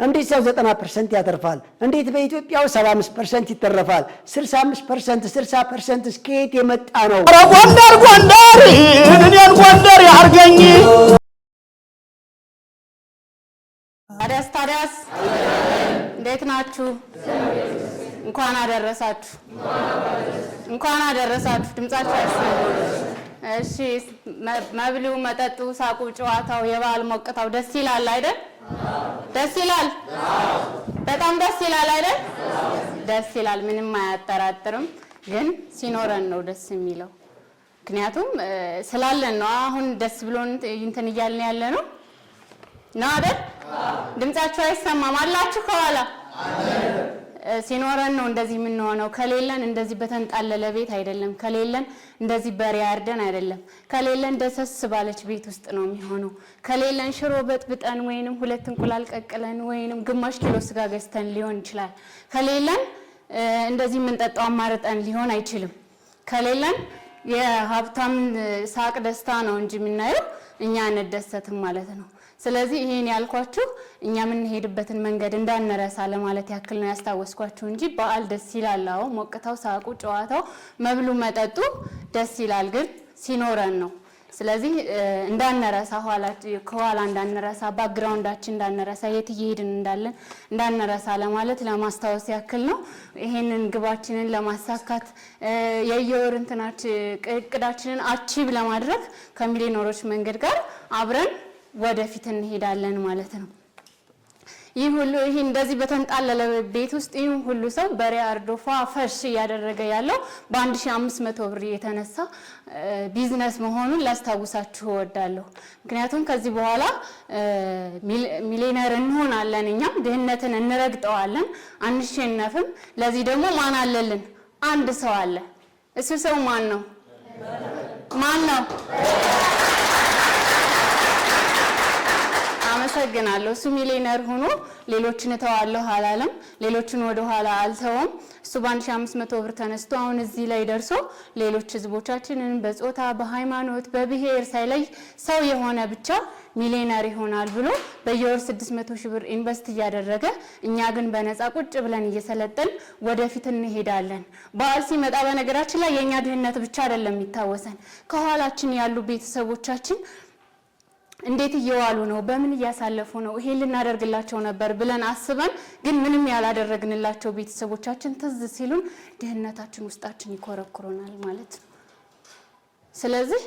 እንዴት ሰው 90% ያተርፋል? እንዴት በኢትዮጵያው 75% ይተረፋል? 65% 60% እስከየት የመጣ ነው? ጎንደር ጎንደር እኔን ጎንደር ያርገኝ። ታዲያስ እንዴት ናችሁ? እንኳን አደረሳችሁ። እንኳን አደረሳችሁ። ድምጻችሁ አይሰማም። እሺ መብሉ፣ መጠጡ፣ ሳቁ፣ ጨዋታው፣ የበዓል ሞቅታው ደስ ይላል አይደል? ደስ ይላል። በጣም ደስ ይላል አይደል? ደስ ይላል። ምንም አያጠራጥርም። ግን ሲኖረን ነው ደስ የሚለው። ምክንያቱም ስላለን ነው። አሁን ደስ ብሎን እንትን እያልን ያለ ነው አይደል? ድምጻችሁ አይሰማም አላችሁ ከኋላ። ሲኖረን ነው እንደዚህ የምንሆነው። ከሌለን እንደዚህ በተንጣለለ ቤት አይደለም። ከሌለን እንደዚህ በሬ አርደን አይደለም። ከሌለን ደሰስ ባለች ቤት ውስጥ ነው የሚሆነው። ከሌለን ሽሮ በጥብጠን ወይንም 2 እንቁላል ቀቅለን ወይንም ግማሽ ኪሎ ስጋ ገዝተን ሊሆን ይችላል። ከሌለን እንደዚህ የምንጠጣው አማርጠን ሊሆን አይችልም። ከሌለን የሀብታም ሳቅ ደስታ ነው እንጂ የምናየው እኛ አንደሰትም ማለት ነው። ስለዚህ ይሄን ያልኳችሁ እኛ ምን ሄድበትን መንገድ እንዳንረሳ ለማለት ያክል ነው ያስታወስኳችሁ እንጂ በዓል ደስ ይላል። አዎ ሞቅታው፣ ሳቁ፣ ጨዋታው፣ መብሉ፣ መጠጡ ደስ ይላል። ግን ሲኖረን ነው። ስለዚህ እንዳንረሳ፣ ከኋላ እንዳንረሳ፣ ባክግራውንዳችን እንዳንረሳ፣ የት እየሄድን እንዳለን እንዳንረሳ ለማለት ለማስታወስ ያክል ነው። ይሄንን ግባችንን ለማሳካት የየወር እቅዳችንን አቺቭ ለማድረግ ከሚሊዮነሮች መንገድ ጋር አብረን ወደፊት እንሄዳለን ማለት ነው። ይህ ሁሉ እንደዚህ በተንጣለለ ቤት ውስጥ ይህ ሁሉ ሰው በሬ አርዶ ፈሽ እያደረገ ያለው በ1500 ብር የተነሳ ቢዝነስ መሆኑን ላስታውሳችሁ እወዳለሁ። ምክንያቱም ከዚህ በኋላ ሚሊዮነር እንሆናለን። እኛም ድህነትን እንረግጠዋለን፣ አንሸነፍም። ለዚህ ደግሞ ማን አለልን? አንድ ሰው አለ። እሱ ሰው ማን ነው? ማን ነው? አመሰግናለሁ። እሱ ሚሊዮነር ሆኖ ሌሎችን ተዋለሁ አላለም። ሌሎችን ወደ ኋላ አልተውም። እሱ በ1500 ብር ተነስቶ አሁን እዚህ ላይ ደርሶ ሌሎች ህዝቦቻችንን በጾታ፣ በሃይማኖት፣ በብሔር ሳይለይ ሰው የሆነ ብቻ ሚሊዮነር ይሆናል ብሎ በየወር 600 ሺህ ብር ኢንቨስት እያደረገ እኛ ግን በነፃ ቁጭ ብለን እየሰለጠን ወደፊት እንሄዳለን። በዓል ሲመጣ በነገራችን ላይ የኛ ድህነት ብቻ አይደለም የሚታወሰን። ከኋላችን ያሉ ቤተሰቦቻችን እንዴት እየዋሉ ነው? በምን እያሳለፉ ነው? ይሄን ልናደርግላቸው ነበር ብለን አስበን ግን ምንም ያላደረግንላቸው ቤተሰቦቻችን ትዝ ሲሉን ድህነታችን ውስጣችን ይኮረኩረናል ማለት ነው። ስለዚህ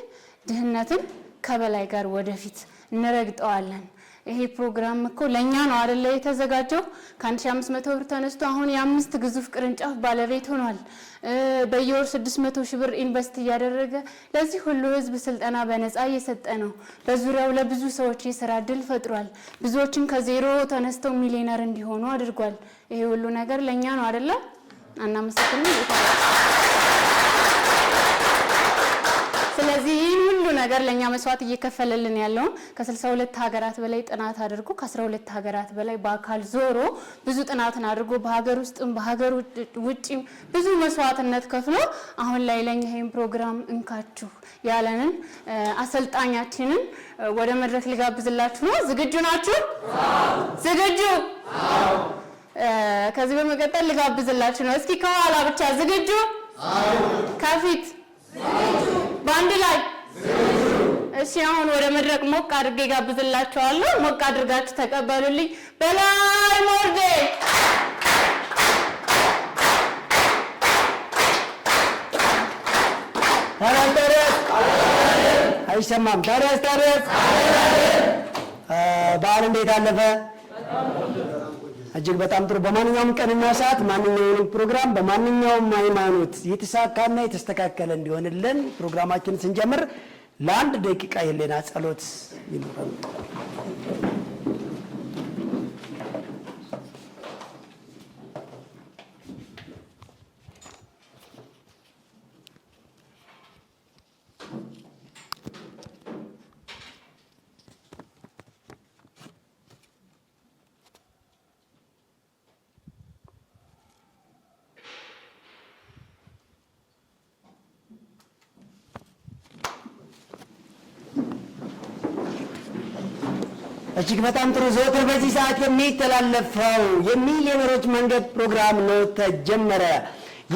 ድህነትን ከበላይ ጋር ወደፊት እንረግጠዋለን። ይሄ ፕሮግራም እኮ ለኛ ነው አይደለ የተዘጋጀው። ከ1500 ብር ተነስቶ አሁን የ5 ግዙፍ ቅርንጫፍ ባለቤት ሆኗል። በየወር 600 ሺህ ብር ኢንቨስት እያደረገ ለዚህ ሁሉ ህዝብ ስልጠና በነፃ እየሰጠ ነው። በዙሪያው ለብዙ ሰዎች የሥራ እድል ፈጥሯል። ብዙዎችን ከዜሮ ተነስተው ሚሊዮነር እንዲሆኑ አድርጓል። ይሄ ሁሉ ነገር ለኛ ነው አይደለ? አናመሰግንም። ስለዚህ ይህን ሁሉ ነገር ለኛ መስዋዕት እየከፈለልን ያለው ከ62 ሀገራት በላይ ጥናት አድርጎ ከ12 ሀገራት በላይ በአካል ዞሮ ብዙ ጥናትን አድርጎ በሀገር ውስጥም በሀገር ውጪም ብዙ መስዋዕትነት ከፍሎ አሁን ላይ ለኛ ይሄን ፕሮግራም እንካችሁ ያለንን አሰልጣኛችንን ወደ መድረክ ልጋብዝላችሁ ነው። ዝግጁ ናችሁ? ዝግጁ? ከዚህ በመቀጠል ልጋብዝላችሁ ነው። እስኪ ከኋላ ብቻ ዝግጁ? ከፊት ባንድ ላይ እሺ። አሁን ወደ መድረክ ሞቅ አድርጌ ጋብዝላችኋለሁ። ሞቅ አድርጋችሁ ተቀበሉልኝ። በላይ ሞርዴ ታዲያስ አይሰማም። ታዲያስ በዓል እንዴት አለፈ? እጅግ በጣም ጥሩ። በማንኛውም ቀንና ሰዓት ማንኛውንም ፕሮግራም በማንኛውም ሃይማኖት የተሳካና የተስተካከለ እንዲሆንልን ፕሮግራማችን ስንጀምር ለአንድ ደቂቃ የሌና ጸሎት ይኖራል። እጅግ በጣም ጥሩ። ዘወትር በዚህ ሰዓት የሚተላለፈው የሚሊዮነሮች መንገድ ፕሮግራም ነው ተጀመረ።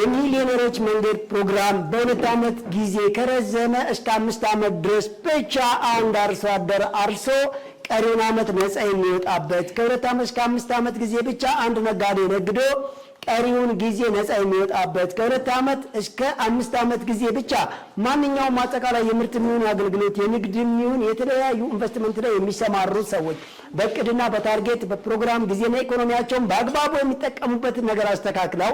የሚሊዮነሮች መንገድ ፕሮግራም በ2 ዓመት ጊዜ ከረዘመ እስከ 5 ዓመት ድረስ ብቻ አንድ አርሶ አደር አርሶ ቀሪውን ዓመት ነፃ የሚወጣበት፣ ከ2 ዓመት እስከ 5 ዓመት ጊዜ ብቻ አንድ ነጋዴ ነግዶ ቀሪውን ጊዜ ነፃ የሚወጣበት፣ ከ2 ዓመት እስከ 5 ዓመት ጊዜ ብቻ ማንኛውም አጠቃላይ የምርት የሚሆን አገልግሎት የንግድ የሚሆን የተለያዩ ኢንቨስትመንት ላይ የሚሰማሩ ሰዎች በእቅድና በታርጌት በፕሮግራም ጊዜና ኢኮኖሚያቸውን በአግባቡ የሚጠቀሙበትን ነገር አስተካክለው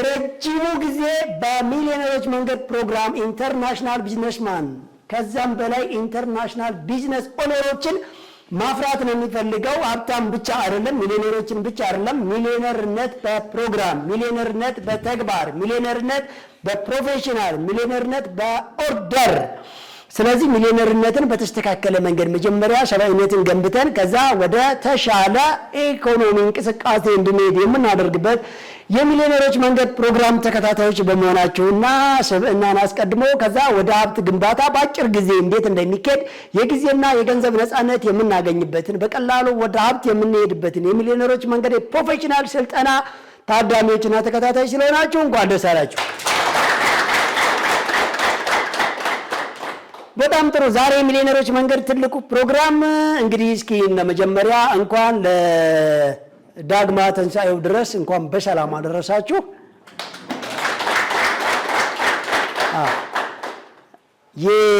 ረጅሙ ጊዜ በሚሊዮነሮች መንገድ ፕሮግራም ኢንተርናሽናል ቢዝነስማን ከዛም በላይ ኢንተርናሽናል ቢዝነስ ኦነሮችን ማፍራት ነው የሚፈልገው። ሀብታም ብቻ አይደለም፣ ሚሊዮነሮችን ብቻ አይደለም። ሚሊዮነርነት በፕሮግራም፣ ሚሊዮነርነት በተግባር፣ ሚሊዮነርነት በፕሮፌሽናል፣ ሚሊዮነርነት በኦርደር። ስለዚህ ሚሊዮነርነትን በተስተካከለ መንገድ መጀመሪያ ሰብአዊነትን ገንብተን ከዛ ወደ ተሻለ ኢኮኖሚ እንቅስቃሴ እንድንሄድ የምናደርግበት የሚሊዮነሮች መንገድ ፕሮግራም ተከታታዮች በመሆናቸውና ሰብዕናን አስቀድሞ ከዛ ወደ ሀብት ግንባታ በአጭር ጊዜ እንዴት እንደሚካሄድ የጊዜና የገንዘብ ነፃነት የምናገኝበትን በቀላሉ ወደ ሀብት የምንሄድበትን የሚሊዮነሮች መንገድ የፕሮፌሽናል ስልጠና ታዳሚዎችና ተከታታዮች ስለሆናችሁ እንኳን ደስ አላችሁ። በጣም ጥሩ። ዛሬ የሚሊዮነሮች መንገድ ትልቁ ፕሮግራም እንግዲህ እስኪ ለመጀመሪያ እንኳን ለዳግማ ትንሣኤው ድረስ እንኳን በሰላም አደረሳችሁ።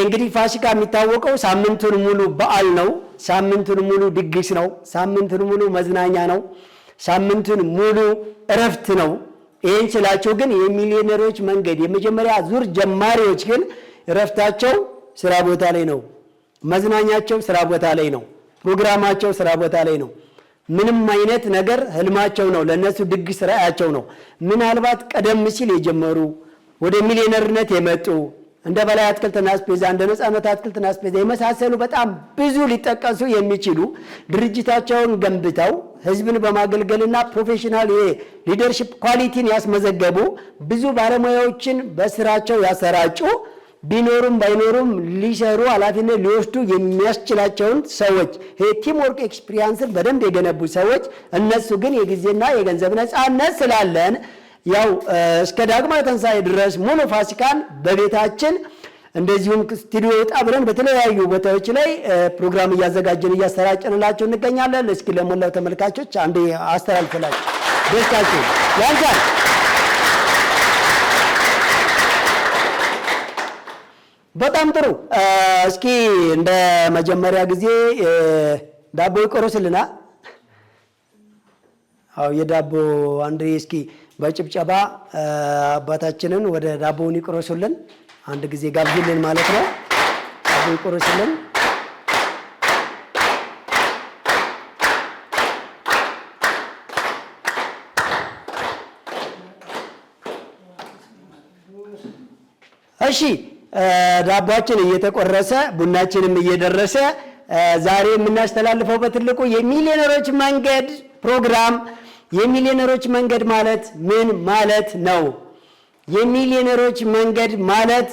እንግዲህ ፋሲካ የሚታወቀው ሳምንቱን ሙሉ በዓል ነው፣ ሳምንቱን ሙሉ ድግስ ነው፣ ሳምንቱን ሙሉ መዝናኛ ነው፣ ሳምንቱን ሙሉ እረፍት ነው። ይህን ስላቸው ግን የሚሊዮነሮች መንገድ የመጀመሪያ ዙር ጀማሪዎች ግን እረፍታቸው ስራ ቦታ ላይ ነው። መዝናኛቸው ስራ ቦታ ላይ ነው። ፕሮግራማቸው ስራ ቦታ ላይ ነው። ምንም አይነት ነገር ህልማቸው ነው። ለነሱ ድግስ ራዕያቸው ነው። ምናልባት ቀደም ሲል የጀመሩ ወደ ሚሊዮነርነት የመጡ እንደ በላይ አትክልትና አስቤዛ፣ እንደ ነፃነት አትክልትና አስቤዛ የመሳሰሉ በጣም ብዙ ሊጠቀሱ የሚችሉ ድርጅታቸውን ገንብተው ህዝብን በማገልገልና ፕሮፌሽናል ሊደርሺፕ ኳሊቲን ያስመዘገቡ ብዙ ባለሙያዎችን በስራቸው ያሰራጩ ቢኖሩም ባይኖሩም ሊሰሩ ኃላፊነት ሊወስዱ የሚያስችላቸውን ሰዎች ቲም ወርክ ኤክስፒሪየንስን በደንብ የገነቡ ሰዎች እነሱ ግን የጊዜና የገንዘብ ነፃነት ስላለን ያው እስከ ዳግማዊ ትንሣኤ ድረስ ሙሉ ፋሲካን በቤታችን እንደዚሁም ስቱዲዮ ወጣ ብለን በተለያዩ ቦታዎች ላይ ፕሮግራም እያዘጋጀን እያሰራጨንላቸው እንገኛለን። እስኪ ለሞላው ተመልካቾች አንዴ አስተላልፈላችሁ ደስታችሁ ያንሳል። በጣም ጥሩ። እስኪ እንደ መጀመሪያ ጊዜ ዳቦ ይቆረስልና የዳቦ አንድ እስኪ በጭብጨባ አባታችንን ወደ ዳቦውን ይቆረሱልን አንድ ጊዜ ጋብዙልን ማለት ነው። ዳቦ ይቆረሱልን። እሺ ዳቦአችን እየተቆረሰ ቡናችንም እየደረሰ ዛሬ የምናስተላልፈው በትልቁ የሚሊዮነሮች መንገድ ፕሮግራም። የሚሊዮነሮች መንገድ ማለት ምን ማለት ነው? የሚሊዮነሮች መንገድ ማለት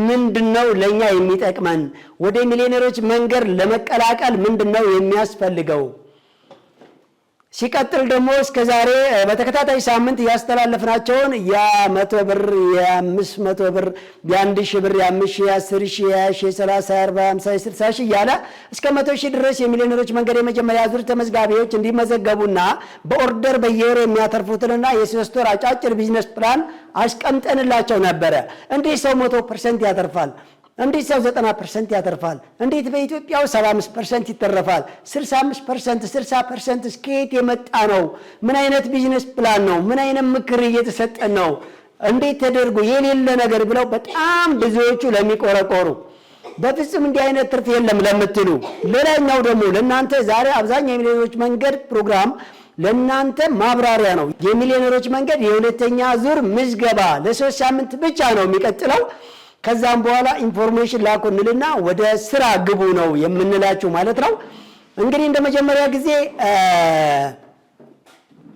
ምንድነው? ለኛ የሚጠቅመን ወደ ሚሊዮነሮች መንገድ ለመቀላቀል ምንድነው የሚያስፈልገው? ሲቀጥል ደግሞ እስከ ዛሬ በተከታታይ ሳምንት ያስተላለፍናቸውን የ100 ብር፣ የ500 ብር፣ የ1000 ብር፣ የ5000፣ የ10000፣ የ20,000፣ 30፣ 40፣ 50፣ 60 እያለ እስከ 100,000 ድረስ የሚሊዮነሮች መንገድ የመጀመሪያ ዙር ተመዝጋቢዎች እንዲመዘገቡና በኦርደር በየወሩ የሚያተርፉትንና የ3 ወር አጫጭር ቢዝነስ ፕላን አስቀምጠንላቸው ነበረ። እንዴት ሰው 100% ያተርፋል? እንዴት ሰው 90% ያተርፋል? እንዴት በኢትዮጵያው 75% ይተረፋል? 65%፣ 60% እስከየት የመጣ ነው? ምን አይነት ቢዝነስ ፕላን ነው? ምን አይነት ምክር እየተሰጠን ነው? እንዴት ተደርጎ የሌለ ነገር ብለው በጣም ብዙዎቹ ለሚቆረቆሩ በፍጹም እንዲህ አይነት ትርፍ የለም ለምትሉ፣ ሌላኛው ደግሞ ለእናንተ ዛሬ አብዛኛው የሚሊዮነሮች መንገድ ፕሮግራም ለእናንተ ማብራሪያ ነው። የሚሊዮነሮች መንገድ የሁለተኛ ዙር ምዝገባ ለ3 ሳምንት ብቻ ነው የሚቀጥለው። ከዛም በኋላ ኢንፎርሜሽን ላኩንልና ወደ ስራ ግቡ ነው የምንላችሁ ማለት ነው። እንግዲህ እንደ መጀመሪያ ጊዜ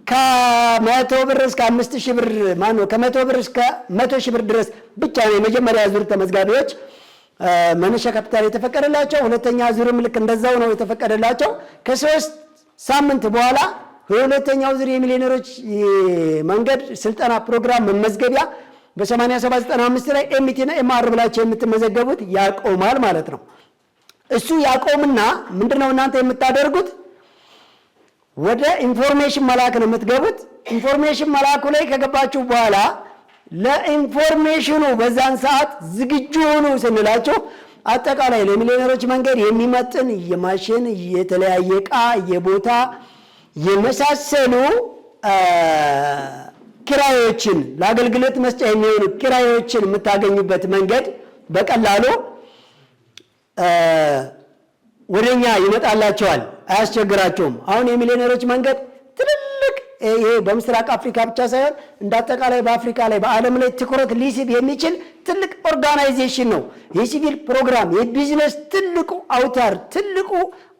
ከ100 ብር እስከ 5000 ብር ከ100 ብር እስከ 100,000 ብር ድረስ ብቻ ነው የመጀመሪያ ዙር ተመዝጋቢዎች መነሻ ካፒታል የተፈቀደላቸው፣ ሁለተኛ ዙርም ልክ እንደዛው ነው የተፈቀደላቸው። ከ3 ሳምንት በኋላ የሁለተኛው ዙር የሚሊዮነሮች መንገድ ስልጠና ፕሮግራም መመዝገቢያ በ8795 ላይ ኤምቲ እና ኤምአር ብላችሁ የምትመዘገቡት ያቆማል ማለት ነው። እሱ ያቆምና ምንድነው እናንተ የምታደርጉት? ወደ ኢንፎርሜሽን መላክ ነው የምትገቡት። ኢንፎርሜሽን መላኩ ላይ ከገባችሁ በኋላ ለኢንፎርሜሽኑ በዛን ሰዓት ዝግጁ ሆኑ ስንላችሁ አጠቃላይ ለሚሊዮነሮች መንገድ የሚመጥን የማሽን የተለያየ ዕቃ የቦታ የመሳሰሉ ኪራዮችን ለአገልግሎት መስጫ የሚሆኑ ኪራዮችን የምታገኙበት መንገድ በቀላሉ ወደኛ ይመጣላቸዋል፣ አያስቸግራቸውም። አሁን የሚሊዮነሮች መንገድ ትልልቅ ይሄ በምስራቅ አፍሪካ ብቻ ሳይሆን እንዳጠቃላይ በአፍሪካ ላይ በዓለም ላይ ትኩረት ሊስብ የሚችል ትልቅ ኦርጋናይዜሽን ነው። የሲቪል ፕሮግራም የቢዝነስ ትልቁ አውታር፣ ትልቁ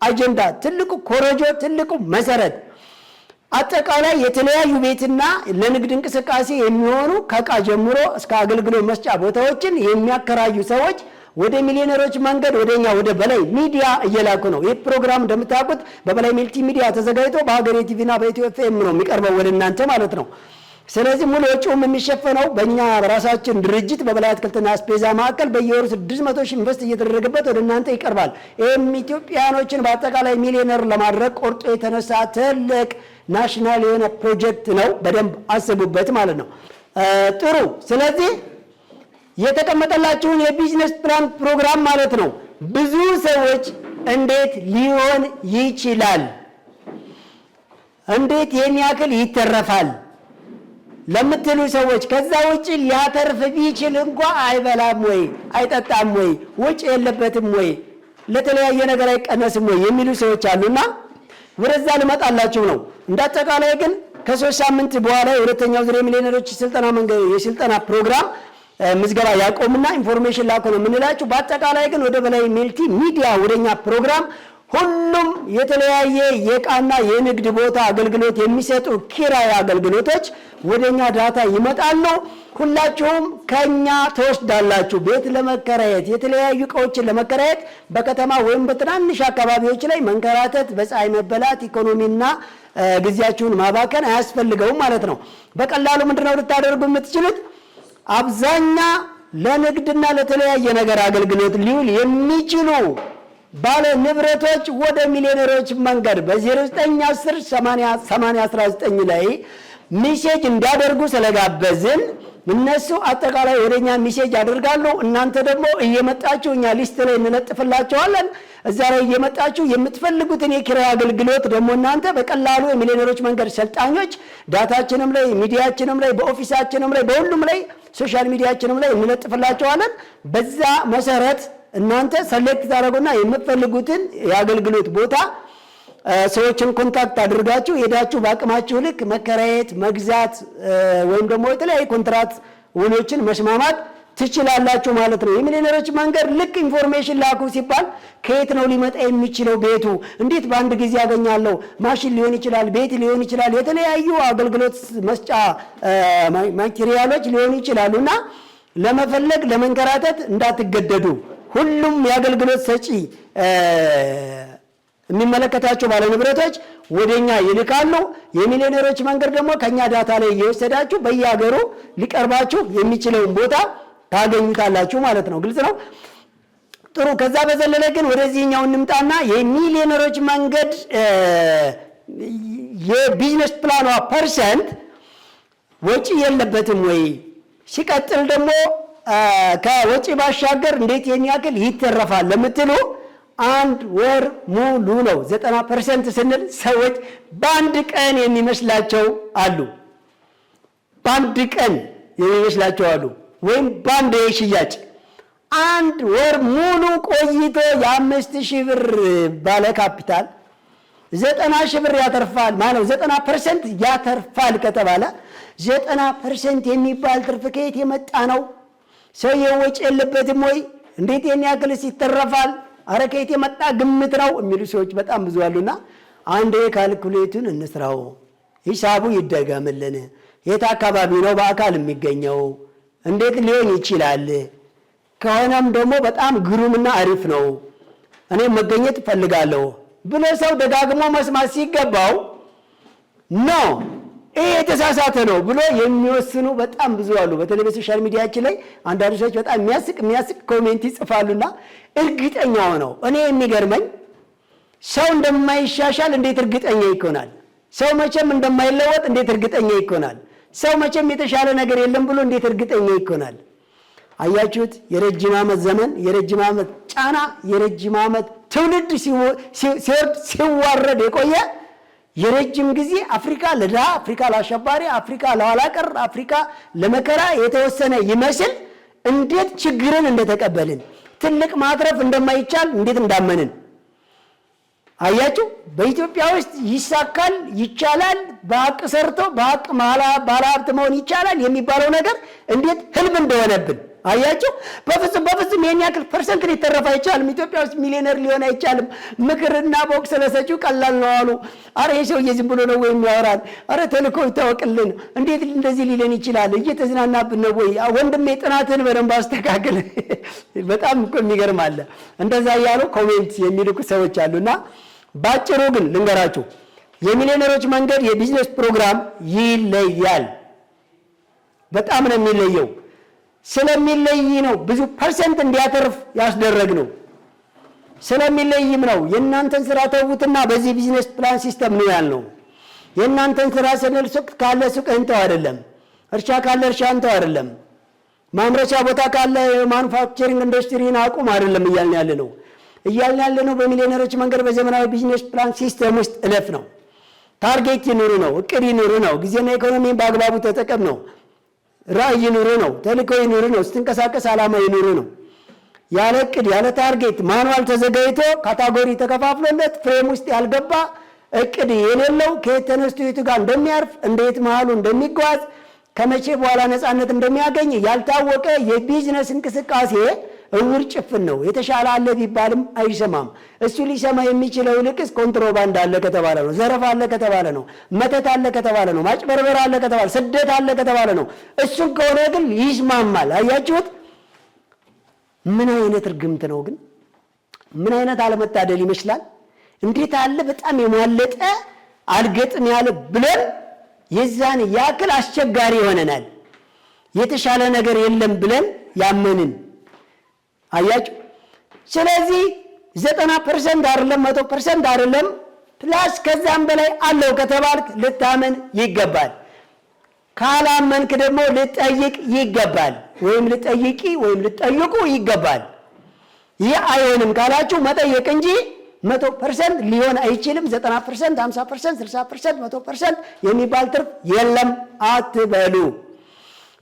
አጀንዳ፣ ትልቁ ኮረጆ፣ ትልቁ መሰረት አጠቃላይ የተለያዩ ቤትና ለንግድ እንቅስቃሴ የሚሆኑ ከዕቃ ጀምሮ እስከ አገልግሎት መስጫ ቦታዎችን የሚያከራዩ ሰዎች ወደ ሚሊዮነሮች መንገድ ወደኛ ወደ በላይ ሚዲያ እየላኩ ነው። ይህ ፕሮግራም እንደምታውቁት በበላይ መልቲ ሚዲያ ተዘጋጅቶ በሀገሬ ቲቪና በኢትዮ ኤፍኤም ነው የሚቀርበው ወደ እናንተ ማለት ነው። ስለዚህ ሙሉ ወጪውም የሚሸፈነው በእኛ በራሳችን ድርጅት በበላይ አትክልትና አስቤዛ ማዕከል በየወሩ 600 ሺህ ኢንቨስት እየተደረገበት ወደ እናንተ ይቀርባል። ይህም ኢትዮጵያኖችን በአጠቃላይ ሚሊዮነር ለማድረግ ቆርጦ የተነሳ ትልቅ ናሽናል የሆነ ፕሮጀክት ነው። በደንብ አስቡበት ማለት ነው። ጥሩ። ስለዚህ የተቀመጠላችሁን የቢዝነስ ፕላን ፕሮግራም ማለት ነው ብዙ ሰዎች እንዴት ሊሆን ይችላል፣ እንዴት ይህን ያክል ይተረፋል ለምትሉ ሰዎች ከዛ ውጭ ሊያተርፍ ቢችል እንኳ አይበላም ወይ አይጠጣም ወይ ውጭ የለበትም ወይ ለተለያየ ነገር አይቀነስም ወይ የሚሉ ሰዎች አሉና ወደዛ ልመጣላችሁ ነው። እንዳጠቃላይ ግን ከ3 ሳምንት በኋላ የሁለተኛው ዙር የሚሊዮነሮች ስልጠና መንገድ የስልጠና ፕሮግራም ምዝገባ ያቆምና ኢንፎርሜሽን ላኩ ነው የምንላችሁ። በአጠቃላይ ግን ወደ በላይ መልቲ ሚዲያ ወደኛ ፕሮግራም ሁሉም የተለያየ የዕቃና የንግድ ቦታ አገልግሎት የሚሰጡ ኪራይ አገልግሎቶች ወደኛ ዳታ ይመጣሉ። ሁላችሁም ከኛ ተወስዳላችሁ። ቤት ለመከራየት የተለያዩ ዕቃዎችን ለመከራየት በከተማ ወይም በትናንሽ አካባቢዎች ላይ መንከራተት፣ በፀሐይ መበላት፣ ኢኮኖሚና ጊዜያችሁን ማባከን አያስፈልገውም ማለት ነው። በቀላሉ ምንድነው ልታደርጉ የምትችሉት? አብዛኛ ለንግድና ለተለያየ ነገር አገልግሎት ሊውል የሚችሉ ባለ ንብረቶች ወደ ሚሊዮነሮች መንገድ በ0910 8019 ላይ ሚሴጅ እንዲያደርጉ ስለጋበዝን እነሱ አጠቃላይ ወደኛ ሚሴጅ ያደርጋሉ። እናንተ ደግሞ እየመጣችሁ እኛ ሊስት ላይ እንለጥፍላችኋለን። እዛ ላይ እየመጣችሁ የምትፈልጉትን የኪራይ አገልግሎት ደግሞ እናንተ በቀላሉ የሚሊዮነሮች መንገድ ሰልጣኞች ዳታችንም ላይ ሚዲያችንም ላይ በኦፊሳችንም ላይ በሁሉም ላይ ሶሻል ሚዲያችንም ላይ እንለጥፍላችኋለን። በዛ መሰረት እናንተ ሰሌክት ታደርጉና የምትፈልጉትን የአገልግሎት ቦታ ሰዎችን ኮንታክት አድርጋችሁ ሄዳችሁ በአቅማችሁ ልክ መከራየት፣ መግዛት ወይም ደግሞ የተለያዩ ኮንትራት ውሎችን መስማማት ትችላላችሁ ማለት ነው። የሚሊዮነሮች መንገድ ልክ ኢንፎርሜሽን ላኩ ሲባል ከየት ነው ሊመጣ የሚችለው ቤቱ እንዴት በአንድ ጊዜ ያገኛለሁ? ማሽን ሊሆን ይችላል፣ ቤት ሊሆን ይችላል፣ የተለያዩ አገልግሎት መስጫ ማቴሪያሎች ሊሆኑ ይችላሉና ለመፈለግ ለመንከራተት እንዳትገደዱ። ሁሉም የአገልግሎት ሰጪ የሚመለከታቸው ባለ ንብረቶች ወደኛ ይልካሉ። የሚሊዮነሮች መንገድ ደግሞ ከኛ ዳታ ላይ እየወሰዳችሁ በየሀገሩ ሊቀርባችሁ የሚችለውን ቦታ ታገኙታላችሁ ማለት ነው። ግልጽ ነው። ጥሩ። ከዛ በዘለለ ግን ወደዚህኛው እንምጣና የሚሊዮነሮች መንገድ የቢዝነስ ፕላኗ ፐርሰንት ወጪ የለበትም ወይ? ሲቀጥል ደግሞ ከወጪ ባሻገር እንዴት ይህን ያክል ይተረፋል ለምትሉ አንድ ወር ሙሉ ነው። 90% ስንል ሰዎች በአንድ ቀን የሚመስላቸው አሉ። በአንድ ቀን የሚመስላቸው አሉ። ወይም በአንድ ሽያጭ አንድ ወር ሙሉ ቆይቶ የ5,000 ብር ባለ ካፒታል 90,000 ብር ያተርፋል ማለት 90% ያተርፋል ከተባለ 90% የሚባል ትርፍ ከየት የመጣ ነው? ሰውየው ወጪ የለበትም ወይ? እንዴት ይህን ያክልስ ይተረፋል? አረ ከየት የመጣ ግምት ነው የሚሉ ሰዎች በጣም ብዙ አሉና አንዴ ካልኩሌቱን እንስራው፣ ሂሳቡ ይደገምልን፣ የት አካባቢ ነው በአካል የሚገኘው፣ እንዴት ሊሆን ይችላል ከሆነም ደግሞ በጣም ግሩምና አሪፍ ነው እኔ መገኘት ፈልጋለሁ ብሎ ሰው ደጋግሞ መስማት ሲገባው ነው ይሄ የተሳሳተ ነው ብሎ የሚወስኑ በጣም ብዙ አሉ። በተለይ በሶሻል ሚዲያችን ላይ አንዳንድ ሰዎች በጣም የሚያስቅ ኮሜንት ይጽፋሉና እርግጠኛ ሆነው እኔ የሚገርመኝ ሰው እንደማይሻሻል እንዴት እርግጠኛ ይሆናል? ሰው መቼም እንደማይለወጥ እንዴት እርግጠኛ ይሆናል? ሰው መቼም የተሻለ ነገር የለም ብሎ እንዴት እርግጠኛ ይሆናል? አያችሁት? የረጅም ዓመት ዘመን፣ የረጅም ዓመት ጫና፣ የረጅም ዓመት ትውልድ ሲወርድ ሲዋረድ የቆየ የረጅም ጊዜ አፍሪካ ለድሃ፣ አፍሪካ ለአሸባሪ፣ አፍሪካ ለኋላ ቀር፣ አፍሪካ ለመከራ የተወሰነ ይመስል እንዴት ችግርን እንደተቀበልን ትልቅ ማትረፍ እንደማይቻል እንዴት እንዳመንን አያችሁ። በኢትዮጵያ ውስጥ ይሳካል፣ ይቻላል፣ በሀቅ ሰርቶ በሀቅ ባለሀብት መሆን ይቻላል የሚባለው ነገር እንዴት ህልም እንደሆነብን አያችሁ። በፍጹም ይሄን ያክል ፐርሰንት ሊተረፍ አይቻልም። ኢትዮጵያ ውስጥ ሚሊዮነር ሊሆን አይቻልም። ምክርና ቦክስ ለሰጪው ቀላል ነው አሉ። አረ ይሄ ሰውዬ ዝም ብሎ ነው ወይ የሚያወራን? አረ ተልኮ ይታወቅልን። እንዴት እንደዚህ ሊለን ይችላል? እየተዝናናብን ነው ወይ? ወንድሜ ጥናትን በደንብ አስተካክል። በጣም እኮ የሚገርም አለ። እንደዛ እያሉ ኮሜንት የሚልኩ ሰዎች አሉና ባጭሩ ግን ልንገራችሁ የሚሊዮነሮች መንገድ የቢዝነስ ፕሮግራም ይለያል። በጣም ነው የሚለየው። ስለሚለይ ነው ብዙ ፐርሰንት እንዲያተርፍ ያስደረግ ነው። ስለሚለይም ነው የእናንተን ስራ ተውትና በዚህ ቢዝነስ ፕላን ሲስተም ነው ያልነው። የእናንተን ስራ ስንል ሱቅ ካለ ሱቅ እንተው አይደለም፣ እርሻ ካለ እርሻ እንተው አይደለም፣ ማምረቻ ቦታ ካለ ማኑፋክቸሪንግ ኢንዱስትሪን አቁም አይደለም እያልን ያለ ነው። እያልን ያለ ነው በሚሊዮነሮች መንገድ በዘመናዊ ቢዝነስ ፕላን ሲስተም ውስጥ እለፍ ነው። ታርጌት ይኑሩ ነው፣ እቅድ ይኑሩ ነው፣ ጊዜና ኢኮኖሚን በአግባቡ ተጠቀም ነው፣ ራዕይ ይኑሩ ነው፣ ተልእኮ ይኑሩ ነው፣ ስትንቀሳቀስ ዓላማ ይኑሩ ነው። ያለ እቅድ ያለ ታርጌት ማኑዋል ተዘጋጅቶ ካታጎሪ ተከፋፍሎለት ፍሬም ውስጥ ያልገባ እቅድ የሌለው ከየት ተነስቶ የቱ ጋር እንደሚያርፍ እንዴት መሃሉ እንደሚጓዝ ከመቼ በኋላ ነፃነት እንደሚያገኝ ያልታወቀ የቢዝነስ እንቅስቃሴ እውር ጭፍን ነው። የተሻለ አለ ቢባልም አይሰማም። እሱ ሊሰማ የሚችለው ልቅስ ኮንትሮባንድ አለ ከተባለ ነው፣ ዘረፋ አለ ከተባለ ነው፣ መተት አለ ከተባለ ነው፣ ማጭበርበር አለ ከተባለ፣ ስደት አለ ከተባለ ነው። እሱን ከሆነ ግን ይስማማል። አያችሁት? ምን አይነት እርግምት ነው ግን! ምን አይነት አለመታደል ይመስላል! እንዴት አለ በጣም የሟለጠ አልገጥም ያለ ብለን የዛን ያክል አስቸጋሪ ሆነናል። የተሻለ ነገር የለም ብለን ያመንን አያችሁ። ስለዚህ 90% አይደለም 100% አይደለም ፕላስ ከዛም በላይ አለው ከተባልክ ልታመን ይገባል። ካላመንክ ደግሞ ልጠይቅ ይገባል፣ ወይም ልጠይቂ ወይም ልጠይቁ ይገባል። ይህ አይሆንም ካላችሁ መጠየቅ እንጂ 100% ሊሆን አይችልም። 90%፣ 50%፣ 60%፣ 100% የሚባል ትርፍ የለም አትበሉ።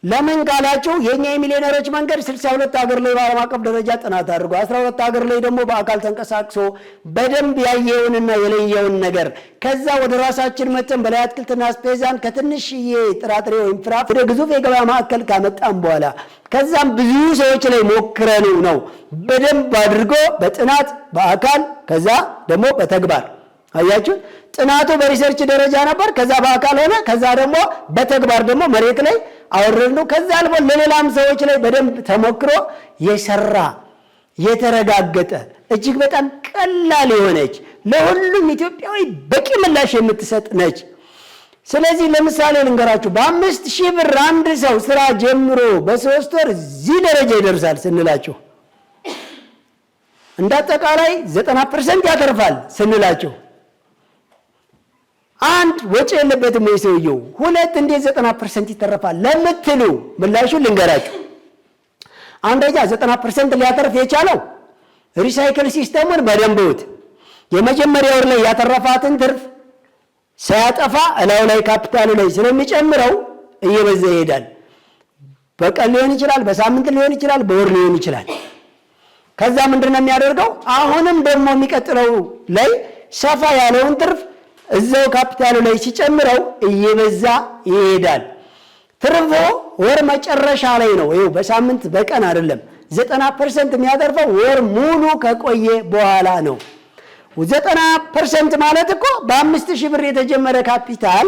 ለምን ካላችሁ የኛ የሚሊዮነሮች መንገድ 62 ሀገር ላይ በዓለም አቀፍ ደረጃ ጥናት አድርጎ 12 ሀገር ላይ ደግሞ በአካል ተንቀሳቅሶ በደንብ ያየውንና የለየውን ነገር ከዛ ወደ ራሳችን መተን በላይ አትክልትና አስፔዛን ከትንሽዬ ጥራጥሬ ወይም ፍራፍሬ ወደ ግዙፍ የገበያ ማዕከል ካመጣን በኋላ ከዛም ብዙ ሰዎች ላይ ሞክረን ነው በደንብ አድርጎ በጥናት በአካል ከዛ ደግሞ በተግባር አያችሁ። ጥናቱ በሪሰርች ደረጃ ነበር፣ ከዛ በአካል ሆነ፣ ከዛ ደግሞ በተግባር ደግሞ መሬት ላይ አወረድነው። ከዛ አልፎ ለሌላም ሰዎች ላይ በደንብ ተሞክሮ የሰራ የተረጋገጠ እጅግ በጣም ቀላል የሆነች ለሁሉም ኢትዮጵያዊ በቂ ምላሽ የምትሰጥ ነች። ስለዚህ ለምሳሌ ልንገራችሁ፣ በ5000 ብር አንድ ሰው ስራ ጀምሮ በ3 ወር እዚህ ደረጃ ይደርሳል ስንላችሁ፣ እንዳጠቃላይ 90% ያተርፋል ስንላችሁ፣ አንድ ወጪ የለበትም ወይ ሰውየው፣ ሁለት እንዴት 90% ይተረፋል ለምትሉ ምላሹን ልንገራችሁ። አንደኛ 90% ሊያተርፍ የቻለው ሪሳይክል ሲስተሙን በደንብውት የመጀመሪያው ወር ላይ ያተረፋትን ትርፍ ሳያጠፋ እላው ላይ ካፒታሉ ላይ ስለሚጨምረው እየበዛ ይሄዳል። በቀን ሊሆን ይችላል፣ በሳምንት ሊሆን ይችላል፣ በወር ሊሆን ይችላል። ከዛ ምንድነው የሚያደርገው? አሁንም ደግሞ የሚቀጥለው ላይ ሰፋ ያለውን ትርፍ እዛው ካፒታሉ ላይ ሲጨምረው እየበዛ ይሄዳል። ትርፉ ወር መጨረሻ ላይ ነው። ይኸው በሳምንት በቀን አይደለም። 90% የሚያተርፈው ወር ሙሉ ከቆየ በኋላ ነው። 90% ማለት እኮ በ5000 ብር የተጀመረ ካፒታል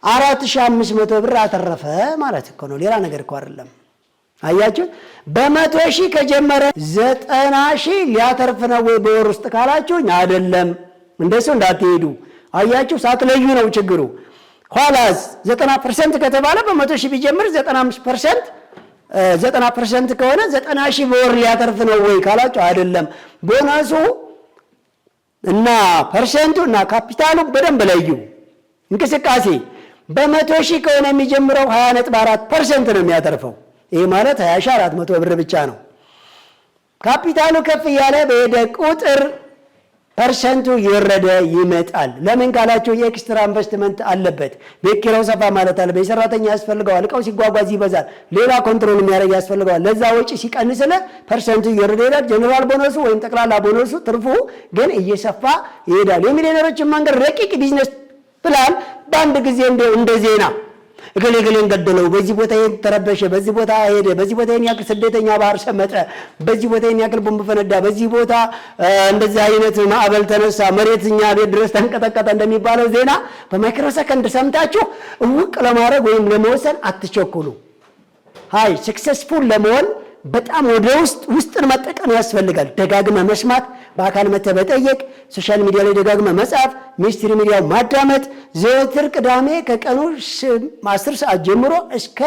4500 ብር አተረፈ ማለት እኮ ነው። ሌላ ነገር እኮ አይደለም። አያችሁ፣ በ100 ሺህ ከጀመረ 90 ሺህ ሊያተርፍ ነው ወይ በወር ውስጥ ካላችሁኝ አይደለም። እንደሱ እንዳትሄዱ። አያችሁ፣ ሳትለዩ ነው ችግሩ። ኋላስ 90% ከተባለ በ100 ሺህ ቢጀምር 90% ከሆነ 90 ሺህ በወር ሊያተርፍ ነው ወይ ካላችሁ አይደለም። ቦነሱ እና ፐርሰንቱ እና ካፒታሉ በደንብ ለዩ። እንቅስቃሴ በ100 ሺህ ከሆነ የሚጀምረው 20.4% ነው የሚያተርፈው። ይሄ ማለት 20,400 ብር ብቻ ነው። ካፒታሉ ከፍ እያለ በሄደ ቁጥር ፐርሰንቱ እየወረደ ይመጣል። ለምን ካላችሁ የኤክስትራ ኢንቨስትመንት አለበት። ቤት ኪራዩ ሰፋ ማለት አለ። በሰራተኛ ያስፈልገዋል። እቃው ሲጓጓዝ ይበዛል። ሌላ ኮንትሮል የሚያደርግ ያስፈልገዋል። ለዛ ወጪ ሲቀንስለ ፐርሰንቱ እየወረደ ይሄዳል። ጀነራል ቦነሱ ወይም ጠቅላላ ቦነሱ ትርፉ ግን እየሰፋ ይሄዳል። የሚሊዮነሮችን መንገድ ረቂቅ ቢዝነስ ፕላን በአንድ ጊዜ እንደ ዜና እገሌን ገደለው፣ በዚህ ቦታ ይሄን ተረበሸ፣ በዚህ ቦታ ሄደ፣ በዚህ ቦታ ይሄን ያክል ስደተኛ ባህር ሰመጠ፣ በዚህ ቦታ ይሄን ያክል ቦምብ ፈነዳ፣ በዚህ ቦታ እንደዚህ አይነት ማዕበል ተነሳ፣ መሬት እኛ ቤት ድረስ ተንቀጠቀጠ እንደሚባለው ዜና በማይክሮ ሰከንድ ሰምታችሁ እውቅ ለማድረግ ወይም ለመወሰን አትቸኩሉ። ሃይ ሰክሰስፉል ለመሆን በጣም ወደ ውስጥን መጠቀም ያስፈልጋል። ደጋግመ መስማት፣ በአካል መተህ መጠየቅ፣ ሶሻል ሚዲያ ላይ ደጋግመ መጻፍ፣ ሚኒስትሪ ሚዲያው ማዳመጥ። ዘወትር ቅዳሜ ከቀኑ 10 ሰዓት ጀምሮ እስከ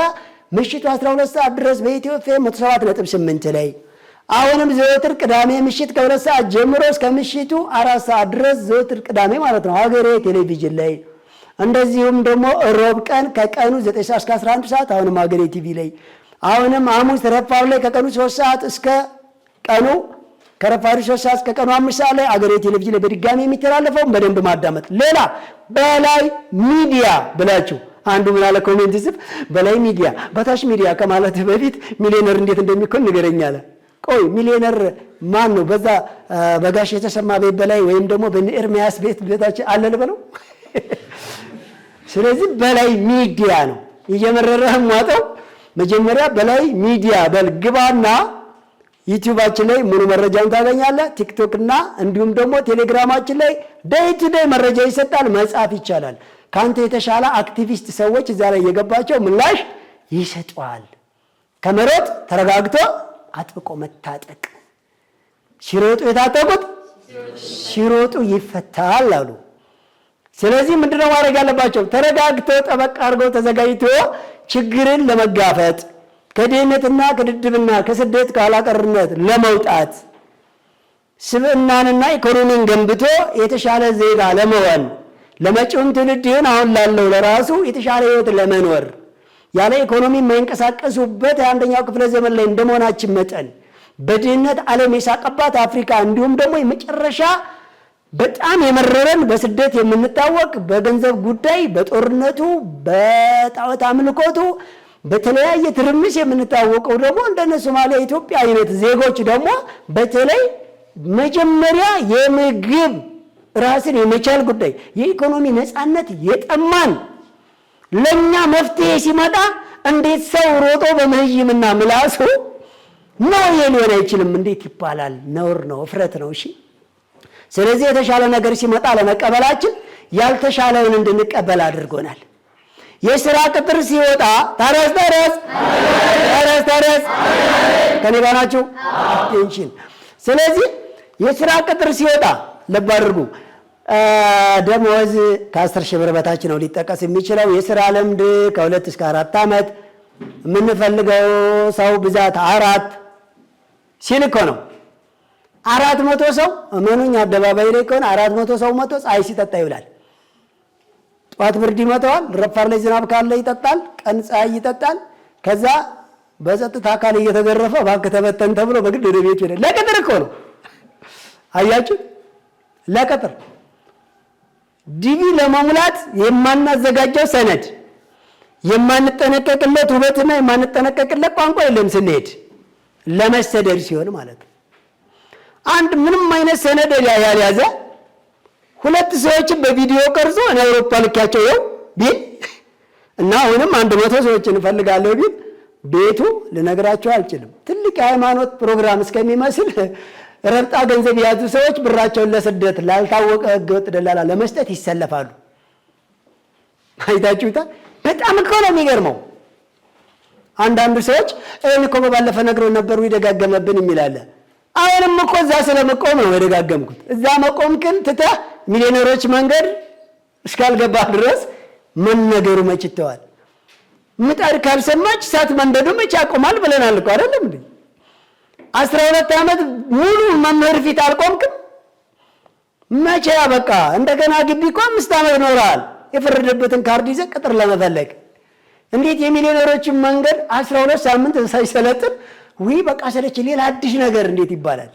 ምሽቱ 12 ሰዓት ድረስ በኢትዮ ኤፍኤም 107.8 ላይ፣ አሁንም ዘወትር ቅዳሜ ምሽት ከ2 ሰዓት ጀምሮ እስከ ምሽቱ 4 ሰዓት ድረስ ዘወትር ቅዳሜ ማለት ነው ሀገሬ ቴሌቪዥን ላይ፣ እንደዚሁም ደግሞ ሮብ ቀን ከቀኑ 9 ሰዓት እስከ 11 ሰዓት አሁንም ሀገሬ ቲቪ ላይ፣ አሁንም ሐሙስ ረፋዱ ላይ ከቀኑ 3 ሰዓት እስከ ቀኑ ከረፋዱ 3 ሰዓት እስከ ቀኑ 5 ሰዓት ላይ አገሬ ቴሌቪዥን ላይ በድጋሚ የሚተላለፈውን በደንብ ማዳመጥ። ሌላ በላይ ሚዲያ ብላችሁ አንዱ ምን አለ ኮሜንት ጽፍ፣ በላይ ሚዲያ በታች ሚዲያ ከማለት በፊት ሚሊዮነር እንዴት እንደሚኮን ንገረኝ አለ። ቆይ ሚሊዮነር ማን ነው? በዛ በጋሽ የተሰማ ቤት በላይ ወይም ደግሞ በኤርሚያስ ቤት ቤታች አለ ልበለው። ስለዚህ በላይ ሚዲያ ነው እየመረረህም ዋጠው። መጀመሪያ በላይ ሚዲያ በልግባና ዩቲዩባችን ላይ ሙሉ መረጃውን ታገኛለህ። ቲክቶክ እና እንዲሁም ደግሞ ቴሌግራማችን ላይ ዴይ ቱ ዴይ መረጃ ይሰጣል። መጻፍ ይቻላል። ካንተ የተሻለ አክቲቪስት ሰዎች እዛ ላይ የገባቸው ምላሽ ይሰጧል። ከመሮጥ ተረጋግቶ አጥብቆ መታጠቅ። ሲሮጡ የታጠቁት ሲሮጡ ይፈታል አሉ። ስለዚህ ምንድነው ማድረግ ያለባቸው? ተረጋግቶ ጠበቅ አድርገው ተዘጋጅቶ ችግርን ለመጋፈጥ ከድህነትና ከድድብና ከስደት ከኋላቀርነት ለመውጣት ስብዕናንና ኢኮኖሚን ገንብቶ የተሻለ ዜጋ ለመሆን ለመጪውም ትውልድ ይሁን አሁን ላለው ለራሱ የተሻለ ሕይወት ለመኖር ያለ ኢኮኖሚ የማይንቀሳቀሱበት የአንደኛው ክፍለ ዘመን ላይ እንደመሆናችን መጠን በድህነት ዓለም የሳቀባት አፍሪካ እንዲሁም ደግሞ የመጨረሻ በጣም የመረረን በስደት የምንታወቅ በገንዘብ ጉዳይ በጦርነቱ በጣዖት አምልኮቱ በተለያየ ትርምስ የምንታወቀው ደግሞ እንደነ ሶማሊያ ኢትዮጵያ አይነት ዜጎች ደግሞ በተለይ መጀመሪያ የምግብ ራስን የመቻል ጉዳይ የኢኮኖሚ ነፃነት የጠማን ለኛ መፍትሄ ሲመጣ እንዴት ሰው ሮጦ በመህይምና ምላሱ ነው ሊሆን አይችልም እንዴት ይባላል? ነውር ነው፣ እፍረት ነው። እሺ ስለዚህ የተሻለ ነገር ሲመጣ ለመቀበላችን ያልተሻለውን እንድንቀበል አድርጎናል። የሥራ ቅጥር ሲወጣ ታረስ ከኔ ጋር ናችሁ? ቴንሽን። ስለዚህ የሥራ ቅጥር ሲወጣ ልብ አድርጉ። ደሞዝ ከ10 ሺህ ብር በታች ነው ሊጠቀስ የሚችለው። የሥራ ልምድ ከ2 እስከ 4 ዓመት፣ የምንፈልገው ሰው ብዛት 4 ሲል እኮ ነው 400 ሰው እመኑኝ፣ አደባባይ ላይ ከሆነ 400 ሰው መቶ ፀሐይ ሲጠጣ ይውላል። ጠዋት ብርድ ይመታዋል፣ ረፋር ላይ ዝናብ ካለ ይጠጣል፣ ቀን ፀሐይ ይጠጣል። ከዛ በጸጥታ አካል እየተገረፈ እባክህ ተበተን ተብሎ በግድ ወደ ቤቱ ይሄዳል። ለቅጥር እኮ ነው። አያችሁ፣ ለቅጥር ዲቪ ለመሙላት የማናዘጋጀው ሰነድ፣ የማንጠነቀቅለት ውበትና የማንጠነቀቅለት ቋንቋ የለም። ስንሄድ ለመሰደድ ሲሆን ማለት ነው። አንድ ምንም አይነት ሰነድ ያልያዘ 2 ሰዎችን በቪዲዮ ቀርጾ እኔ አውሮፓ ልካቸው ይው ቢል እና አሁንም 100 ሰዎችን እፈልጋለሁ ቢል ቤቱ ልነግራቸው አልችልም። ትልቅ የሃይማኖት ፕሮግራም እስከሚመስል ረብጣ ገንዘብ የያዙ ሰዎች ብራቸውን ለስደት ላልታወቀ ህገወጥ ደላላ ለመስጠት ይሰለፋሉ። አይታችሁታል። በጣም እኮ ነው የሚገርመው። አንዳንድ ሰዎች እኔ እኮ ባለፈ ነግረው ነበሩ ይደጋገመብን የሚላለ አሁንም እኮ እዛ ስለመቆም ነው የደጋገምኩት። እዛ መቆም ግን ትተህ ሚሊዮነሮች መንገድ እስካልገባ ድረስ መነገሩ መች ይተዋል? ምጣድ ካልሰማች እሳት መንደዱ መች ያቆማል ብለናል እኮ አይደለም እንዴ? 12 ዓመት ሙሉ መምህር ፊት አልቆምክም? መቼ በቃ እንደገና ግቢ እኮ 5 ዓመት ኖረሃል። የፈረደበትን ካርድ ይዘህ ቅጥር ለመፈለግ እንዴት የሚሊዮነሮችን መንገድ 12 ሳምንት ሳይሰለጥን ወይ በቃ ሰለች ሌላ አዲስ ነገር እንዴት ይባላል?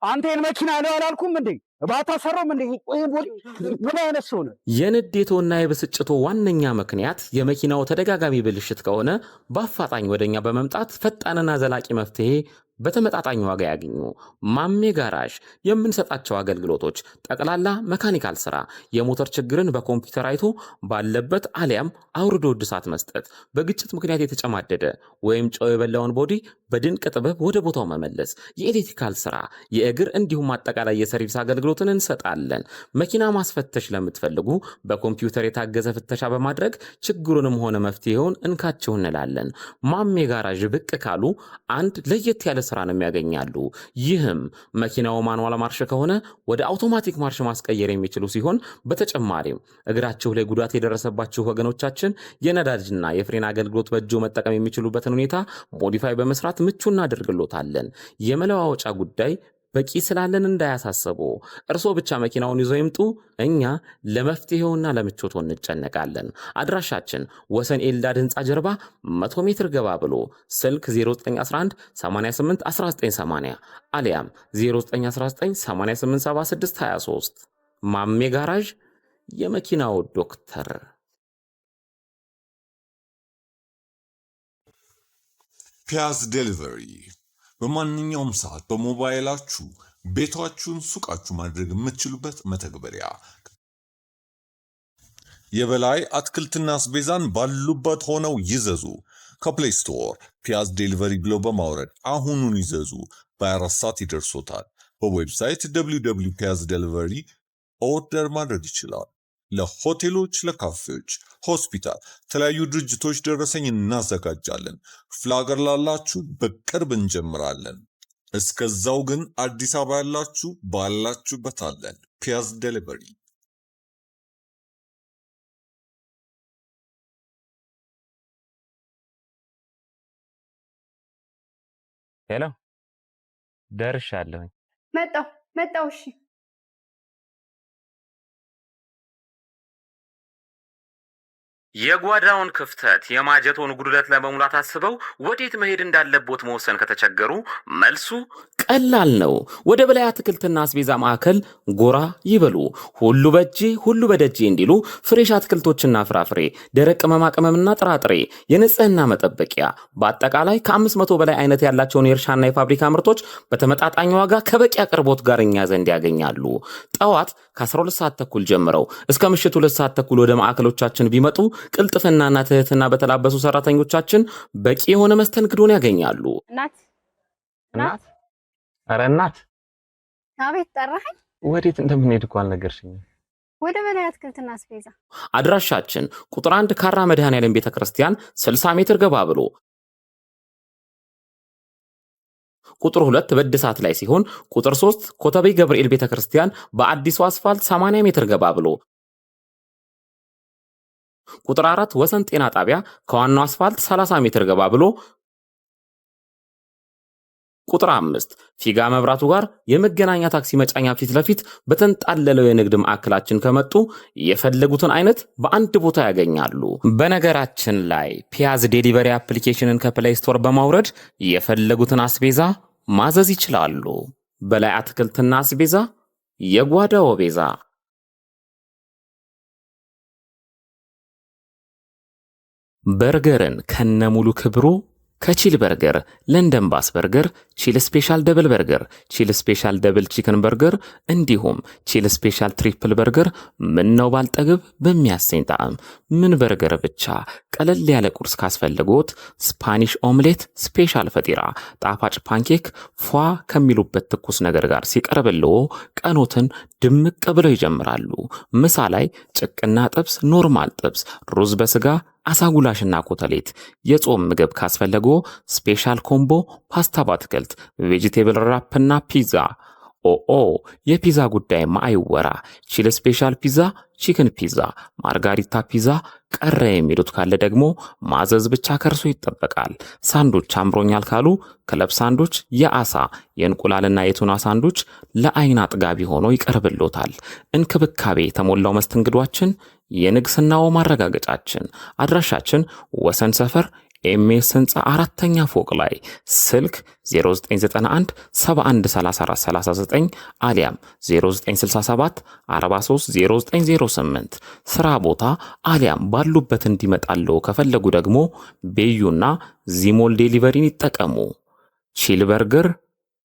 አንተ መኪና ነው አላልኩም እንዴ? ባታሰራም እንዴ? ምን አይነት ሰው ነው? የንዴቶና የብስጭቶ ዋነኛ ምክንያት የመኪናው ተደጋጋሚ ብልሽት ከሆነ በአፋጣኝ ወደኛ በመምጣት ፈጣንና ዘላቂ መፍትሄ በተመጣጣኝ ዋጋ ያገኙ። ማሜ ጋራዥ የምንሰጣቸው አገልግሎቶች ጠቅላላ መካኒካል ስራ፣ የሞተር ችግርን በኮምፒውተር አይቶ ባለበት አሊያም አውርዶ እድሳት መስጠት፣ በግጭት ምክንያት የተጨማደደ ወይም ጨው የበላውን ቦዲ በድንቅ ጥበብ ወደ ቦታው መመለስ፣ የኤሌክትሪካል ስራ፣ የእግር እንዲሁም አጠቃላይ የሰርቪስ አገልግሎትን እንሰጣለን። መኪና ማስፈተሽ ለምትፈልጉ በኮምፒውተር የታገዘ ፍተሻ በማድረግ ችግሩንም ሆነ መፍትሄውን እንካችሁ እንላለን። ማሜ ጋራዥ ብቅ ካሉ አንድ ለየት ያለ ስራ ነው የሚያገኛሉ። ይህም መኪናው ማኑዋል ማርሽ ከሆነ ወደ አውቶማቲክ ማርሽ ማስቀየር የሚችሉ ሲሆን በተጨማሪም እግራችሁ ላይ ጉዳት የደረሰባችሁ ወገኖቻችን የነዳጅና የፍሬን አገልግሎት በእጆ መጠቀም የሚችሉበትን ሁኔታ ሞዲፋይ በመስራት ምቹ እናደርግሎታለን። የመለዋወጫ ጉዳይ በቂ ስላለን እንዳያሳስቡ፣ እርስዎ ብቻ መኪናውን ይዘው ይምጡ። እኛ ለመፍትሄውና ለምቾቱ እንጨነቃለን። አድራሻችን ወሰን ኤልዳድ ህንፃ ጀርባ 100 ሜትር ገባ ብሎ፣ ስልክ 0911 88 1980 አሊያም 0919 887623። ማሜ ጋራዥ የመኪናው ዶክተር። ፒያዝ ዴሊቨሪ በማንኛውም ሰዓት በሞባይላችሁ ቤታችሁን ሱቃችሁ ማድረግ የምትችሉበት መተግበሪያ። የበላይ አትክልትና አስቤዛን ባሉበት ሆነው ይዘዙ። ከፕሌይ ስቶር ፒያዝ ዴሊቨሪ ብለው በማውረድ አሁኑን ይዘዙ። በ24 ሰዓት ይደርሶታል። በዌብሳይት www.piaz delivery ኦርደር ማድረግ ይችላል። ለሆቴሎች፣ ለካፌዎች፣ ሆስፒታል፣ የተለያዩ ድርጅቶች ደረሰኝ እናዘጋጃለን። ክፍለ ሀገር ላላችሁ በቅርብ እንጀምራለን። እስከዛው ግን አዲስ አበባ ያላችሁ ባላችሁበት አለን። ፒያዝ ዴሊቨሪ። ሄሎ፣ ደርሻለሁኝ። መጣሁ። እሺ የጓዳውን ክፍተት የማጀቶን ጉድለት ለመሙላት አስበው ወዴት መሄድ እንዳለቦት መወሰን ከተቸገሩ መልሱ ቀላል ነው። ወደ በላይ አትክልትና አስቤዛ ማዕከል ጎራ ይበሉ። ሁሉ በእጄ ሁሉ በደጄ እንዲሉ ፍሬሽ አትክልቶችና ፍራፍሬ፣ ደረቅ ቅመማ ቅመምና ጥራጥሬ፣ የንጽህና መጠበቂያ፣ በአጠቃላይ ከ500 በላይ አይነት ያላቸውን የእርሻና የፋብሪካ ምርቶች በተመጣጣኝ ዋጋ ከበቂ አቅርቦት ጋር እኛ ዘንድ ያገኛሉ። ጠዋት ከ12 ሰዓት ተኩል ጀምረው እስከ ምሽቱ 2 ሰዓት ተኩል ወደ ማዕከሎቻችን ቢመጡ ቅልጥፍናና ትህትና በተላበሱ ሰራተኞቻችን በቂ የሆነ መስተንግዶን ያገኛሉ። እናት ኧረ እናት፣ አቤት። ጠራኸኝ? ወዴት እንደምንሄድ እኮ አልነገርሽኝም። ወደ በላይ አትክልትና አስቤዛ። አድራሻችን ቁጥር 1 ካራ መድኃኔዓለም ቤተክርስቲያን 60 ሜትር ገባ ብሎ፣ ቁጥር 2 በእድሳት ላይ ሲሆን፣ ቁጥር 3 ኮተቤ ገብርኤል ቤተክርስቲያን በአዲሱ አስፋልት 80 ሜትር ገባ ብሎ፣ ቁጥር 4 ወሰን ጤና ጣቢያ ከዋናው አስፋልት 30 ሜትር ገባ ብሎ፣ ቁጥር 5 ፊጋ መብራቱ ጋር የመገናኛ ታክሲ መጫኛ ፊት ለፊት በተንጣለለው የንግድ ማዕከላችን ከመጡ የፈለጉትን አይነት በአንድ ቦታ ያገኛሉ። በነገራችን ላይ ፒያዝ ዴሊቨሪ አፕሊኬሽንን ከፕሌይ ስቶር በማውረድ የፈለጉትን አስቤዛ ማዘዝ ይችላሉ። በላይ አትክልትና አስቤዛ፣ የጓዳው ቤዛ። በርገርን ከነሙሉ ክብሩ ከቺል በርገር፣ ለንደን ባስ በርገር፣ ቺል ስፔሻል ደብል በርገር፣ ቺል ስፔሻል ደብል ቺክን በርገር እንዲሁም ቺል ስፔሻል ትሪፕል በርገር ምነው ባልጠግብ በሚያሰኝ ጣዕም ምን በርገር ብቻ ቀለል ያለ ቁርስ ካስፈልጎት ስፓኒሽ ኦምሌት፣ ስፔሻል ፈጢራ፣ ጣፋጭ ፓንኬክ ፏ ከሚሉበት ትኩስ ነገር ጋር ሲቀርብልዎ ቀኖትን ድምቅ ብለው ይጀምራሉ። ምሳ ላይ ጭቅና ጥብስ፣ ኖርማል ጥብስ፣ ሩዝ በስጋ አሳጉላሽና ኮተሌት፣ የጾም ምግብ ካስፈለጎ ስፔሻል ኮምቦ ፓስታ በአትክልት፣ ቬጂቴብል ራፕና ፒዛ። ኦኦ የፒዛ ጉዳይ ማይወራ። ቺል ስፔሻል ፒዛ፣ ቺክን ፒዛ፣ ማርጋሪታ ፒዛ ቀረ የሚሉት ካለ ደግሞ ማዘዝ ብቻ ከርሶ ይጠበቃል። ሳንዱች አምሮኛል ካሉ ክለብ ሳንዱች የአሳ የእንቁላልና የቱና ሳንዱች ለአይን አጥጋቢ ሆኖ ይቀርብሎታል። እንክብካቤ የተሞላው መስተንግዷችን የንግስናው ማረጋገጫችን። አድራሻችን ወሰን ሰፈር ኤምኤስ ህንፃ 4ኛ ፎቅ ላይ ስልክ 0991 713439 አሊያም 0967 430908 ስራ ቦታ አሊያም ባሉበት እንዲመጣለው ከፈለጉ ደግሞ ቤዩና ዚሞል ዴሊቨሪን ይጠቀሙ። ቺል በርገር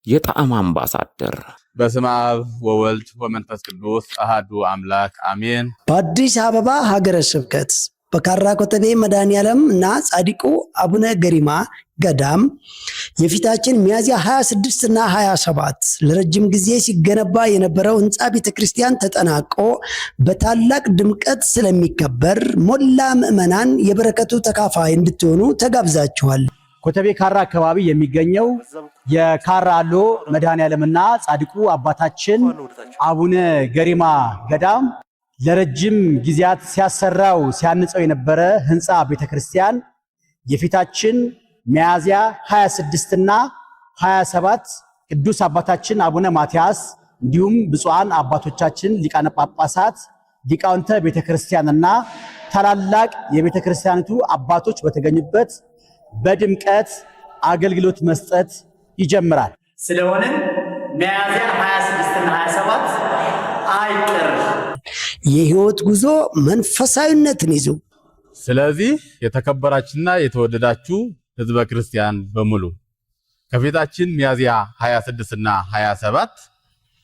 የጣዕም አምባሳደር። በስመ አብ ወወልድ ወመንፈስ ቅዱስ አሃዱ አምላክ አሜን። በአዲስ አበባ ሀገረ ስብከት በካራ ኮተቤ መድኃኔዓለም እና ጻድቁ አቡነ ገሪማ ገዳም የፊታችን ሚያዝያ 26 እና 27 ለረጅም ጊዜ ሲገነባ የነበረው ህንፃ ቤተክርስቲያን ተጠናቆ በታላቅ ድምቀት ስለሚከበር ሞላ ምዕመናን የበረከቱ ተካፋይ እንድትሆኑ ተጋብዛችኋል። ኮተቤ ካራ አካባቢ የሚገኘው የካራ አሎ መድኃኔዓለምና ጻድቁ አባታችን አቡነ ገሪማ ገዳም ለረጅም ጊዜያት ሲያሰራው ሲያንጸው የነበረ ህንፃ ቤተክርስቲያን የፊታችን ሚያዝያ 26 እና 27 ቅዱስ አባታችን አቡነ ማትያስ እንዲሁም ብፁዓን አባቶቻችን ሊቃነ ጳጳሳት፣ ሊቃውንተ ቤተክርስቲያንና ታላላቅ የቤተክርስቲያኒቱ አባቶች በተገኙበት በድምቀት አገልግሎት መስጠት ይጀምራል። ስለሆነ ሚያዝያ 26 እና 27 አይቀር የህይወት ጉዞ መንፈሳዊነትን ይዞ። ስለዚህ የተከበራችሁና የተወደዳችሁ ህዝበ ክርስቲያን በሙሉ ከፊታችን ሚያዝያ 26 እና 27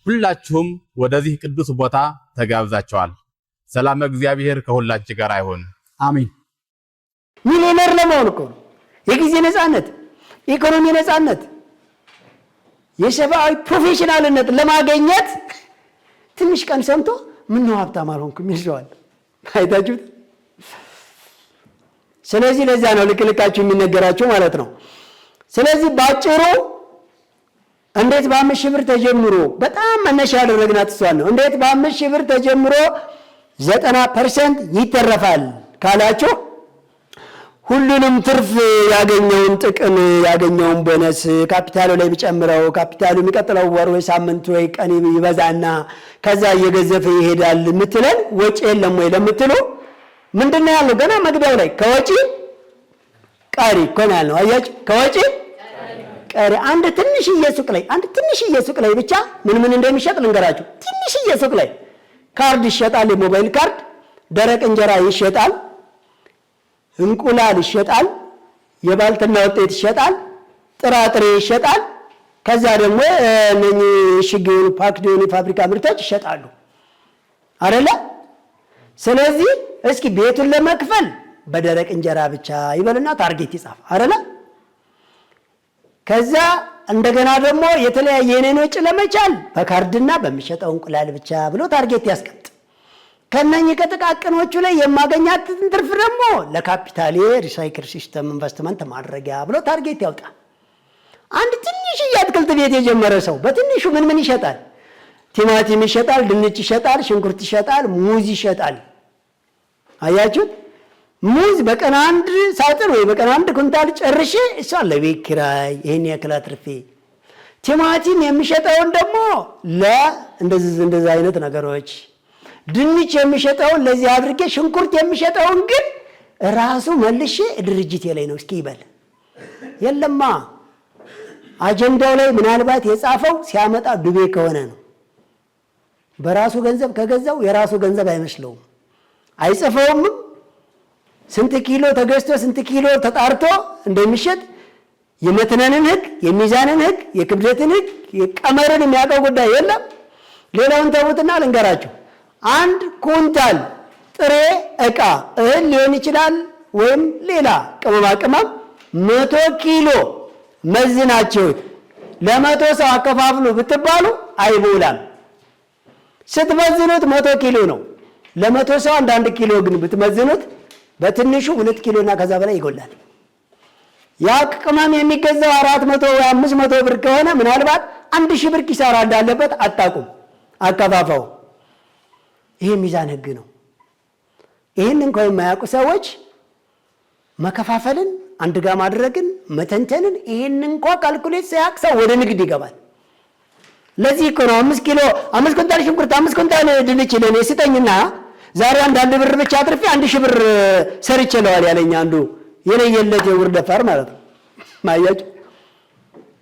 ሁላችሁም ወደዚህ ቅዱስ ቦታ ተጋብዛችኋል። ሰላም እግዚአብሔር ከሁላችን ጋር አይሆን። አሜን። ሚሊዮነር ለመሆን እኮ የጊዜ ነፃነት፣ ኢኮኖሚ ነፃነት፣ የሰብአዊ ፕሮፌሽናልነት ለማግኘት ትንሽ ቀን ሰምቶ ምን ነው ሀብታም አልሆንኩም ይልዋል። አይታችሁት? ስለዚህ ለዚያ ነው ልክልካችሁ የሚነገራችሁ ማለት ነው። ስለዚህ ባጭሩ እንዴት በ5 ሺህ ብር ተጀምሮ በጣም መነሻ ያደረግናት እሷን ነው። እንዴት በ5 ሺህ ብር ተጀምሮ 90% ይተረፋል ካላችሁ ሁሉንም ትርፍ ያገኘውን ጥቅም ያገኘውን ቦነስ ካፒታሉ ላይ ቢጨምረው ካፒታሉ የሚቀጥለው ወር ወይ ሳምንት ወይ ቀን ይበዛና ከዛ እየገዘፈ ይሄዳል የምትለን ወጪ የለም ወይ ለምትሉ ምንድነው ያለው? ገና መግቢያው ላይ ከወጪ ቀሪ እኮ ነው ያለው። አያችሁ፣ ከወጪ ቀሪ። አንድ ትንሽዬ ሱቅ ላይ ብቻ ምን እንደሚሸጥ ልንገራችሁ። ትንሽዬ ሱቅ ላይ ካርድ ይሸጣል፣ የሞባይል ካርድ፣ ደረቅ እንጀራ ይሸጣል፣ እንቁላል ይሸጣል፣ የባልትና ውጤት ይሸጣል፣ ጥራጥሬ ይሸጣል። ከዛ ደግሞ እነኚህ ሽግን ፓክዶኒ ፋብሪካ ምርቶች ይሸጣሉ አይደለ? ስለዚህ እስኪ ቤቱን ለመክፈል በደረቅ እንጀራ ብቻ ይበልና ታርጌት ይጻፍ አይደለ? ከዛ እንደገና ደግሞ የተለያየ የኔን ወጪ ለመቻል በካርድና በሚሸጠው እንቁላል ብቻ ብሎ ታርጌት ያስቀምጥ። ከነኚህ ከጥቃቅኖቹ ላይ የማገኛትን ትርፍ ደግሞ ለካፒታሌ ሪሳይክል ሲስተም ኢንቨስትመንት ማድረጊያ ብሎ ታርጌት ያውጣ። አንድ ትንሽ የአትክልት ቤት የጀመረ ሰው በትንሹ ምን ይሸጣል? ቲማቲም ይሸጣል፣ ድንች ይሸጣል፣ ሽንኩርት ይሸጣል፣ ሙዝ ይሸጣል። አያችሁት? ሙዝ በቀን 1 ሳጥን ወይ በቀን 1 ኩንታል ጨርሼ እሷን ለቤት ኪራይ ይሄን ያክል አትርፌ፣ ቲማቲም የሚሸጠውን ደግሞ እንደዚህ አይነት ነገሮች፣ ድንች የሚሸጠውን ለዚህ አድርጌ፣ ሽንኩርት የሚሸጠውን ግን ራሱ መልሼ ድርጅቴ ላይ ነው እስኪ ይበል። የለማ አጀንዳው ላይ ምናልባት የጻፈው ሲያመጣ ዱቤ ከሆነ ነው። በራሱ ገንዘብ ከገዛው የራሱ ገንዘብ አይመስለውም፣ አይጽፈውም። ስንት ኪሎ ተገዝቶ ስንት ኪሎ ተጣርቶ እንደሚሸጥ የመትነንን ህግ፣ የሚዛንን ህግ፣ የክብደትን ህግ፣ የቀመርን የሚያውቀው ጉዳይ የለም። ሌላውን ተውትና ልንገራችሁ። 1 ኩንታል ጥሬ ዕቃ እህል ሊሆን ይችላል ወይም ሌላ ቅመማ ቅመም 100 ኪሎ መዝናችሁት ለ100 ሰው አከፋፍሉ ብትባሉ አይሞላም። ስትመዝኑት 100 ኪሎ ነው። ለ100 ሰው 1 ኪሎ ግን ብትመዝኑት በትንሹ 2 ኪሎ እና ከዛ በላይ ይጎላል። ያ ቅመም የሚገዛው 400 ወይ 500 ብር ከሆነ ምናልባት 1000 ብር ኪሳራ እንዳለበት አጣቁም አከፋፋው። ይሄ ሚዛን ህግ ነው። ይሄን እንኳን የማያውቁ ሰዎች መከፋፈልን፣ አንድ ጋር ማድረግን፣ መተንተንን ይሄን እንኳን ካልኩሌት ሳያውቅ ሰው ወደ ንግድ ይገባል። ለዚህ እኮ ነው 5 ኩንታል ሽንኩርት 5 ኩንታል ድንች ለኔ ስጠኝና ዛሬ 1 ብር ብቻ አትርፌ 1000 ብር ሰርቼለዋል ያለኝ አንዱ የለየለት የውር ደፋር ማለት ነው። ማያጭ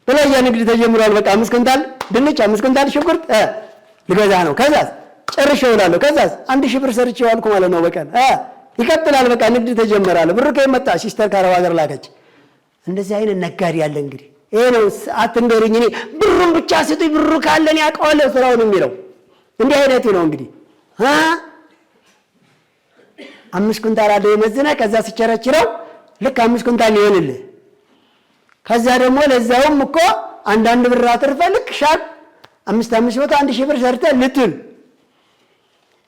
በላይ ንግድ ተጀምሯል። በቃ 5 ኩንታል ድንች 5 ኩንታል ሽንኩርት ልገዛ ነው። ከዛስ ጨርሼው እላለሁ። ከዛስ 1000 ብር ሰርቼው አልኩ ማለት ነው በቀን ይቀጥላል። በቃ ንግድ ተጀመራል። ብሩ ከመጣ ሲስተር ካረባ ሀገር ላከች። እንደዚህ አይነት ነጋዴ ያለ እንግዲህ ይሄ ነው። አትንገሩኝ፣ እኔ ብሩን ብቻ ስጡኝ፣ ብሩ ካለን ያውቀዋለሁ ስራውን የሚለው እንዲህ አይነቱ ነው እንግዲህ 5 ኩንታል አለ የመዝና ከዛ ሲቸረችረው ልክ 5 ኩንታል ይሆንልህ። ከዛ ደግሞ ለዛውም እኮ 1 ብር አትርፈህ ልክ ሻቅ 500 1000 ብር ሰርተህ ልትል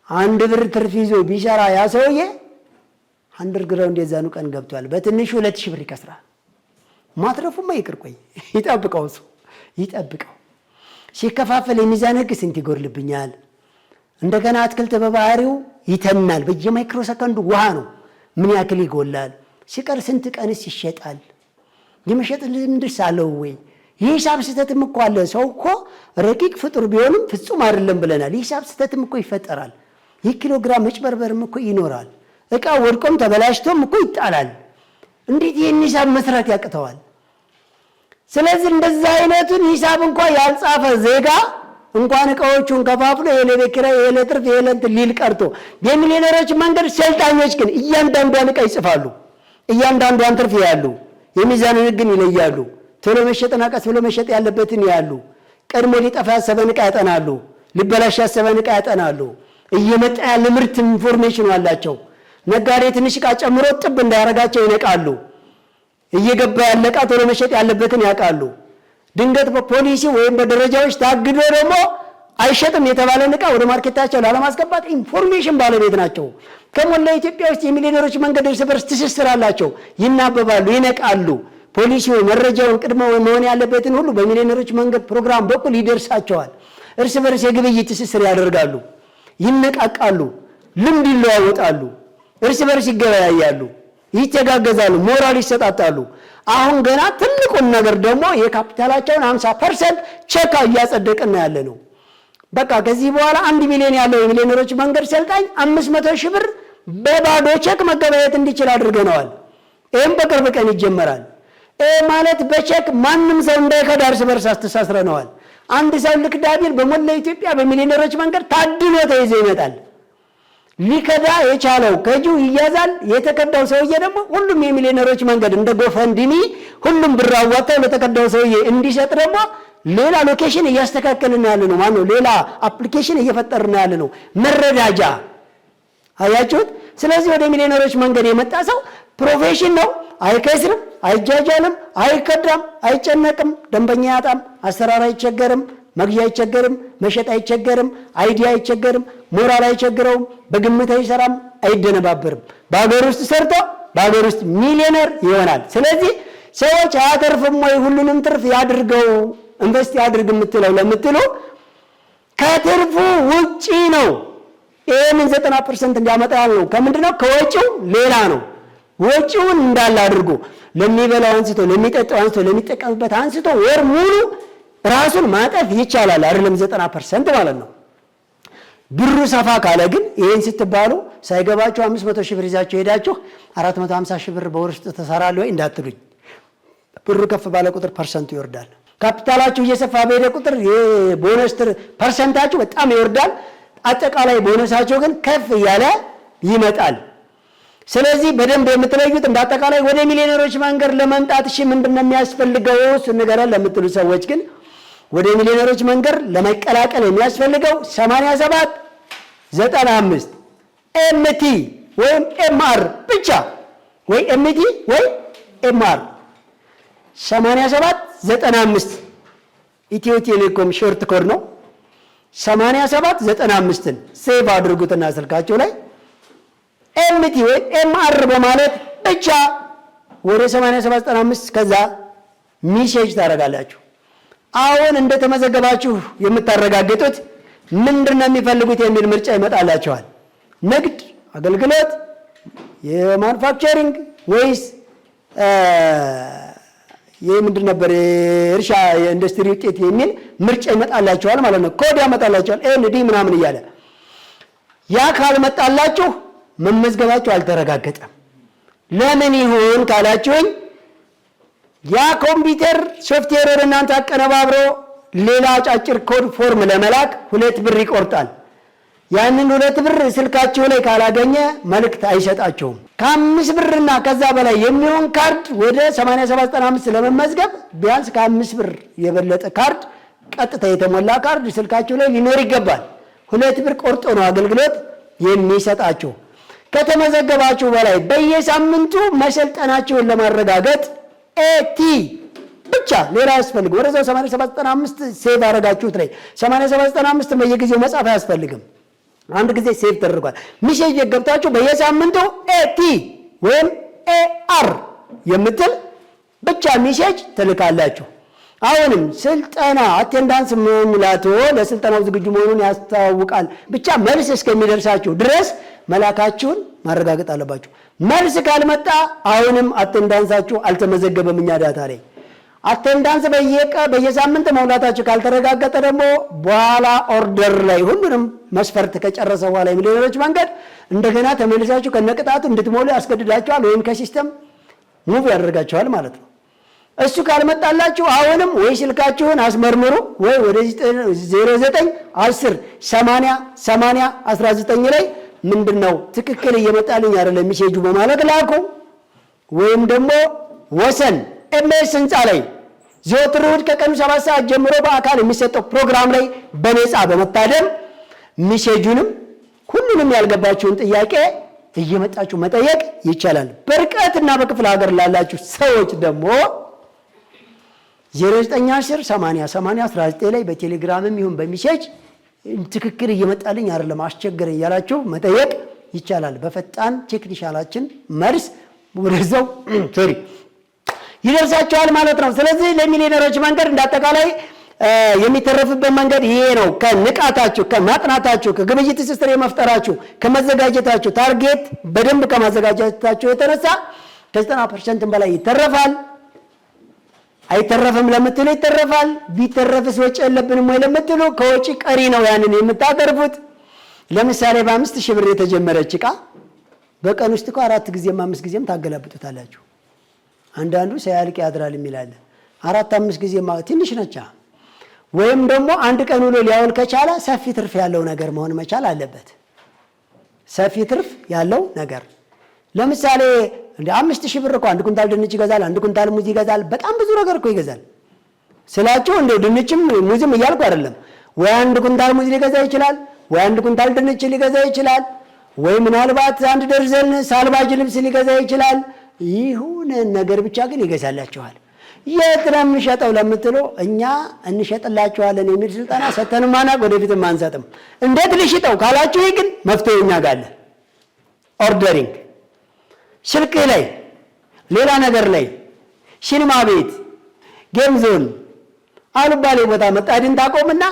1 ብር ትርፍ ይዞ ቢሰራ ያ ሰውዬ አንደርግራውንድ የዛኑ ቀን ገብቷል። በትንሹ 2000 ብር ይከስራል። ማትረፉማ ይቅር ቆይ ይጠብቀው እሱ ይጠብቀው። ሲከፋፈል የሚዛን ህግ ስንት ይጎርልብኛል። እንደገና አትክልት በባህሪው ይተናል። በየማይክሮ ሰከንዱ ውሃ ነው። ምን ያክል ይጎላል? ሲቀር ስንት ቀንስ ይሸጣል? የመሸጥ ልምድስ አለው ወይ? የሂሳብ ስህተትም እኮ አለ። ሰው እኮ ረቂቅ ፍጡር ቢሆንም ፍጹም አይደለም ብለናል። የሂሳብ ስህተትም እኮ ይፈጠራል። የኪሎግራም መጭበርበርም እኮ ይኖራል። ዕቃ ወድቆም ተበላሽቶም እኮ ይጣላል። እንዴት ይህን ሂሳብ መስራት ያቅተዋል? ስለዚህ እንደዛ አይነቱን ሂሳብ እንኳን ያልጻፈ ዜጋ እንኳን ዕቃዎቹን ከፋፍሎ የለቤት ኪራይ የለትርፍ የለንት ሊል ቀርቶ የሚሊዮነሮች መንገድ ሰልጣኞች ግን እያንዳንዷን ዕቃ ይጽፋሉ። እያንዳንዷን ትርፍ ያሉ የሚዛንን ህግን ይለያሉ። ቶሎ መሸጥና ቀስ ብሎ መሸጥ ያለበትን ያሉ ቀድሞ ሊጠፋ ያሰበን ዕቃ ያጠናሉ። ሊበላሽ ያሰበን ዕቃ ያጠናሉ። እየመጣ ያለ ምርት ኢንፎርሜሽን አላቸው። ነጋዴ ትንሽ ዕቃ ጨምሮ ጥብ እንዳያረጋቸው ይነቃሉ። እየገባ ያለ ዕቃ ቶሎ መሸጥ ያለበትን ያውቃሉ። ድንገት በፖሊሲ ወይም በደረጃዎች ታግዶ ደግሞ አይሸጥም የተባለን ዕቃ ወደ ማርኬታቸው ላለማስገባት ኢንፎርሜሽን ባለቤት ናቸው። ከሞላ ኢትዮጵያ ውስጥ የሚሊዮነሮች መንገድ እርስ በርስ ትስስር አላቸው። ይናበባሉ፣ ይነቃሉ። ፖሊሲው መረጃውን ቅድመ መሆን ያለበትን ሁሉ በሚሊዮነሮች መንገድ ፕሮግራም በኩል ይደርሳቸዋል። እርስ በርስ የግብይት ትስስር ያደርጋሉ፣ ይነቃቃሉ፣ ልምድ ይለዋወጣሉ፣ እርስ በርስ ይገበያያሉ፣ ይተጋገዛሉ፣ ሞራል ይሰጣጣሉ። አሁን ገና ትልቁን ነገር ደግሞ የካፒታላቸውን 50% ቼክ እያጸደቅን ያለ ነው። በቃ ከዚህ በኋላ 1 ሚሊዮን ያለው የሚሊዮነሮች መንገድ ሰልጣኝ 500 ሺህ ብር በባዶ ቼክ መገበያየት እንዲችል አድርገነዋል። ይህም በቅርብ ቀን ይጀመራል። ማለት በቼክ ማንም ሰው እንዳይከዳ እርስ በርስ አስተሳስረነዋል። አንድ ሰው ልክዳ ቢል በሞላ ኢትዮጵያ በሚሊዮነሮች መንገድ ታድሎ ተይዞ ይመጣል። ሊከዳ የቻለው ከጂው ይያዛል። የተከዳው ሰውዬ ደግሞ ሁሉም የሚሊዮነሮች መንገድ እንደ ጎፈንድሚ ሁሉም ብር አዋጣው ለተከዳው ሰውዬ እንዲሰጥ ደግሞ ሌላ ሎኬሽን እያስተካከልን ያለ ነው። ማነው ሌላ አፕሊኬሽን እየፈጠርን ያለ ነው። መረዳጃ አያችሁት? ስለዚህ ወደ ሚሊዮነሮች መንገድ የመጣ ሰው ፕሮፌሽን ነው። አይከስርም፣ አይጃጃልም፣ አይከዳም፣ አይጨነቅም፣ ደንበኛ ያጣም፣ አሰራር አይቸገርም፣ መግዣ አይቸገርም፣ መሸጥ አይቸገርም፣ አይዲያ አይቸገርም፣ ሞራል አይቸግረውም፣ በግምት አይሰራም፣ አይደነባበርም። በሀገር ውስጥ ሰርቶ በሀገር ውስጥ ሚሊዮነር ይሆናል። ስለዚህ ሰዎች አያተርፍም ወይ ሁሉንም ትርፍ ያድርገው ኢንቨስት ያድርግ የምትለው ለምትሉ ከትርፉ ውጪ ነው። ይሄንን 90% እንዲያመጣ ያለው ከምንድነው? ከወጪው ሌላ ነው። ወጪውን እንዳለ አድርጎ ለሚበላው አንስቶ ለሚጠጣው አንስቶ ለሚጠቀምበት አንስቶ ወር ሙሉ ራሱን ማጠፍ ይቻላል። አይደለም 90% ማለት ነው። ብሩ ሰፋ ካለ ግን ይሄን ስትባሉ ሳይገባችሁ 500 ሺህ ብር ይዛችሁ ሄዳችሁ 450 ሺህ ብር በወር ውስጥ ተሰራለ ወይ እንዳትሉኝ። ብሩ ከፍ ባለ ቁጥር ፐርሰንቱ ይወርዳል። ካፒታላችሁ እየሰፋ በሄደ ቁጥር የቦነስ ፐርሰንታችሁ በጣም ይወርዳል። አጠቃላይ ቦነሳችሁ ግን ከፍ እያለ ይመጣል። ስለዚህ በደንብ የምትለዩት እንዳጠቃላይ ወደ ሚሊዮነሮች መንገድ ለመምጣት እሺ ምንድነው የሚያስፈልገው ንገረን ለምትሉ ሰዎች ግን ወደ ሚሊዮነሮች መንገድ ለመቀላቀል የሚያስፈልገው 87 95 ኤምቲ ወይም ኤምአር ብቻ ወይ ኤምቲ ወይ ኤምአር 87 95 ኢትዮ ቴሌኮም ሾርት ኮድ ነው 87 95ን ሴቭ አድርጉትና ስልካችሁ ላይ ኤምቲ ወይ ኤምአር በማለት ብቻ ወደ 87 95 ከዛ ሚሴጅ ታረጋላችሁ አሁን እንደተመዘገባችሁ የምታረጋግጡት ምንድነው የሚፈልጉት የሚል ምርጫ ይመጣላችኋል ንግድ አገልግሎት የማኑፋክቸሪንግ ወይስ የምንድን ነበር እርሻ የኢንዱስትሪ ውጤት የሚል ምርጫ ይመጣላችኋል ማለት ነው ኮድ ያመጣላችኋል ኤንዲ ምናምን ይያለ ያ ካልመጣላችሁ መመዝገባችሁ አልተረጋገጠም ለምን ይሆን ካላችሁኝ ያ ኮምፒውተር ሶፍትዌር እናንተ አቀነባብሮ ሌላ አጫጭር ኮድ ፎርም ለመላክ 2 ብር ይቆርጣል ያንን 2 ብር ስልካችሁ ላይ ካላገኘ መልእክት አይሰጣችሁም ከ5 ብርና ከዛ በላይ የሚሆን ካርድ ወደ 8795 ለመመዝገብ ቢያንስ ከ5 ብር የበለጠ ካርድ ቀጥታ የተሞላ ካርድ ስልካችሁ ላይ ሊኖር ይገባል 2 ብር ቆርጦ ነው አገልግሎት የሚሰጣችሁ ከተመዘገባችሁ በላይ በየሳምንቱ መሰልጠናችሁን ለማረጋገጥ ኤቲ ብቻ ሌላ ያስፈልግ ወደዛው 8795 ሴቭ አረጋችሁት ላይ 8795 በየጊዜው መጻፍ አያስፈልግም አንድ ጊዜ ሴቭ ተደርጓል ሚሴጅ የገብታችሁ በየሳምንቱ ኤቲ ወይም ኤአር የምትል ብቻ ሚሴጅ ትልካላችሁ አሁንም ስልጠና አቴንዳንስ መሙላቱ ለስልጠናው ዝግጁ መሆኑን ያስታውቃል ብቻ መልስ እስከሚደርሳችሁ ድረስ መላካችሁን ማረጋገጥ አለባችሁ መልስ ካልመጣ አሁንም አቴንዳንሳችሁ አልተመዘገበም እኛ ዳታ ላይ አቴንዳንስ በየሳምንት መሙላታችሁ ካልተረጋገጠ ደግሞ በኋላ ኦርደር ላይ ሁሉንም መስፈርት ከጨረሰ በኋላ ሚሊዮነሮች መንገድ እንደገና ተመልሳችሁ ከነቅጣቱ እንድትሞሉ ያስገድዳችኋል ወይም ከሲስተም ሙቭ ያደርጋችኋል ማለት ነው እሱ ካልመጣላችሁ አሁንም ወይ ስልካችሁን አስመርምሩ ወይ ወደ 09 10 80 80 19 ላይ ምንድነው ትክክል እየመጣልኝ አይደለም ሚሴጁ በማለት ላኩ ወይም ደግሞ ወሰን ኤምኤስ ህንፃ ላይ ዘወትር እሑድ ከቀኑ 7 ሰዓት ጀምሮ በአካል የሚሰጠው ፕሮግራም ላይ በነፃ በመታደም ሚሴጁንም ሁሉንም ያልገባችሁን ጥያቄ እየመጣችሁ መጠየቅ ይቻላል በርቀትና በክፍለ ሀገር ላላችሁ ሰዎች ደግሞ 0910 80 80 19 ላይ በቴሌግራምም ይሁን በሚሴጅ ትክክል እየመጣልኝ አይደለም አስቸገረኝ ያላችሁ መጠየቅ ይቻላል በፈጣን ቴክኒሻላችን መልስ ወደዛው ይደርሳችኋል ማለት ነው ስለዚህ ለሚሊዮነሮች መንገድ እንዳጠቃላይ የሚተረፍበት መንገድ ይሄ ነው ከንቃታችሁ ከማጥናታችሁ ከግብይት ትስስር የመፍጠራችሁ ከመዘጋጀታችሁ ታርጌት በደንብ ከማዘጋጀታችሁ የተነሳ ከ90% በላይ ይተረፋል አይተረፍም ለምትሉ ይተረፋል ቢተረፍስ ወጪ የለብንም ወይ ለምትሉ ከወጪ ቀሪ ነው ያንን የምታተርፉት ለምሳሌ በ5000 ብር የተጀመረች ዕቃ በቀን ውስጥ 4 ጊዜም 5 ጊዜም ታገላብጡታላችሁ አንዳንዱ ሳያልቅ ያድራል የሚላል 4-5 ጊዜ ትንሽ ነቻ ወይም ደግሞ አንድ ቀን ውሎ ሊያውል ከቻለ ሰፊ ትርፍ ያለው ነገር መሆን መቻል አለበት ሰፊ ትርፍ ያለው ነገር ለምሳሌ እንደ 5000 ብር እኮ አንድ ኩንታል ድንች ይገዛል አንድ ኩንታል ሙዝ ይገዛል በጣም ብዙ ነገር እኮ ይገዛል ስላችሁ እንደ ድንችም ሙዝም እያልኩ አይደለም ወይ አንድ ኩንታል ሙዝ ሊገዛ ይችላል ወይ አንድ ኩንታል ድንች ሊገዛ ይችላል ወይ ምናልባት አንድ ደርዘን ሳልባጅ ልብስ ሊገዛ ይችላል ይሁን ነገር ብቻ ግን ይገዛላችኋል የት ነው የምንሸጠው ለምትሉ እኛ እንሸጥላችኋለን የሚል ስልጠና ሰተንም ማናቅ ወደፊትም አንሰጥም እንዴት ልሽጠው ካላችሁ ግን መፍትሄው እኛ ጋር አለ ኦርደሪንግ ስልክ ላይ ሌላ ነገር ላይ ሲኒማ ቤት ጌም ዞን አልባሌ ቦታ መጣድን ታቆምና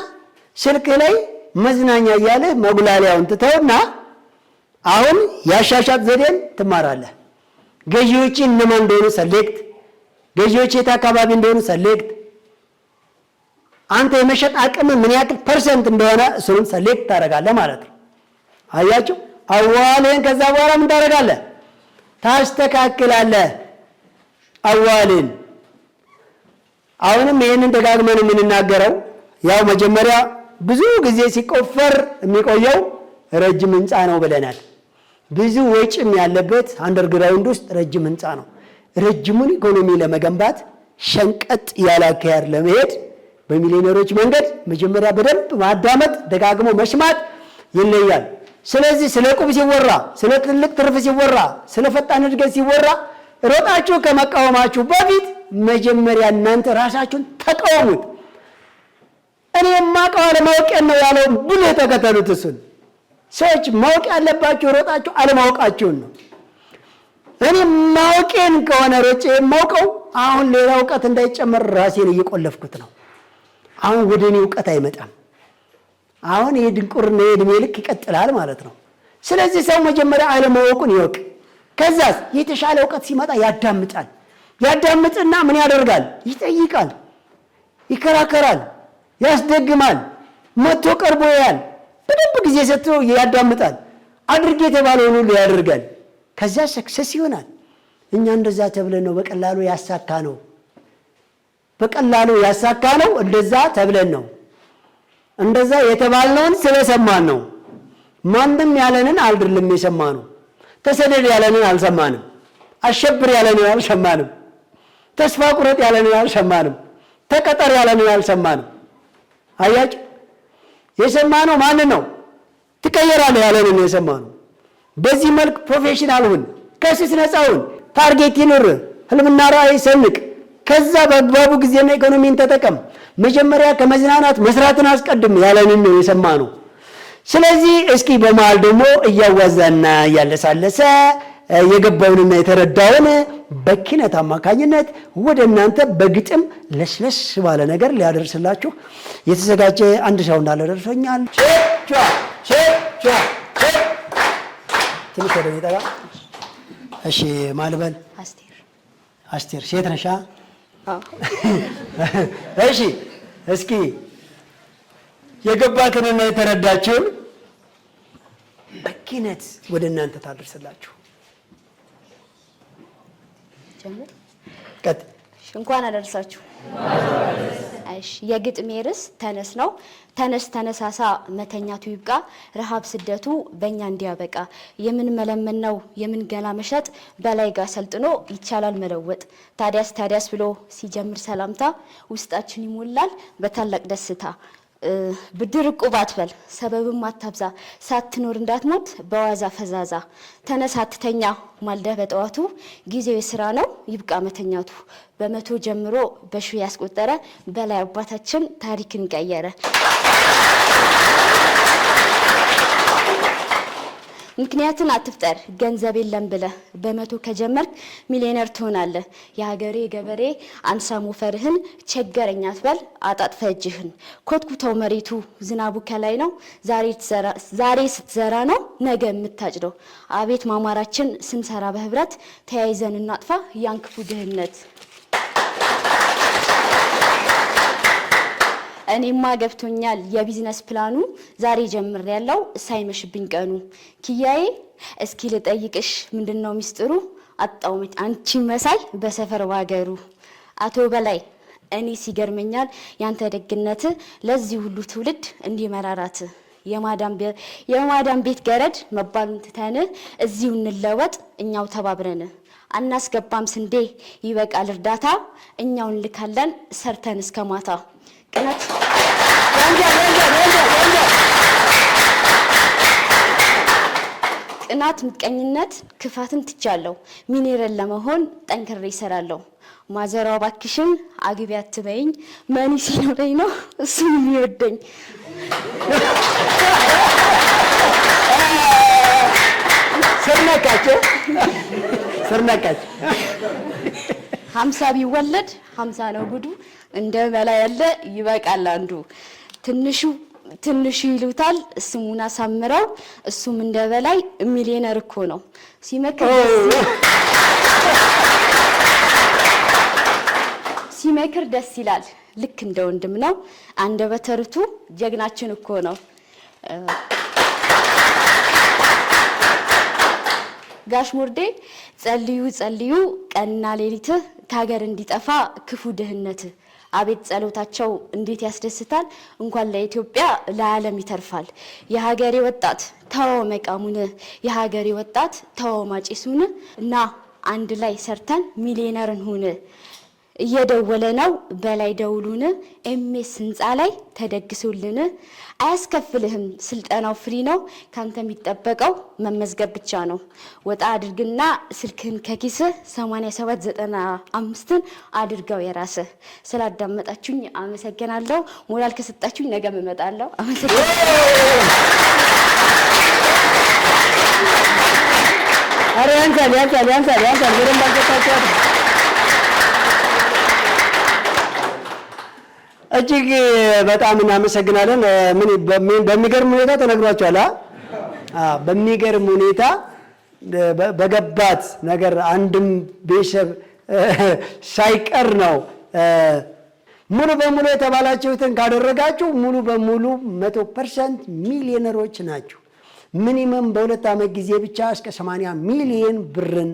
ስልክ ላይ መዝናኛ እያለ መጉላሊያውን ትተውና አሁን ያሻሻጥ ዘዴን ትማራለህ ገዢዎች እነማን እንደሆኑ ሰሌክት ገዢዎች የት አካባቢ እንደሆኑ ሰሌክት አንተ የመሸጥ አቅም ምን ያክል ፐርሰንት እንደሆነ እሱን ሰሌክት ታደርጋለህ ማለት ነው አያችሁ አዋልን ከዛ በኋላ ምን ታደርጋለህ ታስተካክላለህ አዋልን አሁንም ይሄንን ደጋግመን የምንናገረው ያው መጀመሪያ ብዙ ጊዜ ሲቆፈር የሚቆየው ረጅም ህንጻ ነው ብለናል ብዙ ወጪም ያለበት አንደርግራውንድ ውስጥ ረጅም ህንፃ ነው። ረጅሙን ኢኮኖሚ ለመገንባት ሸንቀጥ ያለ አካሄድ ለመሄድ በሚሊዮነሮች መንገድ መጀመሪያ በደንብ ማዳመጥ ደጋግሞ መስማት ይለያል። ስለዚህ ስለ ቁብ ሲወራ፣ ስለ ትልቅ ትርፍ ሲወራ፣ ስለ ፈጣን እድገት ሲወራ ሮጣችሁ ከመቃወማችሁ በፊት መጀመሪያ እናንተ ራሳችሁን ተቃወሙት። እኔ የማውቀው አለማወቄን ነው ያለው ብሎ ተከተሉት። እሱን ሰዎች ማወቅ ያለባችሁ ሮጣችሁ አለማወቃችሁን ነው። እኔ ማወቄን ከሆነ ሮጬ የማውቀው አሁን ሌላ እውቀት እንዳይጨመር ራሴን እየቆለፍኩት ነው። አሁን ወደ እኔ እውቀት አይመጣም። አሁን የድንቁርና የዕድሜ ልክ ይቀጥላል ማለት ነው። ስለዚህ ሰው መጀመሪያ አለማወቁን ይወቅ። ከዛስ የተሻለ እውቀት ሲመጣ ያዳምጣል። ያዳምጥና ምን ያደርጋል? ይጠይቃል፣ ይከራከራል፣ ያስደግማል፣ መጥቶ ቀርቦ ያያል። በደንብ ጊዜ ሰጥቶ ያዳምጣል። አድርጌ የተባለውን ሁሉ ያደርጋል። ከዛ ሰክሰስ ይሆናል። እኛ እንደዛ ተብለን ነው በቀላሉ ያሳካ ነው። በቀላሉ ያሳካ ነው እንደዛ ተብለን ነው። እንደዛ የተባልነውን ስለሰማን ነው። ማንም ያለንን አይደለም የሰማነው። ተሰደድ ያለንን አልሰማንም። አሸብር ያለንን አልሰማንም። ተስፋ ቁረጥ ያለንን አልሰማንም። ተቀጠር ያለንን አልሰማንም። አያችሁ፣ የሰማነው ማንን ነው? ትቀየራለህ ያለንን የሰማነው። በዚህ መልክ ፕሮፌሽናል ሁን፣ ከስስ ነፃ ሁን፣ ታርጌት ይኑር፣ ህልምና ራዕይ ሰንቅ። ከዛ በአግባቡ ጊዜና ኢኮኖሚን ተጠቀም። መጀመሪያ ከመዝናናት መስራትን አስቀድም ያለንን ነው የሰማነው። ስለዚህ እስኪ በመሃል ደግሞ እያዋዛና እያለሳለሰ የገባውንና የተረዳውን በኪነት አማካኝነት ወደ እናንተ በግጥም ለስለስ ባለ ነገር ሊያደርስላችሁ የተዘጋጀ አንድ ሰው እንዳለ ደርሶኛል። ትንሽ ወደ ሚጠራ። እሺ ማልበል? አስቴር ሴት ነሻ? እሺ እስኪ የገባትንና የተረዳችውን በኪነት ወደ እናንተ ታደርስላችሁ። ጀምር። ቀጥ እንኳን አደረሳችሁ። እሺ የግጥሜ ርዕስ ተነስ ነው። ተነስ ተነሳሳ መተኛቱ ይብቃ፣ ረሃብ ስደቱ በእኛ እንዲያበቃ። የምን መለመን ነው የምን ገላ መሸጥ፣ በላይ ጋር ሰልጥኖ ይቻላል መለወጥ። ታዲያስ ብሎ ሲጀምር ሰላምታ፣ ውስጣችን ይሞላል በታላቅ ደስታ። ብድር ዕቁብ አትበል ሰበብም አታብዛ፣ ሳትኖር እንዳትሞት በዋዛ ፈዛዛ። ተነስ አትተኛ ማልደህ በጠዋቱ፣ ጊዜው የስራ ነው ይብቃ መተኛቱ። በመቶ ጀምሮ በሺህ ያስቆጠረ፣ በላይ አባታችን ታሪክን ቀየረ። ምክንያትን አትፍጠር ገንዘብ የለም ብለህ፣ በመቶ ከጀመርክ ሚሊዮነር ትሆናለህ። የሀገሬ ገበሬ አንሳ ሞፈርህን፣ ቸገረኝ አትበል አጣጥፈ እጅህን። ኮትኩተው መሬቱ ዝናቡ ከላይ ነው፣ ዛሬ ስትዘራ ነው ነገ የምታጭደው። አቤት ማማራችን ስንሰራ በህብረት፣ ተያይዘን እናጥፋ ያን ክፉ ድህነት። እኔማ ገብቶኛል የቢዝነስ ፕላኑ፣ ዛሬ ጀምር ያለው ሳይመሽብኝ ቀኑ። ኪያዬ እስኪ ልጠይቅሽ ምንድነው ሚስጥሩ፣ አጣው አንቺ መሳይ በሰፈር ባገሩ። አቶ በላይ እኔ ሲገርመኛል ያንተ ደግነት፣ ለዚህ ሁሉ ትውልድ እንዲመራራት። የማዳም ቤት ገረድ መባሉን ትተን፣ እዚሁ እንለወጥ እኛው ተባብረን። አናስገባም ስንዴ ይበቃል እርዳታ፣ እኛው እንልካለን ሰርተን እስከ ማታ። ቅናት ምቀኝነት ክፋትን ትቻለሁ፣ ሚኒረል ለመሆን ጠንክሬ እሰራለሁ። ማዘራው ባክሽን አግቢ አትበይኝ፣ መኒ ሲኖረኝ ነው እሱም የሚወደኝ። ስርነካች 50 ቢወለድ 50 ነው ጉዱ፣ እንደ በላይ ያለ ይበቃል አንዱ። ትንሹ ይሉታል ስሙን አሳምረው፣ እሱም እንደ በላይ ሚሊዮነር እኮ ነው። ሲመክር ደስ ይላል ልክ እንደ ወንድም ነው። አንደበተ ርቱዕ ጀግናችን እኮ ነው። ጋሽ ሙርዴ ጸልዩ ቀንና ሌሊት፣ ከሀገር እንዲጠፋ ክፉ ድህነት። አቤት ጸሎታቸው እንዴት ያስደስታል። እንኳን ለኢትዮጵያ ለዓለም ይተርፋል። የሀገሬ ወጣት ተወው መቃሙን፣ የሀገሬ ወጣት ተወው ማጭሱን እና አንድ ላይ ሰርተን ሚሊዮነርን ሁን። እየደወለ ነው በላይ ደውሉን፣ ኤምኤስ ህንፃ ላይ ተደግሱልን። አያስከፍልህም ስልጠናው ፍሪ ነው። ካንተ የሚጠበቀው መመዝገብ ብቻ ነው። ወጣ አድርግና ስልክህን ከኪስህ 8795ን አድርገው የራስህ። ስላዳመጣችሁኝ አመሰግናለሁ። ሞራል ከሰጣችሁኝ ነገ እመጣለሁ። አመሰግናለሁ። አረ ያንሳል በደንብ አልገጣችኋት። እጅግ በጣም እናመሰግናለን። በሚገርም ሁኔታ ተነግሯቸዋል። በሚገርም ሁኔታ በገባት ነገር አንድም ቤተሰብ ሳይቀር ነው ሙሉ በሙሉ የተባላችሁትን ካደረጋችሁ ሙሉ በሙሉ 100% ሚሊዮነሮች ናችሁ። ሚኒመም በ2 ዓመት ጊዜ ብቻ እስከ 80 ሚሊዮን ብርን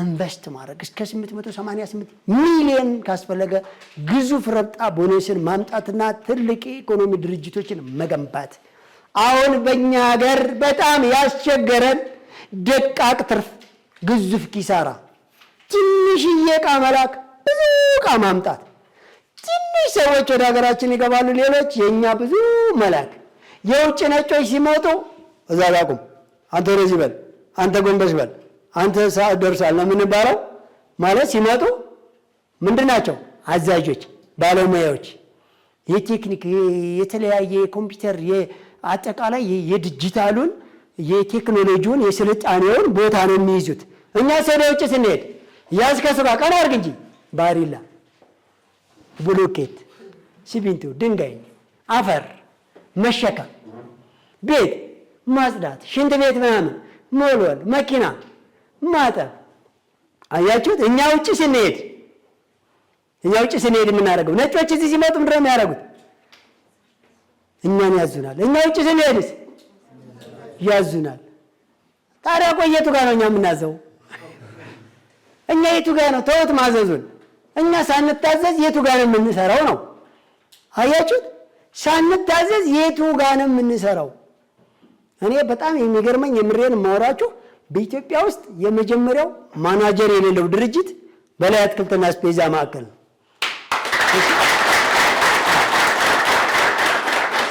ኢንቨስት ማድረግ እስከ 888 ሚሊዮን ካስፈለገ ግዙፍ ረብጣ ቦነስን ማምጣትና ትልቅ ኢኮኖሚ ድርጅቶችን መገንባት። አሁን በእኛ ሀገር በጣም ያስቸገረን ደቃቅ ትርፍ፣ ግዙፍ ኪሳራ፣ ትንሽዬ ዕቃ መላክ፣ ብዙ ዕቃ ማምጣት። ትንሽ ሰዎች ወደ ሀገራችን ይገባሉ፣ ሌሎች የእኛ ብዙ መላክ። የውጭ ነጮች ሲመጡ እዛ ጋር ቁም፣ አንተ ወደዚህ በል፣ አንተ ጎንበስ በል፣ አንተ ሰዓት ደርሷል ነው የምንባለው። ማለት ሲመጡ ምንድን ናቸው? አዛዦች፣ ባለሙያዎች፣ የቴክኒክ የተለያየ የኮምፒውተር አጠቃላይ የዲጂታሉን የቴክኖሎጂውን የስልጣኔውን ቦታ ነው የሚይዙት። እኛ ወደ ውጭ ስንሄድ ያዝ ከስራ ቀን አድርግ እንጂ ባሪላ፣ ብሎኬት፣ ሲሚንቶ፣ ድንጋይ፣ አፈር መሸከም፣ ቤት ማጽዳት፣ ሽንት ቤት ምናምን ሞልወል፣ መኪና ማጠብ። አያችሁት? እኛ ውጭ ስንሄድ የምናደርገው ነጮች እዚህ ሲመጡ ምንድን ነው የሚያደርጉት? እኛን ያዙናል። እኛ ውጭ ስንሄድስ ያዙናል። ታዲያ ቆየቱ ጋር ነው እኛ የምናዘው? እኛ የቱ ጋር ነው ተውት ማዘዙን? እኛ ሳንታዘዝ የቱ ጋር ነው የምንሰራው ነው? አያችሁት? ሳንታዘዝ የቱ ጋር ነው የምንሰራው? እኔ በጣም የሚገርመኝ የምሬን ማወራችሁ በኢትዮጵያ ውስጥ የመጀመሪያው ማናጀር የሌለው ድርጅት በላይ አትክልትና አስቤዛ ማዕከል ነው።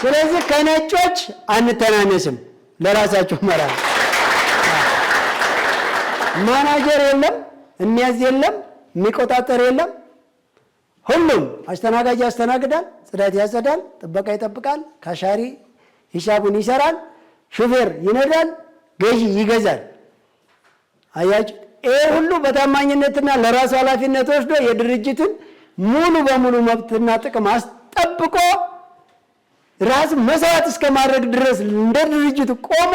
ስለዚህ ከነጮች አንተናነስም። ለራሳቸው መራ ማናጀር የለም፣ የሚያዝ የለም፣ የሚቆጣጠር የለም። ሁሉም አስተናጋጅ ያስተናግዳል፣ ጽዳት ያጸዳል፣ ጥበቃ ይጠብቃል፣ ካሻሪ ሂሳቡን ይሰራል፣ ሹፌር ይነዳል፣ ገዢ ይገዛል። አያችሁ? ይሄ ሁሉ በታማኝነትና ለራሱ ኃላፊነት ወስዶ የድርጅቱን ሙሉ በሙሉ መብትና ጥቅም አስጠብቆ ራሱ መስዋዕት እስከ ማድረግ ድረስ እንደ ድርጅቱ ቆሞ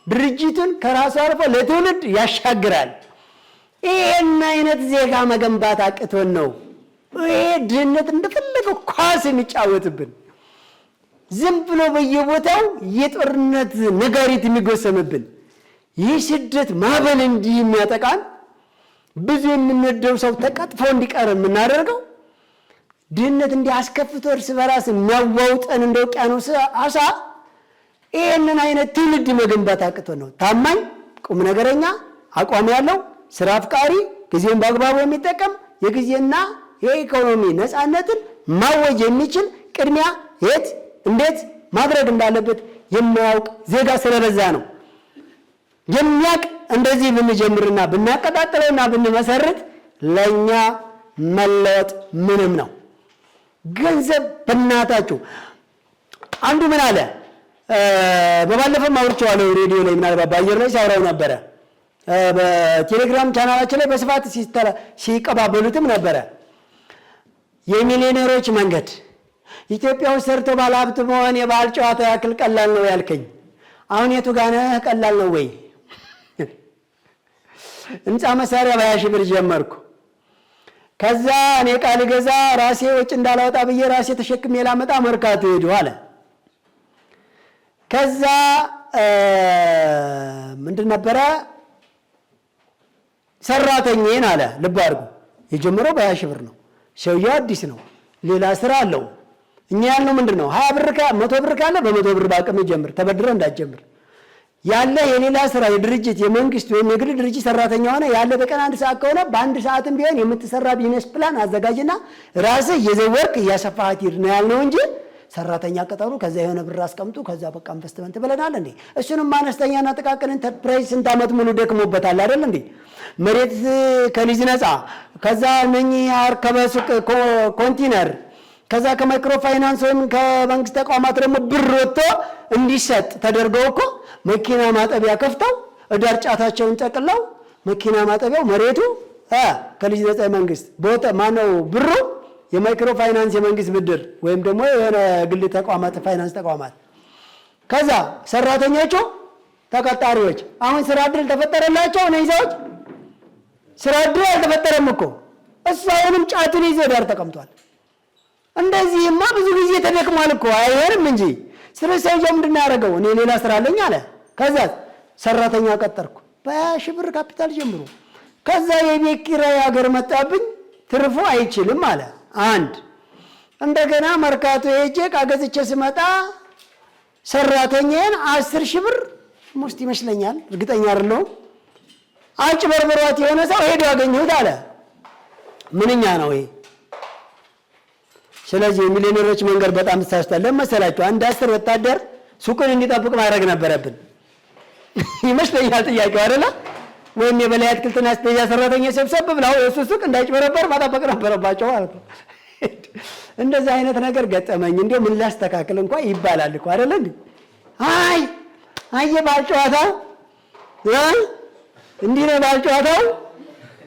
ድርጅቱን ከራሱ አልፎ ለትውልድ ያሻግራል። ይሄን አይነት ዜጋ መገንባት አቅቶን ነው ይሄ ድህነት እንደፈለገ ኳስ የሚጫወትብን፣ ዝም ብሎ በየቦታው የጦርነት ነጋሪት የሚጎሰምብን፣ ይህ ስደት ማዕበል እንዲህ የሚያጠቃን፣ ብዙ የምንወደው ሰው ተቀጥፎ እንዲቀር የምናደርገው፣ ድህነት እንዲህ አስከፍቶ እርስ በራስ የሚያዋውጠን እንደ ውቅያኖስ አሳ፣ ይህንን አይነት ትውልድ መገንባት አቅቶን ነው። ታማኝ፣ ቁም ነገረኛ፣ አቋም ያለው፣ ስራ አፍቃሪ፣ ጊዜውን በአግባቡ የሚጠቀም፣ የጊዜና የኢኮኖሚ ነፃነትን ማወጅ የሚችል፣ ቅድሚያ የት እንዴት ማድረግ እንዳለበት የሚያውቅ ዜጋ ስለበዛ ነው። የሚያውቅ እንደዚህ ብንጀምርና ብናቀጣጥለውና ብንመሰርት ለእኛ መለወጥ ምንም ነው። ገንዘብ በእናታችሁ አንዱ ምን አለ፣ በባለፈው አውርቼዋለሁ ሬዲዮ ላይ ምናልባት በአየር ላይ ሳውራው ነበረ። በቴሌግራም ቻናላችን ላይ በስፋት ሲቀባበሉትም ነበረ። የሚሊዮነሮች መንገድ ኢትዮጵያ ውስጥ ሰርቶ ባለሀብት መሆን የባህል ጨዋታ ያክል ቀላል ነው ያልከኝ፣ አሁን የቱ ጋር ነህ? ቀላል ነው ወይ? ህንፃ መሳሪያ በ20 ሺህ ብር ጀመርኩ። ከዛ እኔ ቃል ገዛ ራሴ ወጭ እንዳላወጣ ብዬ ራሴ ተሸክሜ ላመጣ መርካቶ ሄዱ አለ። ከዛ ምንድን ነበረ ሰራተኛዬን አለ። ልብ አድርጉ፣ የጀመረው በ20 ሺህ ብር ነው። ሰውየው አዲስ ነው። ሌላ ስራ አለው። እኛ ያልነው ምንድነው 20 ብር 100 ብር ካለ በ100 ብር ባቅም ጀምር፣ ተበድረ እንዳትጀምር። ያለ የሌላ ስራ የድርጅት የመንግስት ወይም የግል ድርጅት ሰራተኛ ሆነ ያለ በቀን 1 ሰዓት ከሆነ በ1 ሰዓትም ቢሆን የምትሰራ ቢዝነስ ፕላን አዘጋጅና ራስህ እየዘወርክ እያሰፋህ ሂድ ነው ያልነው እንጂ ሰራተኛ ቀጠሩ ከዛ የሆነ ብር አስቀምጡ ከዛ በቃ ኢንቨስትመንት ብለናል እንዴ? እሱንም አነስተኛና ጥቃቅን ኢንተርፕራይዝ ስንት ዓመት ሙሉ ደክሞበታል አይደል እንዴ? መሬት ከሊዝ ነፃ ከዛ እነኚህ አርከበ ሱቅ ኮንቲነር ከዛ ከማይክሮ ፋይናንስ ወይም ከመንግስት ተቋማት ደግሞ ብር ወጥቶ እንዲሰጥ ተደርገው እኮ መኪና ማጠቢያ ከፍተው እዳር ጫታቸውን ጠቅለው መኪና ማጠቢያው መሬቱ ከሊዝ ነፃ መንግስት ቦታ ማነው ብሩ የማይክሮ ፋይናንስ የመንግስት ብድር ወይም ደግሞ የሆነ ግል ተቋማት ፋይናንስ ተቋማት ከዛ ሰራተኞቹ ተቀጣሪዎች አሁን ስራ እድል ተፈጠረላቸው ነው ይዘውት ስራ እድል አልተፈጠረም እኮ እሷንም ጫቱን ይዞ ዳር ተቀምጧል። እንደዚህማ ብዙ ጊዜ ተደክሟል እኮ አይሆንም እንጂ ስለዚህ ምንድነው ያደረገው? እኔ ሌላ ስራ አለኝ አለ። ከዛ ሰራተኛ ቀጠርኩ በ20 ሺህ ብር ካፒታል ጀምሮ ከዛ የቤት ኪራይ ሀገር መጣብኝ ትርፉ አይችልም አለ። አንድ እንደገና መርካቶ ሄጄ ካገዝቼ ስመጣ ሰራተኛዬን 10 ሺህ ብር ሙስት ይመስለኛል እርግጠኛ አይደለሁም አጭበርብሯት የሆነ ሰው ሄዶ አገኘሁት አለ። ምንኛ ነው ይሄ? ስለዚህ የሚሊዮነሮች መንገድ በጣም ተሳስቷል። ለመሰላችሁ አንድ 10 ወታደር ሱቁን እንዲጠብቅ ማድረግ ነበረብን ይመስለኛል ጥያቄው አይደለ? ወይም የበላይ አትክልትና አስቤዛ ሰራተኛ ሰብሰብ ብለው የሱ ሱቅ እንዳይጭበረበር ማጠበቅ ነበረባቸው ማለት ነው። እንደዚህ አይነት ነገር ገጠመኝ እንደው ምን ላስተካክል እንኳን ይባላል እኮ አይደል እንዴ? አይ ባልጨዋታው እንዲህ ነው ባልጨዋታው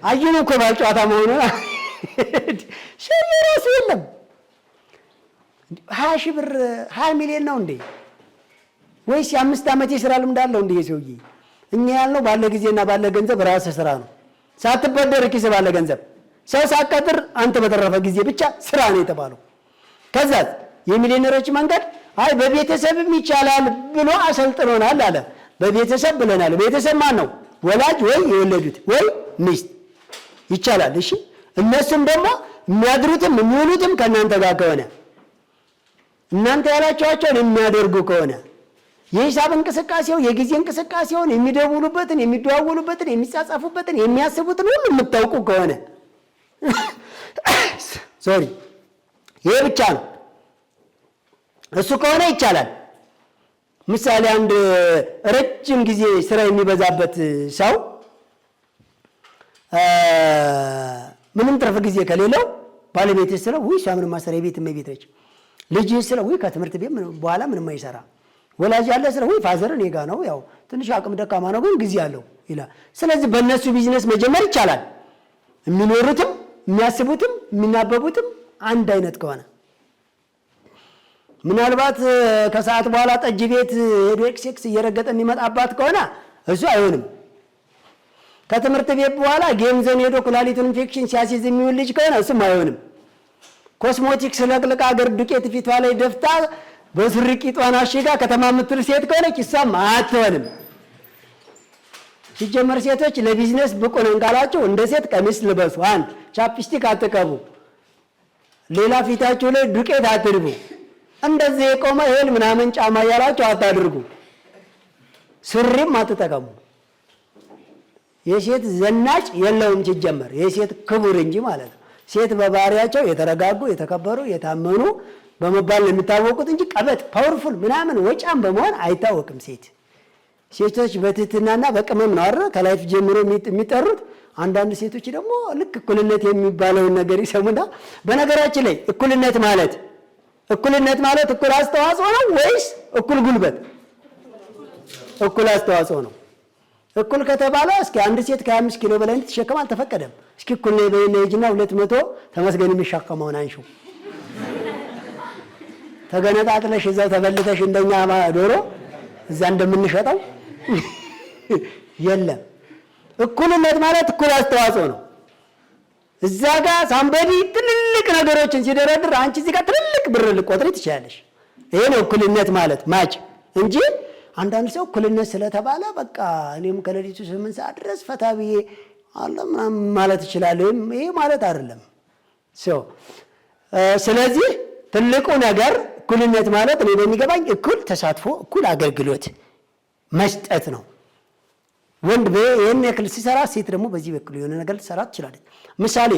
አዩን እኮ ባልጨዋታ መሆኑ ሸየራሱ የለም 20 ሺህ ብር 20 ሚሊዮን ነው እንዴ? ወይስ የ5 ዓመት የሥራ ልምድ አለው እንዴ ሰውዬ? እኛ ያልነው ባለ ጊዜና ባለ ገንዘብ ራስ ስራ ነው። ሳትበደር ኪስ ባለ ገንዘብ ሰው ሳትቀጥር አንተ በተረፈ ጊዜ ብቻ ስራ ነው የተባለው። ከዛ የሚሊዮነሮች መንገድ አይ በቤተሰብም ይቻላል ብሎ አሰልጥኖናል አለ። በቤተሰብ ብለናል። ቤተሰብ ማን ነው? ወላጅ ወይ የወለዱት ወይ ሚስት ይቻላል። እሺ እነሱም ደግሞ የሚያድሩትም የሚውሉትም ከእናንተ ጋር ከሆነ እናንተ ያላችኋቸውን የሚያደርጉ ከሆነ የሂሳብ እንቅስቃሴው የጊዜ እንቅስቃሴውን የሚደውሉበትን የሚደዋውሉበትን የሚጻጻፉበትን የሚያስቡትን ሁሉ የምታውቁ ከሆነ ሶሪ ይሄ ብቻ ነው። እሱ ከሆነ ይቻላል። ምሳሌ አንድ ረጅም ጊዜ ስራ የሚበዛበት ሰው ምንም ትርፍ ጊዜ ከሌለው ባለቤት ስለው ወይ ሻምን ማሰሪያ ቤት እመቤት ነች ልጅ ስለው ወይ ከትምህርት ቤት በኋላ ምንም አይሰራ ወላጅ ያለ ስለው ወይ ፋዘር እኔ ጋር ነው ያው ትንሽ አቅም ደካማ ነው ግን ጊዜ አለው ይላል። ስለዚህ በእነሱ ቢዝነስ መጀመር ይቻላል። የሚኖሩትም የሚያስቡትም የሚናበቡትም አንድ አይነት ከሆነ ምናልባት ከሰዓት በኋላ ጠጅ ቤት ሄዶ ኤክሴክስ እየረገጠ የሚመጣባት ከሆነ እሱ አይሆንም። ከትምህርት ቤት በኋላ ጌም ዞን ሄዶ ኩላሊቱን ኢንፌክሽን ሲያሲዝ የሚውል ልጅ ከሆነ እሱም አይሆንም። ኮስሞቲክስ ለቅልቃ አገር ዱቄት ፊቷ ላይ ደፍታ በሱሪ ቂጧን አሽጋ ከተማ የምትል ሴት ከሆነች እሷም አትሆንም። ሲጀመር ሴቶች ለቢዝነስ ብቁ ነን ካላችሁ እንደ ሴት ቀሚስ ልበሱ፣ አንድ ቻፕስቲክ አትቀቡ፣ ሌላ ፊታችሁ ላይ ዱቄት አትድቡ፣ እንደዚህ የቆመ እህል ምናምን ጫማ ያላችሁ አታድርጉ፣ ሱሪም አትጠቀሙ። የሴት ዘናጭ የለውም ሲጀመር የሴት ክቡር እንጂ ማለት ነው። ሴት በባህሪያቸው የተረጋጉ የተከበሩ የታመኑ በመባል ነው የሚታወቁት እንጂ ቀበጥ ፓወርፉል ምናምን ወጫም በመሆን አይታወቅም። ሴቶች በትህትናና በቅመም ነው አይደል ከላይፍ ጀምሮ የሚጠሩት። አንዳንድ ሴቶች ደግሞ ልክ እኩልነት የሚባለውን ነገር ይሰሙና በነገራችን ላይ እኩልነት ማለት እኩል አስተዋጽኦ ነው ወይስ እኩል ጉልበት? እኩል አስተዋጽኦ ነው። እኩል ከተባለ እስኪ አንድ ሴት ከ25 ኪሎ በላይ እንድትሸከም አልተፈቀደም። እስኪ እኩል ነው በእነጂና 200 ተመስገን የሚሸከመውን አንሹ። ተገነጣጥለሽ እዛው ተበልተሽ እንደኛ ዶሮ እዛ እንደምንሸጠው የለም። እኩልነት ማለት እኩል አስተዋጽኦ ነው። እዛ ጋር ሳምበዲ ትልልቅ ነገሮችን ሲደረድር አንቺ እዚህ ጋር ትልልቅ ብር ልቆጥሪ ትችላለሽ። ይሄ ነው እኩልነት ማለት ማጭ እንጂ አንዳንድ ሰው እኩልነት ስለተባለ በቃ እኔም ከሌሊቱ 8 ሰዓት ድረስ ፈታ ብዬ አለ ምናምን ማለት ይችላል። ይሄ ማለት አይደለም። ስለዚህ ትልቁ ነገር እኩልነት ማለት እኔ በሚገባኝ እኩል ተሳትፎ፣ እኩል አገልግሎት መስጠት ነው። ወንድ ይህን ያክል ሲሰራ ሴት ደግሞ በዚህ በኩል የሆነ ነገር ልትሰራ ትችላለች። ምሳሌ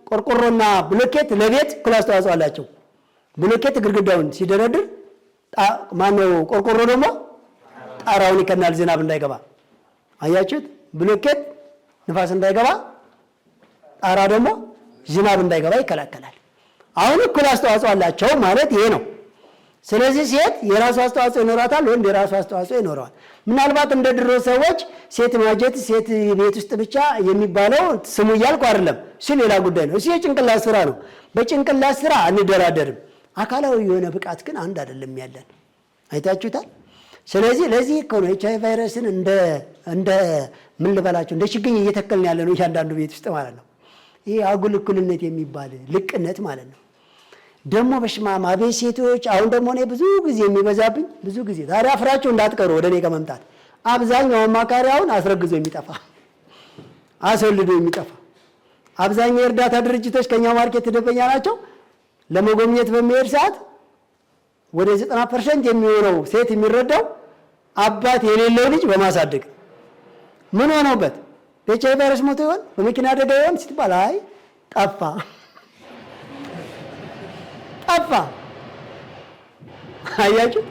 ቆርቆሮና ብሎኬት ለቤት እኩል አስተዋጽኦ አላቸው። ብሎኬት ግድግዳውን ሲደረድር ማነው ቆርቆሮ ደግሞ ጣራውን ይከናል ዝናብ እንዳይገባ። አያችሁት? ብሎኬት ንፋስ እንዳይገባ፣ ጣራ ደግሞ ዝናብ እንዳይገባ ይከላከላል። አሁን እኩል አስተዋጽኦ አላቸው ማለት ይሄ ነው። ስለዚህ ሴት የራሱ አስተዋጽኦ ይኖራታል፣ ወንድ የራሱ አስተዋጽኦ ይኖረዋል። ምናልባት እንደ ድሮ ሰዎች ሴት ማጀት፣ ሴት ቤት ውስጥ ብቻ የሚባለው ስሙ እያልኩ አይደለም፣ እሱ ሌላ ጉዳይ ነው። እሱ የጭንቅላት ስራ ነው። በጭንቅላት ስራ አንደራደርም። አካላዊ የሆነ ብቃት ግን አንድ አይደለም ያለን። አይታችሁታል። ስለዚህ ለዚህ እኮ ነው ኤች አይ ቪ ቫይረስን እንደ ምን ልበላቸው እንደ ችግኝ እየተከልን ያለ ነው እያንዳንዱ ቤት ውስጥ ማለት ነው። ይህ አጉል እኩልነት የሚባል ልቅነት ማለት ነው። ደግሞ በሽማማ ቤት ሴቶች አሁን ደግሞ እኔ ብዙ ጊዜ የሚበዛብኝ ብዙ ጊዜ ታዲያ አፍራችሁ እንዳትቀሩ ወደ እኔ ከመምጣት አብዛኛው አማካሪ አሁን አስረግዞ የሚጠፋ አስወልዶ የሚጠፋ አብዛኛው የእርዳታ ድርጅቶች ከኛ ማርኬት ደንበኛ ናቸው። ለመጎብኘት በሚሄድ ሰዓት ወደ 90% የሚሆነው ሴት የሚረዳው አባት የሌለው ልጅ በማሳደግ ምን ሆነውበት በኤች አይ ቪ ቫይረስ ሞቶ ይሆን በመኪና አደጋ ይሆን ስትባል አይ ጠፋ። አያችሁ።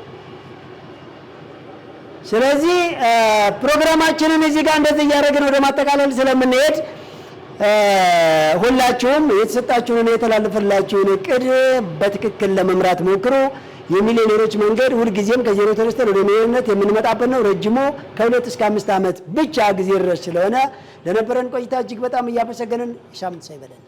ስለዚህ ፕሮግራማችንን እዚህ ጋር እንደዚህ እያደረግን ወደ ማጠቃለል ስለምንሄድ ሁላችሁም የተሰጣችሁን የተላለፈላችሁን እቅድ በትክክል ለመምራት ሞክሩ። የሚሊዮነሮች መንገድ ሁልጊዜም ከዜሮ ተነስተን ወደ ሚሊዮንነት የምንመጣበት ነው። ረጅሙ ከ2 እስከ 5 ዓመት ብቻ ጊዜ ድረስ ስለሆነ ለነበረን ቆይታ እጅግ በጣም እያመሰገንን ሳምንት ሳይበለን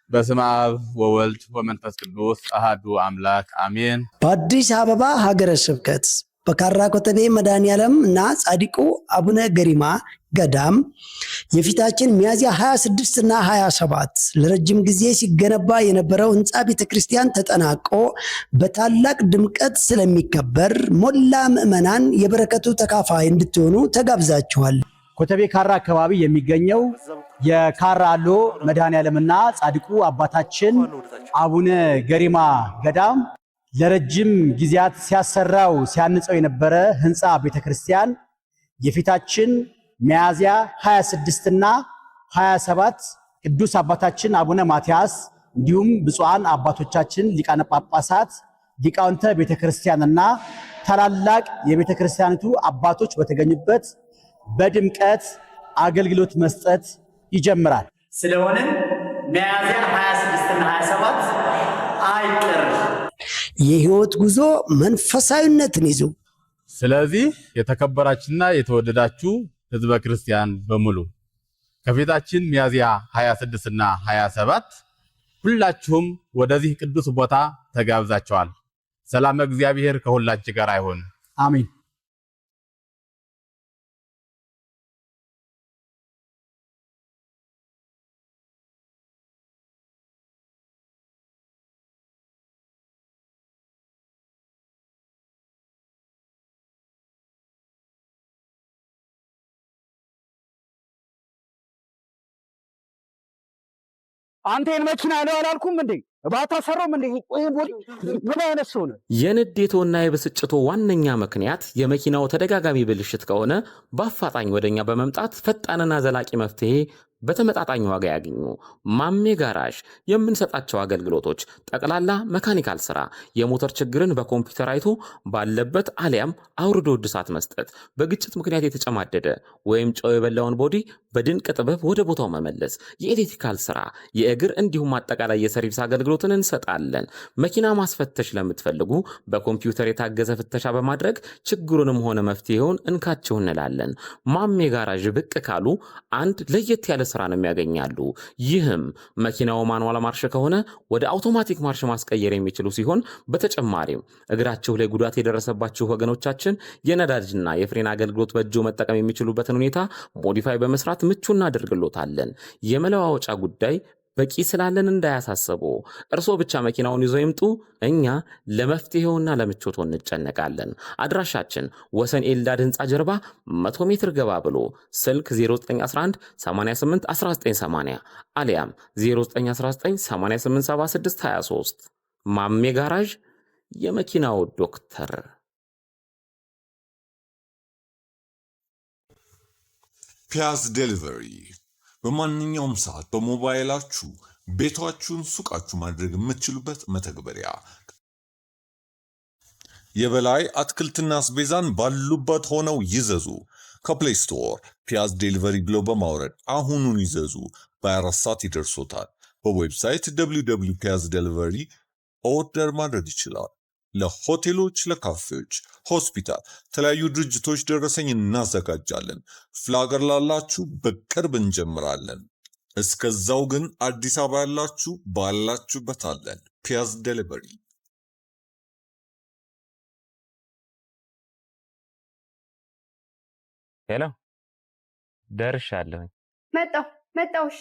በስመ አብ ወወልድ ወመንፈስ ቅዱስ አሐዱ አምላክ አሜን። በአዲስ አበባ ሀገረ ስብከት በካራ ኮተቤ መድኃኔዓለም እና ጻድቁ አቡነ ገሪማ ገዳም የፊታችን ሚያዝያ 26 እና 27 ለረጅም ጊዜ ሲገነባ የነበረው ህንፃ ቤተክርስቲያን ተጠናቆ በታላቅ ድምቀት ስለሚከበር ሞላ ምዕመናን የበረከቱ ተካፋይ እንድትሆኑ ተጋብዛችኋል። ኮተቤ ካራ አካባቢ የሚገኘው የካራ አሎ መድኃኔዓለምና ጻድቁ አባታችን አቡነ ገሪማ ገዳም ለረጅም ጊዜያት ሲያሰራው ሲያንጸው የነበረ ህንፃ ቤተክርስቲያን የፊታችን ሚያዝያ 26 እና 27 ቅዱስ አባታችን አቡነ ማትያስ እንዲሁም ብፁዓን አባቶቻችን ሊቃነ ጳጳሳት፣ ሊቃውንተ ቤተክርስቲያንና ታላላቅ የቤተክርስቲያኒቱ አባቶች በተገኙበት በድምቀት አገልግሎት መስጠት ይጀምራል። ስለሆነም ሚያዝያ 26 እና 27 አይቀር የህይወት ጉዞ መንፈሳዊነትን ይዞ። ስለዚህ የተከበራችሁና የተወደዳችሁ ህዝበ ክርስቲያን በሙሉ ከፊታችን ሚያዝያ 26 እና 27 ሁላችሁም ወደዚህ ቅዱስ ቦታ ተጋብዛችኋል። ሰላም እግዚአብሔር ከሁላችን ጋር ይሁን። አሜን። አንተን መኪና ላይ አላልኩም እንዴ? ባታ ሰራም እንዴ? ቆይ ምን አይነት ሰው ነው? የንዴቶና የብስጭቶ ዋነኛ ምክንያት የመኪናው ተደጋጋሚ ብልሽት ከሆነ በአፋጣኝ ወደኛ በመምጣት ፈጣንና ዘላቂ መፍትሄ በተመጣጣኝ ዋጋ ያገኙ። ማሜ ጋራዥ የምንሰጣቸው አገልግሎቶች ጠቅላላ መካኒካል ስራ፣ የሞተር ችግርን በኮምፒውተር አይቶ ባለበት አሊያም አውርዶ እድሳት መስጠት፣ በግጭት ምክንያት የተጨማደደ ወይም ጨው የበላውን ቦዲ በድንቅ ጥበብ ወደ ቦታው መመለስ፣ የኤሌክትሪካል ስራ፣ የእግር እንዲሁም አጠቃላይ የሰርቪስ አገልግሎትን እንሰጣለን። መኪና ማስፈተሽ ለምትፈልጉ በኮምፒውተር የታገዘ ፍተሻ በማድረግ ችግሩንም ሆነ መፍትሄውን እንካችሁ እንላለን። ማሜ ጋራዥ ብቅ ካሉ አንድ ለየት ያለ ስራ ነው የሚያገኛሉ። ይህም መኪናው ማኑዋል ማርሽ ከሆነ ወደ አውቶማቲክ ማርሽ ማስቀየር የሚችሉ ሲሆን በተጨማሪም እግራችሁ ላይ ጉዳት የደረሰባችሁ ወገኖቻችን የነዳጅና የፍሬን አገልግሎት በእጆ መጠቀም የሚችሉበትን ሁኔታ ሞዲፋይ በመስራት ምቹ እናደርግሎታለን። የመለዋወጫ ጉዳይ በቂ ስላለን እንዳያሳስቡ። እርስዎ ብቻ መኪናውን ይዘው ይምጡ። እኛ ለመፍትሄውና ለምቾቱ እንጨነቃለን። አድራሻችን ወሰን ኤልዳድ ህንፃ ጀርባ 100 ሜትር ገባ ብሎ ስልክ 0911 88 1980 አሊያም 0919 8876 23 ማሜ ጋራዥ የመኪናው ዶክተር። ፒያዝ ዴሊቨሪ በማንኛውም ሰዓት በሞባይላችሁ ቤታችሁን ሱቃችሁ ማድረግ የምትችሉበት መተግበሪያ። የበላይ አትክልትና አስቤዛን ባሉበት ሆነው ይዘዙ። ከፕሌይ ስቶር ፒያዝ ዴሊቨሪ ብለው በማውረድ አሁኑን ይዘዙ። በ24 ሰዓት ይደርሶታል። በዌብሳይት www.piazdelivery ኦርደር ማድረግ ይችላል። ለሆቴሎች፣ ለካፌዎች፣ ሆስፒታል፣ የተለያዩ ድርጅቶች ደረሰኝ እናዘጋጃለን። ፍላገር ላላችሁ በቅርብ እንጀምራለን። እስከዛው ግን አዲስ አበባ ያላችሁ ባላችሁበት አለን። ፒያዝ ዴሊቨሪ። ሄሎ፣ ደርሻለሁ። መጣው። እሺ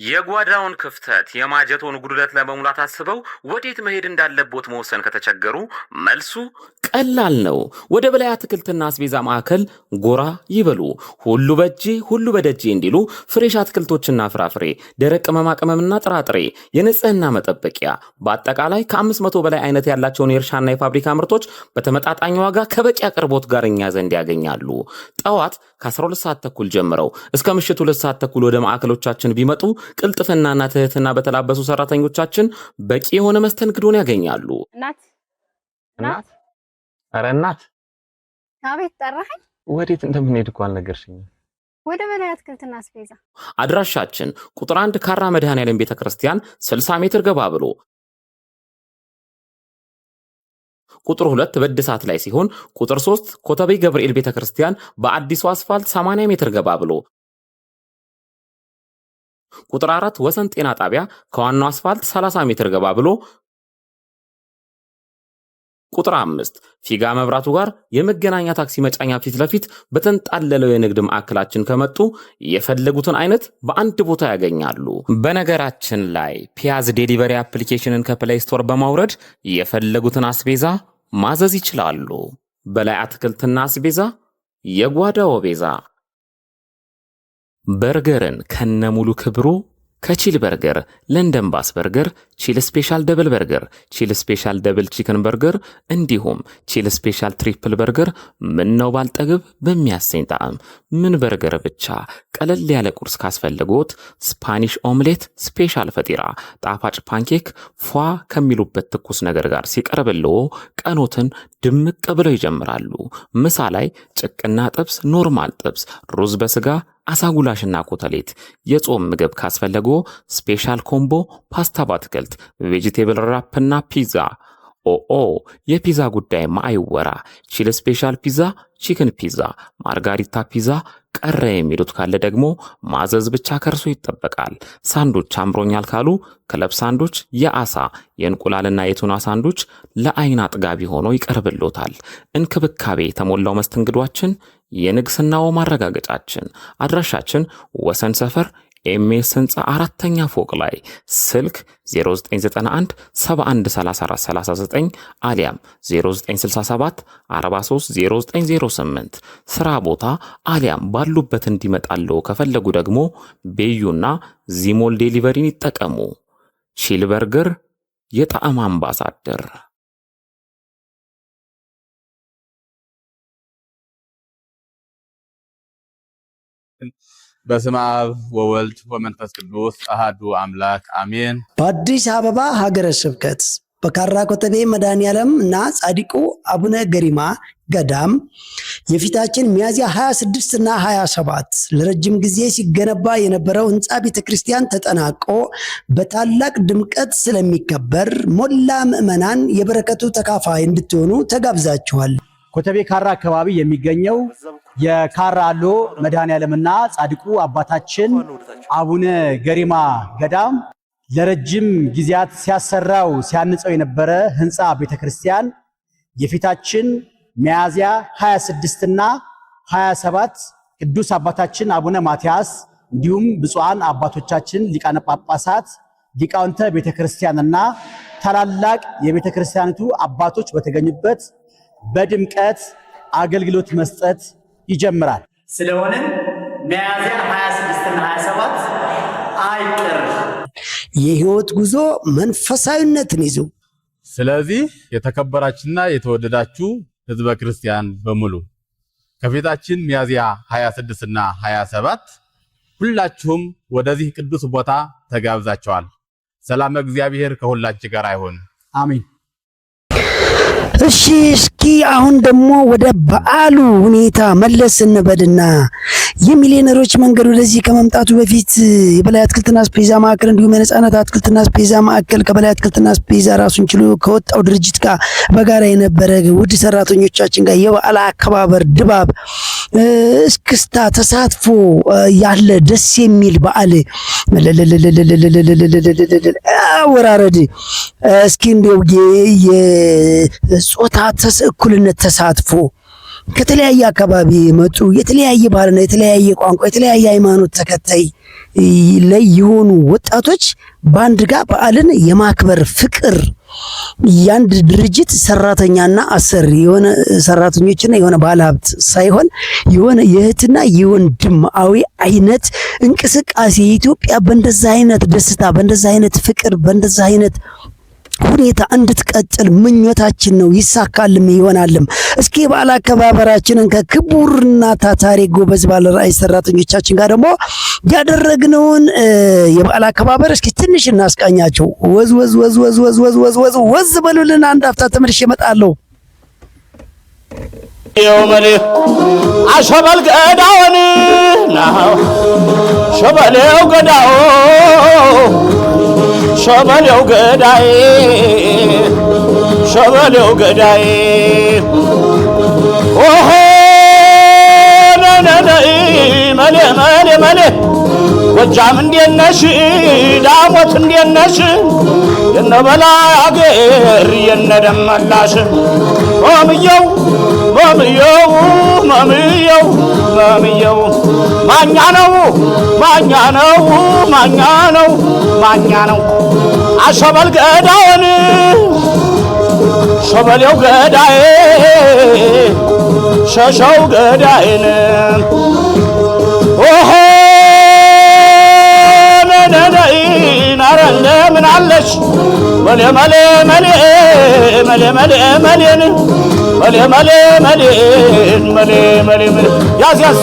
የጓዳውን ክፍተት የማጀቶን ጉድለት ለመሙላት አስበው ወዴት መሄድ እንዳለቦት መወሰን ከተቸገሩ መልሱ ቀላል ነው። ወደ በላይ አትክልትና አስቤዛ ማዕከል ጎራ ይበሉ። ሁሉ በእጄ ሁሉ በደጄ እንዲሉ ፍሬሽ አትክልቶችና ፍራፍሬ፣ ደረቅ ቅመማ ቅመምና ጥራጥሬ፣ የንጽህና መጠበቂያ፣ በአጠቃላይ ከ500 በላይ አይነት ያላቸውን የእርሻና የፋብሪካ ምርቶች በተመጣጣኝ ዋጋ ከበቂ አቅርቦት ጋር እኛ ዘንድ ያገኛሉ። ጠዋት ከ12 ሰዓት ተኩል ጀምረው እስከ ምሽቱ 2 ሰዓት ተኩል ወደ ማዕከሎቻችን ቢመጡ ቅልጥፍናና ትህትና በተላበሱ ሰራተኞቻችን በቂ የሆነ መስተንግዶን ያገኛሉ። እናት ኧረ እናት፣ አቤት ጠራኸኝ? ወዴት እንደምንሄድ እኮ አልነገርሽኝም። ወደ በላይ አትክልትና አስቤዛ። አድራሻችን ቁጥር 1 ካራ መድኃኔዓለም ቤተክርስቲያን 60 ሜትር ገባ ብሎ፣ ቁጥር 2 በእድሳት ላይ ሲሆን፣ ቁጥር 3 ኮተቤ ገብርኤል ቤተክርስቲያን በአዲሱ አስፋልት 80 ሜትር ገባ ብሎ፣ ቁጥር 4 ወሰን ጤና ጣቢያ ከዋናው አስፋልት 30 ሜትር ገባ ብሎ፣ ቁጥር 5 ፊጋ መብራቱ ጋር የመገናኛ ታክሲ መጫኛ ፊት ለፊት በተንጣለለው የንግድ ማዕከላችን ከመጡ የፈለጉትን አይነት በአንድ ቦታ ያገኛሉ። በነገራችን ላይ ፒያዝ ዴሊቨሪ አፕሊኬሽንን ከፕሌይ ስቶር በማውረድ የፈለጉትን አስቤዛ ማዘዝ ይችላሉ። በላይ አትክልትና አስቤዛ የጓዳው ቤዛ። በርገርን ከነሙሉ ክብሩ ከቺል በርገር፣ ለንደን ባስ በርገር፣ ቺል ስፔሻል ደብል በርገር፣ ቺል ስፔሻል ደብል ቺክን በርገር እንዲሁም ቺል ስፔሻል ትሪፕል በርገር ምን ነው ባልጠግብ በሚያሰኝ ጣዕም ምን በርገር ብቻ። ቀለል ያለ ቁርስ ካስፈልጎት ስፓኒሽ ኦምሌት፣ ስፔሻል ፈጢራ፣ ጣፋጭ ፓንኬክ ፏ ከሚሉበት ትኩስ ነገር ጋር ሲቀርብልዎ ቀኖትን ድምቅ ብለው ይጀምራሉ። ምሳ ላይ ጭቅና ጥብስ፣ ኖርማል ጥብስ፣ ሩዝ በስጋ፣ አሳጉላሽና ኮተሌት። የጾም ምግብ ካስፈለጎ ስፔሻል ኮምቦ ፓስታ በአትክልት፣ ቬጂቴብል ራፕና ፒዛ። ኦኦ የፒዛ ጉዳይ ማይወራ። ቺል ስፔሻል ፒዛ፣ ቺክን ፒዛ፣ ማርጋሪታ ፒዛ። ቀረ የሚሉት ካለ ደግሞ ማዘዝ ብቻ ከርሶ ይጠበቃል። ሳንዶች አምሮኛል ካሉ ክለብ ሳንዶች፣ የአሳ የእንቁላልና የቱና ሳንዶች ለአይን አጥጋቢ ሆኖ ይቀርብሎታል። እንክብካቤ የተሞላው መስተንግዷችን የንግስናው ማረጋገጫችን። አድራሻችን ወሰን ሰፈር ኤምኤስ ህንፃ 4ኛ ፎቅ ላይ። ስልክ 0991 713439 አሊያም 0967 430908። ስራ ቦታ አሊያም ባሉበት እንዲመጣለው ከፈለጉ ደግሞ ቤዩና ዚሞል ዴሊቨሪን ይጠቀሙ። ቺል በርገር የጣዕም አምባሳደር። በስመ አብ ወወልድ ወመንፈስ ቅዱስ አሃዱ አምላክ አሜን። በአዲስ አበባ ሀገረ ስብከት በካራ ኮተቤ መድኃኔዓለም እና ጻድቁ አቡነ ገሪማ ገዳም የፊታችን ሚያዝያ 26 እና 27 ለረጅም ጊዜ ሲገነባ የነበረው ህንፃ ቤተክርስቲያን ተጠናቆ በታላቅ ድምቀት ስለሚከበር ሞላ ምዕመናን የበረከቱ ተካፋይ እንድትሆኑ ተጋብዛችኋል። ኮተቤ ካራ አካባቢ የሚገኘው የካራ አሎ መድኃኔዓለምና ጻድቁ አባታችን አቡነ ገሪማ ገዳም ለረጅም ጊዜያት ሲያሰራው ሲያንጸው የነበረ ህንፃ ቤተክርስቲያን የፊታችን ሚያዝያ 26 እና 27 ቅዱስ አባታችን አቡነ ማትያስ እንዲሁም ብፁዓን አባቶቻችን ሊቃነ ጳጳሳት ሊቃውንተ ቤተክርስቲያንና ታላላቅ የቤተክርስቲያኒቱ አባቶች በተገኙበት በድምቀት አገልግሎት መስጠት ይጀምራል። ስለሆነ ሚያዝያ 26 እና 27 አይቀር የህይወት ጉዞ መንፈሳዊነትን ይዞ ስለዚህ የተከበራችሁና የተወደዳችሁ ህዝበ ክርስቲያን በሙሉ ከፊታችን ሚያዝያ 26 እና 27 ሁላችሁም ወደዚህ ቅዱስ ቦታ ተጋብዛችኋል። ሰላም እግዚአብሔር ከሁላችሁ ጋር ይሁን። አሜን። እሺ እስኪ አሁን ደግሞ ወደ በዓሉ ሁኔታ መለስ እንበልና የሚሊዮነሮች መንገድ ወደዚህ ከመምጣቱ በፊት የበላይ አትክልትና አስቤዛ ማዕከል እንዲሁም የነጻነት አትክልትና አስቤዛ ማዕከል ከበላይ አትክልትና አስቤዛ ራሱን ችሎ ከወጣው ድርጅት ጋር በጋራ የነበረ ውድ ሰራተኞቻችን ጋር የበዓል አከባበር ድባብ፣ እስክስታ፣ ተሳትፎ ያለ ደስ የሚል በዓል አወራረድ እስኪ እንደው የጾታ እኩልነት ተሳትፎ ከተለያየ አካባቢ የመጡ የተለያየ ባህልና የተለያየ ቋንቋ የተለያየ ሃይማኖት ተከታይ ላይ የሆኑ ወጣቶች ባንድ ጋር በዓልን የማክበር ፍቅር ያንድ ድርጅት ሰራተኛና አሰሪ የሆነ ሰራተኞችና የሆነ ባለሀብት ሳይሆን የሆነ የእህትና የወንድማዊ አይነት እንቅስቃሴ ኢትዮጵያ በእንደዛ አይነት ደስታ በእንደዛ አይነት ፍቅር በእንደዛ አይነት ሁኔታ እንድትቀጥል ምኞታችን ነው። ይሳካልም ይሆናልም። እስኪ በዓል አከባበራችንን ከክቡርና ታታሪ ጎበዝ ባለ ራዕይ ሰራተኞቻችን ጋር ደግሞ ያደረግነውን የበዓል አከባበር እስኪ ትንሽ እናስቃኛቸው። ወዝ ወዝ ወዝ ወዝ ወዝ ወዝ ወዝ ወዝ ወዝ በሉልን። አንድ አፍታ ተመልሼ እመጣለሁ። የውመል አሸበል ገዳውን ነው ሸበሌው ገዳው ሸበሌው ገዳይ ሸበሌው ገዳይ ኦሆ ነነነይ መሌ መሌ መሌ ጎጃም እንዴት ነሽ ዳሞት እንዴት ነሽ የነበላይ አገር የነደመላሽ ማምየው ማምየው ማምየው ማምየው ማኛ ነው ማኛ ነው ማኛ ነው ማኛ ነው አሸበል ገዳውን ሸበሌው ገዳይ ሸሸው ገዳይን ኦሆ ነነነይ ናረንደ ምን አለሽ መሌ መሌ መሌ መሌ መሌ መሌን መሌ መሌ መሌን መሌ መሌ መሌ ያዝ ያዝ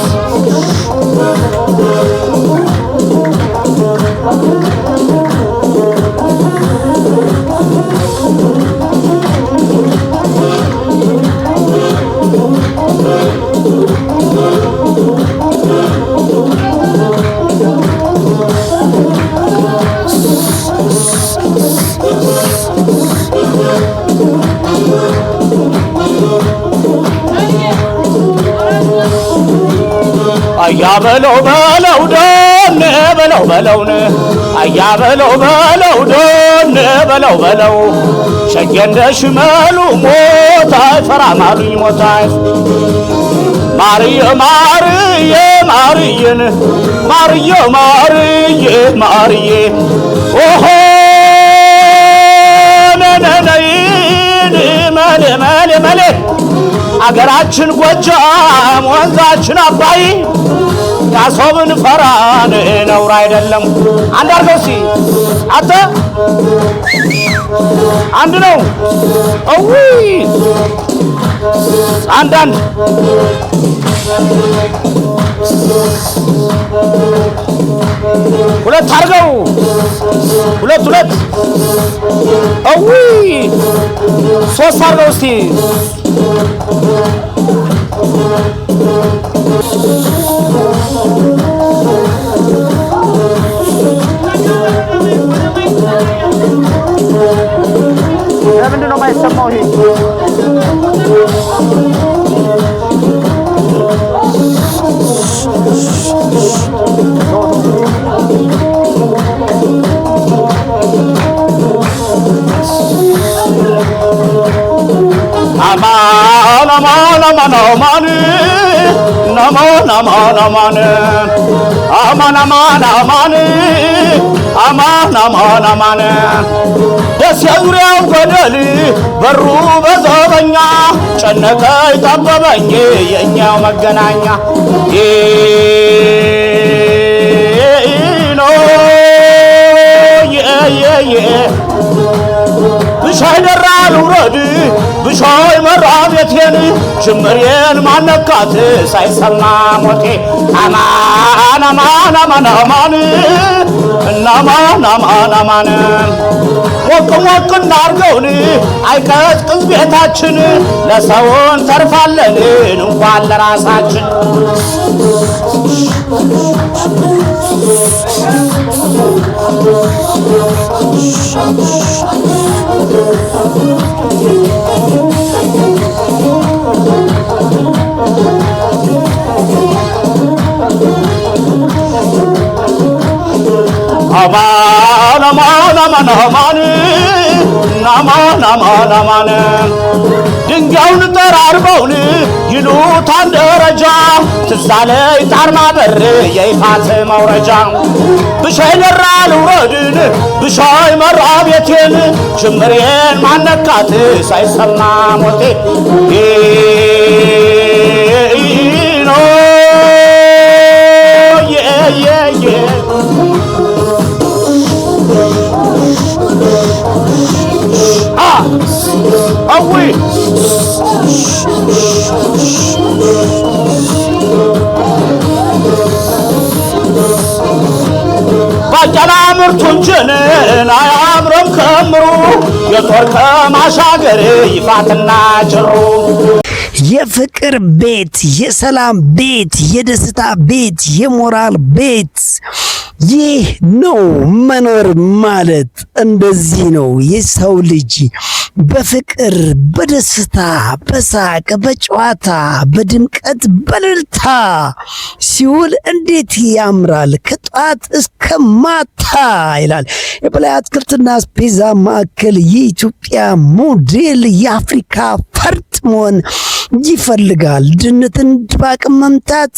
አያ በለው በለው ዶን በለው በለውን አያ በለው በለው ዶን በለው በለው ሸጌ እንደ ሽመሉ ሞት አይፈራም አሉኝ ሞት ማርዬ ማርዬ ማርዬን ማርዬ ማርዬ ማርዬ ኦሆ ነነነይ መሌ መሌ መሌ አገራችን ጎጃም ወንዛችን አባይ ያሶብን ፈራን ነውር አይደለም። አንድ አርገው ሲ አተ አንድ ነው አዊ አንዳንድ ሁለት አርገው ሁለት ሁለት አዊ ሶስት አርገው እስቲ ለምንድን ነው የማይሰማው ይሄ? አማን አማን አማን አማን አማን አማን አማን አማን አማን አማን አማን አማን አማን ደስ የዙሪያው ገደል በሩ በዘበኛ ጨነቀኝ ጠበበኝ የኛው መገናኛ ብሻይ ደራ ልውረድ ብሻይ መራ ቤቴን ጅምሬን ማነካት ሳይሰማ ሞቴ አማን አማን አማን አማን እናማን አማን አማን ሞቅ ሞቅ እናርገውን አይቀዝቅዝ ቤታችን ለሰውን ተርፋለን እንኳን ለራሳችን አማን አማን አማን አማን አማን አማን አማን ድንጋዩን ጠራርበውን ይሉታል ደረጃ ትዛለይ ጣርማ በር የይፋት መውረጃ ብሻይ ደራ ልውረድን ብሻይ መራ ቤቴን ጅምሬን ማነካት ሳይሰማ ሞቴ አዊ ባቄላ ምርቱን ጭንን አያምርም ከምሩ የጦር ከማሻገር ይፋትና ጭሩ የፍቅር ቤት፣ የሰላም ቤት፣ የደስታ ቤት፣ የሞራል ቤት ይህ ነው መኖር ማለት። እንደዚህ ነው የሰው ልጅ በፍቅር በደስታ በሳቅ በጨዋታ በድምቀት በእልልታ ሲውል እንዴት ያምራል ከጧት እስከ ማታ ይላል የበላይ አትክልትና አስቤዛ ማዕከል። የኢትዮጵያ ሞዴል የአፍሪካ ፈርጥ መሆን ይፈልጋል። ድህነትን ድባቅ መምታት፣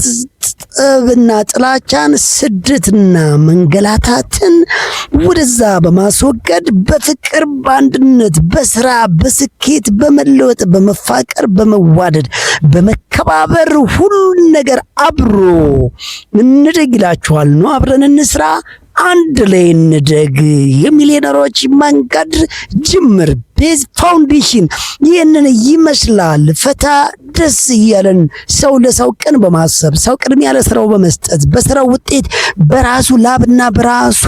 ጠብና ጥላቻን፣ ስደትና መንገላታትን ወደዛ በማስወገድ በፍቅር በአንድነት በስራ በስኬት በመለወጥ በመፋቀር በመዋደድ በመከባበር ሁሉን ነገር አብሮ እንደግ ይላችኋል ነው። አብረን እንስራ፣ አንድ ላይ እንደግ። የሚሊዮነሮች መንገድ ጅምር ቤዝ ፋውንዴሽን ይህንን ይመስላል። ፈታ ደስ እያለን ሰው ለሰው ቅን በማሰብ ሰው ቅድሚያ ለስራው በመስጠት በስራው ውጤት በራሱ ላብና በራሱ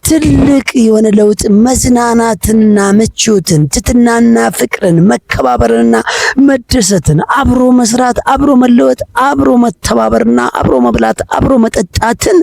ትልቅ የሆነ ለውጥ መዝናናትና ምቾትን ትትናና ፍቅርን መከባበርንና መደሰትን አብሮ መስራት አብሮ መለወጥ አብሮ መተባበርና አብሮ መብላት አብሮ መጠጣትን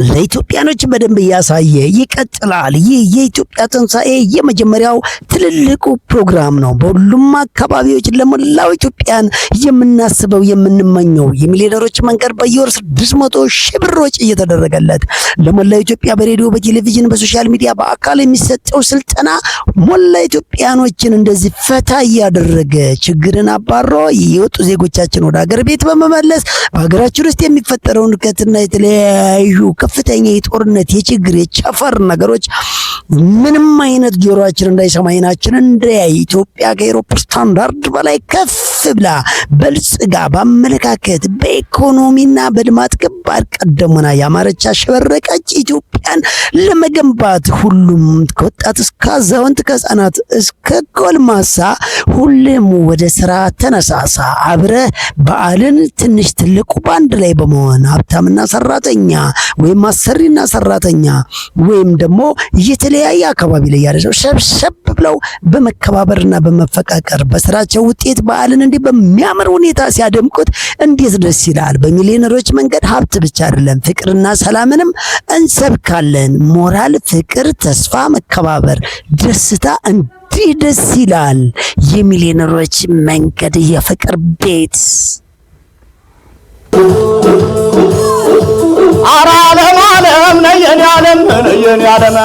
ለኢትዮጵያኖች በደንብ እያሳየ ይቀጥላል። ይህ የኢትዮጵያ ትንሣኤ የመጀመሪያው ትልልቁ ፕሮግራም ነው። በሁሉም አካባቢዎች ለሞላው ኢትዮጵያን የምናስበው የምንመኘው የሚሊዮነሮች መንገድ በየወር 600 ሺህ ብር ወጪ እየተደረገለት ለሞላው ኢትዮጵያ በሬዲዮ በቴሌቪዥን በሶሻል ሚዲያ በአካል የሚሰጠው ስልጠና ሞላ ኢትዮጵያኖችን እንደዚህ ፈታ እያደረገ ችግርን አባሮ የወጡ ዜጎቻችን ወደ ሀገር ቤት በመመለስ በሀገራችን ውስጥ የሚፈጠረውን እድገትና የተለያዩ ከፍተኛ የጦርነት የችግር የቸፈር ነገሮች ምንም አይነት ጆሮአችን እንዳይሰማ ዓይናችን እንዳያይ ኢትዮጵያ ከአውሮፓ ስታንዳርድ በላይ ከፍ ብላ በልጽጋ በአመለካከት በኢኮኖሚና በልማት ግንባር ቀደም ሆና ያማረች ያሸበረቀች ኢትዮጵያን ለመገንባት ሁሉም ከወጣት እስከ አዛውንት ከህፃናት እስከ ጎልማሳ ሁሉም ወደ ስራ ተነሳሳ። አብረህ በዓልን ትንሽ ትልቁ ባንድ ላይ በመሆን ሀብታምና ሰራተኛ ወይም አሰሪና ሰራተኛ ወይም ደግሞ የተለያየ አካባቢ ላይ ያለው ሰብሰብ ብለው በመከባበርና በመፈቃቀር በስራቸው ውጤት በዓልን እንዲህ በሚያምር ሁኔታ ሲያደምቁት እንዴት ደስ ይላል። በሚሊዮነሮች መንገድ ሀብት ብቻ አይደለም ፍቅርና ሰላምንም እንሰብካለን። ሞራል፣ ፍቅር፣ ተስፋ፣ መከባበር፣ ደስታ እንዲህ ደስ ይላል። የሚሊዮነሮች መንገድ የፍቅር ቤት አራ ዓለም ዓለም ነየኔ ዓለም ነየኔ ዓለም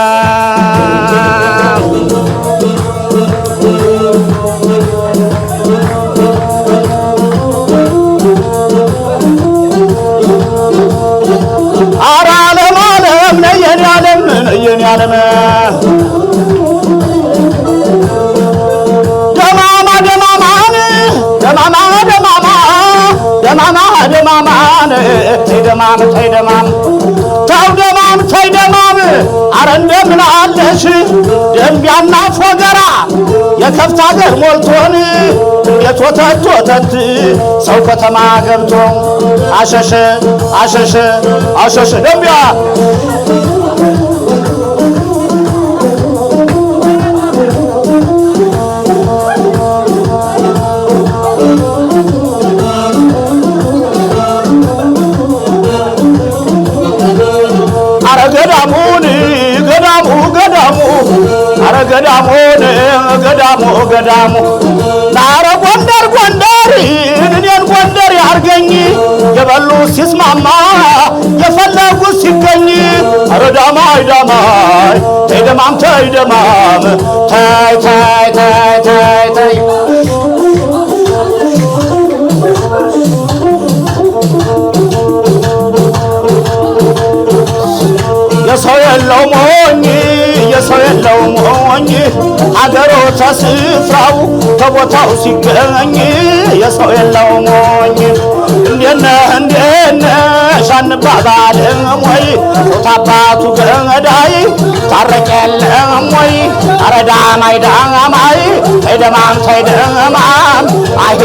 ደማማን ተይደማም ተይደማም ታውደማም ተይደማም አረ እንደምን አለሽ ደምቢያና ፎገራ የከፍታ ሀገር ሞልቶን እንዴት ወተት ወተት ሰው ከተማ ገብቶ አሸሸ አሸሸ አሸሸ ደምቢያ ገዳሙን ገዳሙ ገዳሙ አረ ገዳሙን ገዳሙ ገዳሙ ናረ ጎንደር ጎንደር እኔን ጎንደር ያርገኝ የበሉ ሲስማማ የፈለጉ ሲገኝ አረ ዳማይ ዳማይ ተይደማም ተይደማም ታይ ታይ ታይ ታይ ታይ የሰው የለው ሞኝ የሰው የለው ሞኝ ሀገሩ ተስፍራው ከቦታው ሲገኝ የሰው የለው ሞኝ እንዴነ ሻንባባልም ወይ ታባቱ ገዳይ ታረቅ የለም ወይ አረ ዳማይ ዳማይ ተይደማም ተይደማም አሄ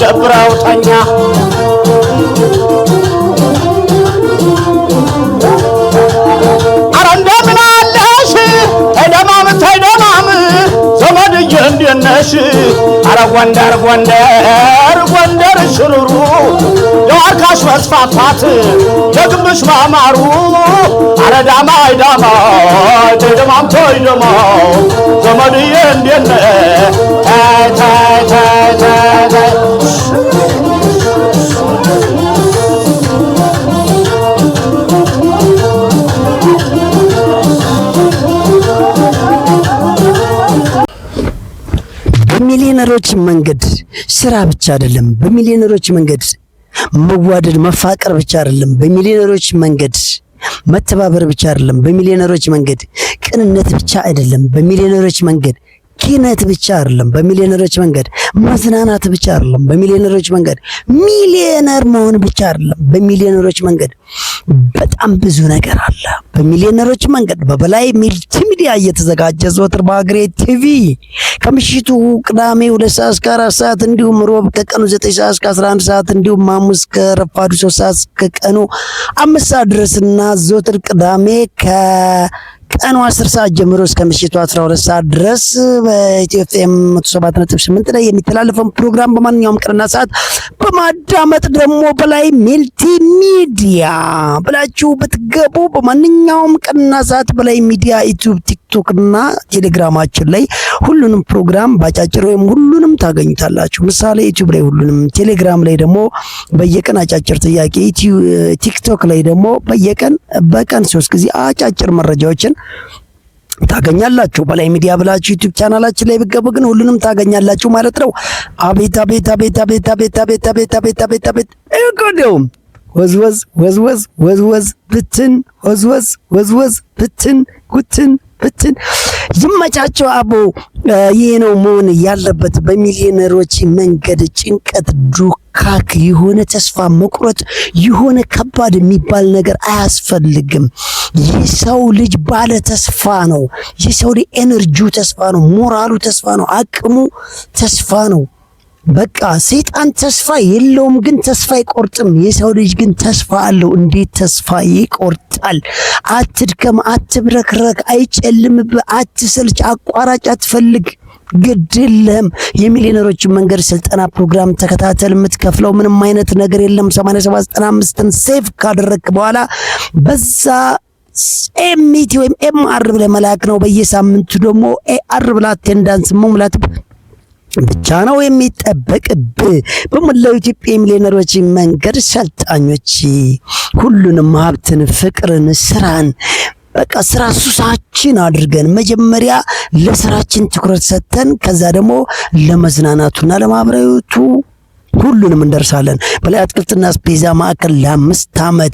ደብረው ተኛ አረ እንደምን አለሽ ተይደማም ተይደማም ዘመድዬ እንዴት ነሽ አረ ጎንደር ጎንደር ጎንደር ሽሩሩ የዋርካሽ መስፋፋት የግንብሽ ማማሩ አረ ዳማይ ዳማይ ተይደማም ተይደማም ዘመድዬ እንዴት ነሽ ታይ ታይ ታይ ታይ ታይ በሚሊዮነሮች መንገድ ስራ ብቻ አይደለም፣ በሚሊዮነሮች መንገድ መዋደድ መፋቀር ብቻ አይደለም፣ በሚሊዮነሮች መንገድ መተባበር ብቻ አይደለም፣ በሚሊዮነሮች መንገድ ቅንነት ብቻ አይደለም፣ በሚሊዮነሮች መንገድ ኪነት ብቻ አይደለም፣ በሚሊዮነሮች መንገድ መዝናናት ብቻ አይደለም፣ በሚሊዮነሮች መንገድ ሚሊዮነር መሆን ብቻ አይደለም፣ በሚሊዮነሮች መንገድ በጣም ብዙ ነገር አለ። በሚሊዮነሮች መንገድ በበላይ ሚዲያ እየተዘጋጀ ዘወትር በሀገሬ ቲቪ ከምሽቱ ቅዳሜ 2 ሰዓት እስከ 4 ሰዓት እንዲሁም ሮብ ከቀኑ 9 ሰዓት እስከ 11 ሰዓት እንዲሁም ሐሙስ ከረፋዱ 3 ሰዓት እስከ ቀኑ 5 ሰዓት ድረስና ዘወትር ቅዳሜ ቀኑ 10 ሰዓት ጀምሮ እስከ ምሽቱ 12 ሰዓት ድረስ በኢትዮጵያ 107.8 ላይ የሚተላለፈው ፕሮግራም በማንኛውም ቀንና ሰዓት በማዳመጥ ደግሞ በላይ ሚልቲ ሚዲያ ብላችሁ ብትገቡ በማንኛውም ቀንና ሰዓት በላይ ሚዲያ ዩቲዩብ፣ ቲክቶክ እና ቴሌግራማችን ላይ ሁሉንም ፕሮግራም ባጫጭር ወይም ሁሉንም ታገኙታላችሁ። ምሳሌ ዩቲዩብ ላይ ሁሉንም፣ ቴሌግራም ላይ ደግሞ በየቀን አጫጭር ጥያቄ፣ ቲክቶክ ላይ ደግሞ በቀን 3 ጊዜ አጫጭር መረጃዎችን ታገኛላችሁ። በላይ ሚዲያ ብላችሁ ዩቲዩብ ቻናላችን ላይ ብትገቡ ግን ሁሉንም ታገኛላችሁ ማለት ነው። አቤት አቤት አቤት አቤት አቤት አቤት አቤት አቤት አቤት አቤት እኮደውም ወዝወዝ ወዝወዝ ወዝወዝ ብትን ወዝወዝ ወዝወዝ ብትን ጉትን ብትን ይመቻቸው። አቦ ይሄ ነው መሆን ያለበት። በሚሊዮነሮች መንገድ ጭንቀት፣ ዱካክ፣ የሆነ ተስፋ መቁረጥ፣ የሆነ ከባድ የሚባል ነገር አያስፈልግም። የሰው ልጅ ባለ ተስፋ ነው። የሰው ልጅ ኤነርጂው ተስፋ ነው። ሞራሉ ተስፋ ነው። አቅሙ ተስፋ ነው። በቃ ሰይጣን ተስፋ የለውም፣ ግን ተስፋ አይቆርጥም። የሰው ልጅ ግን ተስፋ አለው። እንዴት ተስፋ ይቆርጣል? አትድከም፣ አትብረክረክ፣ አይጨልምብህ፣ አትሰልች፣ አቋራጭ አትፈልግ፣ ግድ የለህም። የሚሊዮነሮችን መንገድ ስልጠና ፕሮግራም ተከታተል። የምትከፍለው ምንም አይነት ነገር የለም። 8795ን ሴቭ ካደረክ በኋላ በዛ ኤምቲ ወይም ኤምአር ብለህ መላክ ነው። በየሳምንቱ ደግሞ ኤአር ብለህ አቴንዳንስ መሙላት ብቻ ነው የሚጠበቅብህ። በመላው ኢትዮጵያ ሚሊዮነሮች መንገድ ሰልጣኞች ሁሉንም ሀብትን፣ ፍቅርን፣ ስራን በቃ ስራ ሱሳችን አድርገን መጀመሪያ ለስራችን ትኩረት ሰጥተን ከዛ ደግሞ ለመዝናናቱና ለማህበራዊቱ ሁሉንም እንደርሳለን። በላይ አትክልትና አስቤዛ ማዕከል ለ5 ዓመት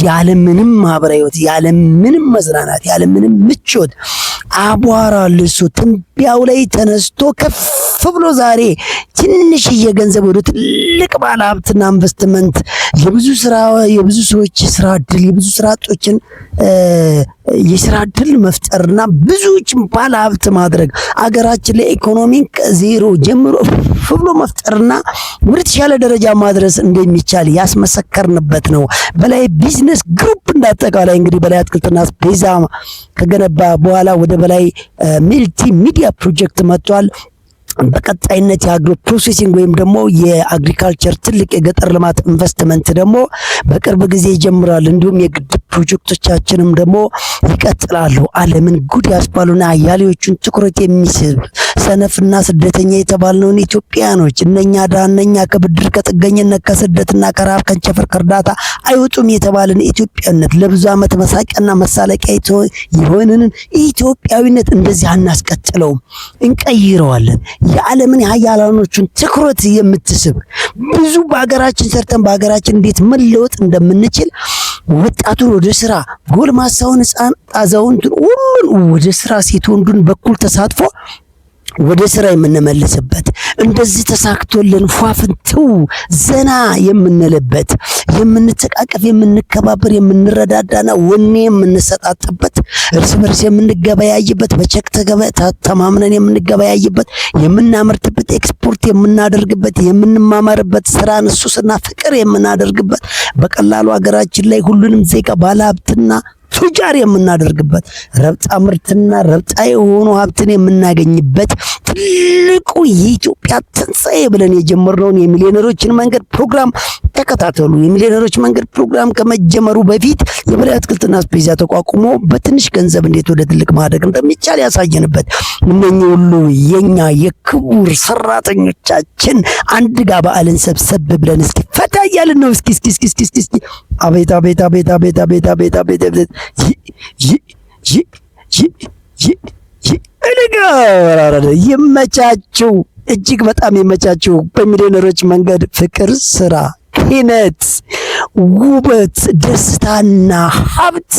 ያለምንም ማህበራዊ ህይወት ያለምንም መዝናናት ያለምንም ምቾት አቧራ ልሶ ትንቢያው ላይ ተነስቶ ከፍ ብሎ ዛሬ ትንሽዬ ገንዘብ ወደ ትልቅ ባለ ሀብትና ኢንቨስትመንት የብዙ ሰዎች ስራ እድል የብዙ ስራ አጦችን የስራ እድል መፍጠርና ብዙዎችን ባለ ሀብት ማድረግ አገራችን ላይ ኢኮኖሚን ከዜሮ ጀምሮ ብሎ መፍጠርና ወደ ተሻለ ደረጃ ማድረስ እንደሚቻል ያስመሰከርንበት ነው። በላይ ቢዝነስ ግሩፕ እንዳጠቃላይ እንግዲህ በላይ አትክልትና አስቤዛ ከገነባ በኋላ ወደ በላይ መልቲ ሚዲያ ፕሮጀክት መጥቷል። በቀጣይነት የአግሮ ፕሮሴሲንግ ወይም ደግሞ የአግሪካልቸር ትልቅ የገጠር ልማት ኢንቨስትመንት ደግሞ በቅርብ ጊዜ ይጀምራል። እንዲሁም የግድብ ፕሮጀክቶቻችንም ደግሞ ይቀጥላሉ። ዓለምን ጉድ ያስባሉና አያሌዎቹን ትኩረት የሚስብ ሰነፍና ስደተኛ የተባልነውን ኢትዮጵያኖች እነኛ ዳነኛ ከብድር ከጥገኝነት ከስደትና ከረሃብ ከንቸፈር ከእርዳታ አይወጡም የተባልን ኢትዮጵያነት ለብዙ ዓመት መሳቂያና መሳለቂያ የሆነንን ኢትዮጵያዊነት እንደዚህ አናስቀጥለውም፣ እንቀይረዋለን። የዓለምን ሀያላኖቹን ትኩረት የምትስብ ብዙ በሀገራችን ሰርተን በሀገራችን እንዴት መለወጥ እንደምንችል ወጣቱን ወደ ስራ ጎልማሳውን፣ ሕፃን አዛውንቱን ሁሉን ወደ ስራ ሴት ወንዱን በኩል ተሳትፎ ወደ ስራ የምንመልስበት እንደዚህ ተሳክቶልን ፏፍንተው ዘና የምንልበት የምንተቃቀፍ የምንከባበር የምንረዳዳና ወኔ የምንሰጣጥበት እርስ በርስ የምንገበያይበት በቸክ ተማምነን የምንገበያይበት የምናመርትበት ኤክስፖርት የምናደርግበት የምንማማርበት ስራን ሱስና ፍቅር የምናደርግበት በቀላሉ ሀገራችን ላይ ሁሉንም ዜጋ ባለሀብትና ቱጃር የምናደርግበት ረብጣ ምርትና ረብጣ የሆኑ ሀብትን የምናገኝበት ትልቁ የኢትዮጵያ ትንሣኤ ብለን የጀመርነውን የሚሊዮነሮችን መንገድ ፕሮግራም ተከታተሉ። የሚሊዮነሮች መንገድ ፕሮግራም ከመጀመሩ በፊት የበላይ አትክልትና አስቤዛ ተቋቁሞ በትንሽ ገንዘብ እንዴት ወደ ትልቅ ማደግ እንደሚቻል ያሳየንበት እነኚህ ሁሉ የኛ የክቡር ሰራተኞቻችን አንድ ጋር በዓልን ሰብሰብ ብለን እስኪ ፈታ እያልን ነው። እስኪ አቤት አቤት አቤት አቤት አቤት አቤት አቤት አቤት ይመቻችሁ፣ እጅግ በጣም ይመቻችሁ። በሚሊዮነሮች መንገድ ፍቅር፣ ስራ፣ ኪነት፣ ውበት፣ ደስታና ሀብት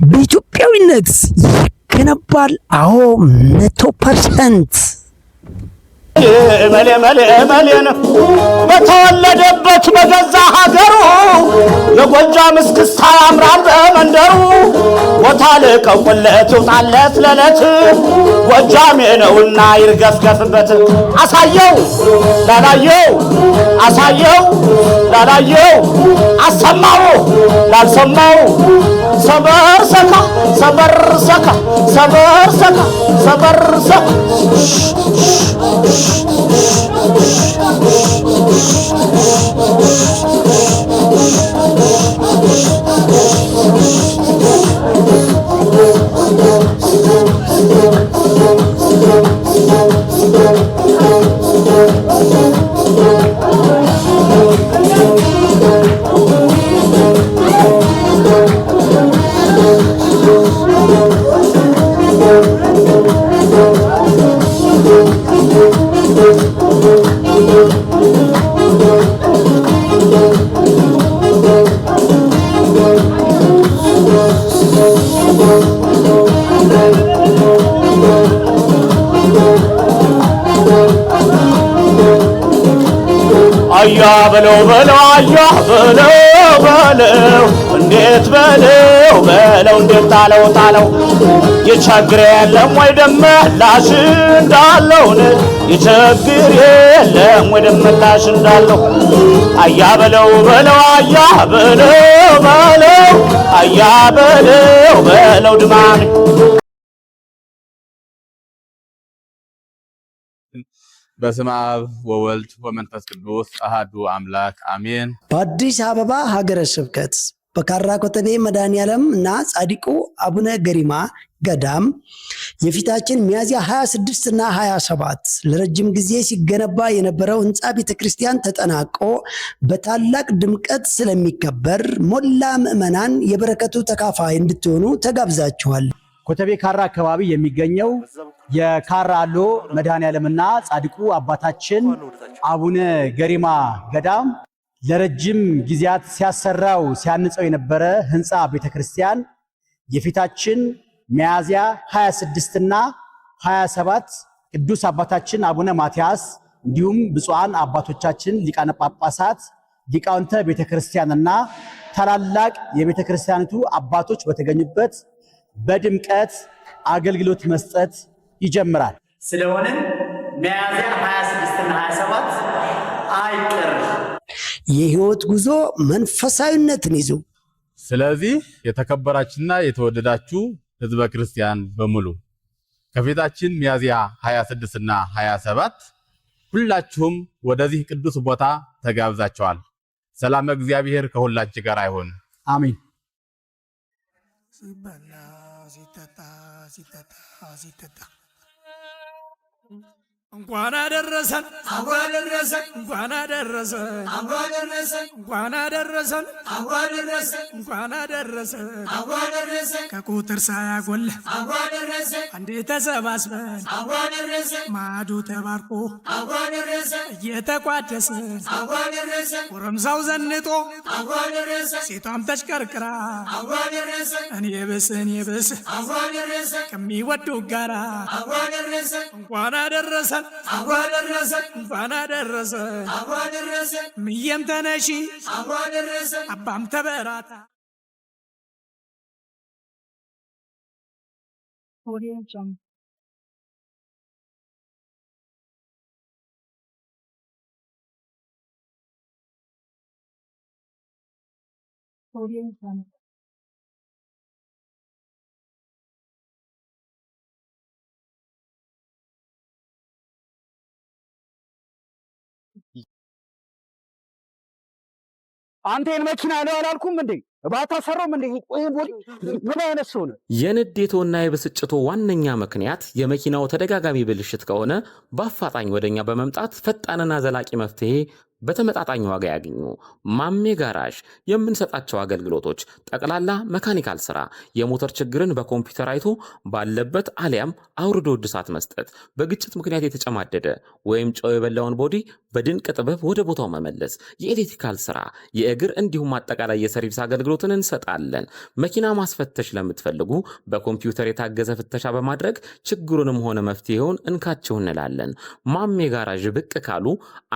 በኢትዮጵያዊነት ይገነባል። አዎ 100%። መሌ በተወለደበት በገዛ ሀገሩ የጎጃም እስክስታ ያምራል በመንደሩ ቦታ ልቀቁለት ይውጣለት ለለት ጎጃሜ ነውና ይርገፍገፍበት አሳየው ላላየው አሳየው ላላየው አሰማው ላልሰማው ሰበር ሰካ ሰበር ሰካ ሰበር ሰካ ሰበር ሰካ አያ በለው በለው አያ በለው በለው እንዴት በለው በለው እንዴት ጣለው ጣለው ይቸግር የለም ወይ ደመላሽ እንዳለውን ይቸግር የለም ወይ ደመላሽ እንዳለው አያ በለው በለው አያ በለው በለው አያ በለው በለው ድማም በስመ አብ ወወልድ ወመንፈስ ቅዱስ አሃዱ አምላክ አሜን። በአዲስ አበባ ሀገረ ስብከት በካራ ኮተቤ መድኃኔዓለም እና ጻድቁ አቡነ ገሪማ ገዳም የፊታችን ሚያዝያ 26 እና 27 ለረጅም ጊዜ ሲገነባ የነበረው ህንፃ ቤተክርስቲያን ተጠናቆ በታላቅ ድምቀት ስለሚከበር ሞላ ምዕመናን የበረከቱ ተካፋይ እንድትሆኑ ተጋብዛችኋል። ኮተቤ ካራ አካባቢ የሚገኘው የካራ አሎ መድኃኔዓለምና ጻድቁ አባታችን አቡነ ገሪማ ገዳም ለረጅም ጊዜያት ሲያሰራው ሲያንጸው የነበረ ህንፃ ቤተክርስቲያን የፊታችን ሚያዝያ 26 እና 27 ቅዱስ አባታችን አቡነ ማትያስ እንዲሁም ብፁዓን አባቶቻችን ሊቃነ ጳጳሳት ሊቃውንተ ቤተክርስቲያንና ታላላቅ የቤተክርስቲያኒቱ አባቶች በተገኙበት በድምቀት አገልግሎት መስጠት ይጀምራል። ስለሆነም ሚያዝያ 26 እና 27 አይቀርም። የህይወት ጉዞ መንፈሳዊነትን ይዞ ስለዚህ የተከበራችሁና የተወደዳችሁ ህዝበ ክርስቲያን በሙሉ ከፊታችን ሚያዝያ 26 እና 27 ሁላችሁም ወደዚህ ቅዱስ ቦታ ተጋብዛችኋል። ሰላም እግዚአብሔር ከሁላችን ጋር አይሆን። አሜን። ሲበላ ሲጠጣ እንኳን አደረሰን እንኳን አደረሰን እንኳን አደረሰን እንኳን አደረሰን ከቁጥር ሳያጎል አንዴ ተሰባስበን ማዕዱ ተባርኮ እየተቋደስን ጎረምሳው ዘንጦ ሴቷም ተሽከርክራ እኔ ብስ ከሚወዱ ጋራ እንኳን አደረሰን እንኳን አደረሰን ምየም ተነሺ አባም ተበራታ አንተን መኪና ነው አላልኩም እንዴ? ባታ ሰሮም እንዴ? ቆይ ቦዲ ምን አይነት ሰው ነው? የንዴቶና የብስጭቶ ዋነኛ ምክንያት የመኪናው ተደጋጋሚ ብልሽት ከሆነ በአፋጣኝ ወደኛ በመምጣት ፈጣንና ዘላቂ መፍትሄ በተመጣጣኝ ዋጋ ያገኙ። ማሜ ጋራዥ የምንሰጣቸው አገልግሎቶች ጠቅላላ መካኒካል ስራ፣ የሞተር ችግርን በኮምፒውተር አይቶ ባለበት አሊያም አውርዶ እድሳት መስጠት፣ በግጭት ምክንያት የተጨማደደ ወይም ጨው የበላውን ቦዲ በድንቅ ጥበብ ወደ ቦታው መመለስ፣ የኤሌክትሪካል ስራ፣ የእግር እንዲሁም አጠቃላይ የሰርቪስ አገልግሎትን እንሰጣለን። መኪና ማስፈተሽ ለምትፈልጉ በኮምፒውተር የታገዘ ፍተሻ በማድረግ ችግሩንም ሆነ መፍትሄውን እንካችሁ እንላለን። ማሜ ጋራዥ ብቅ ካሉ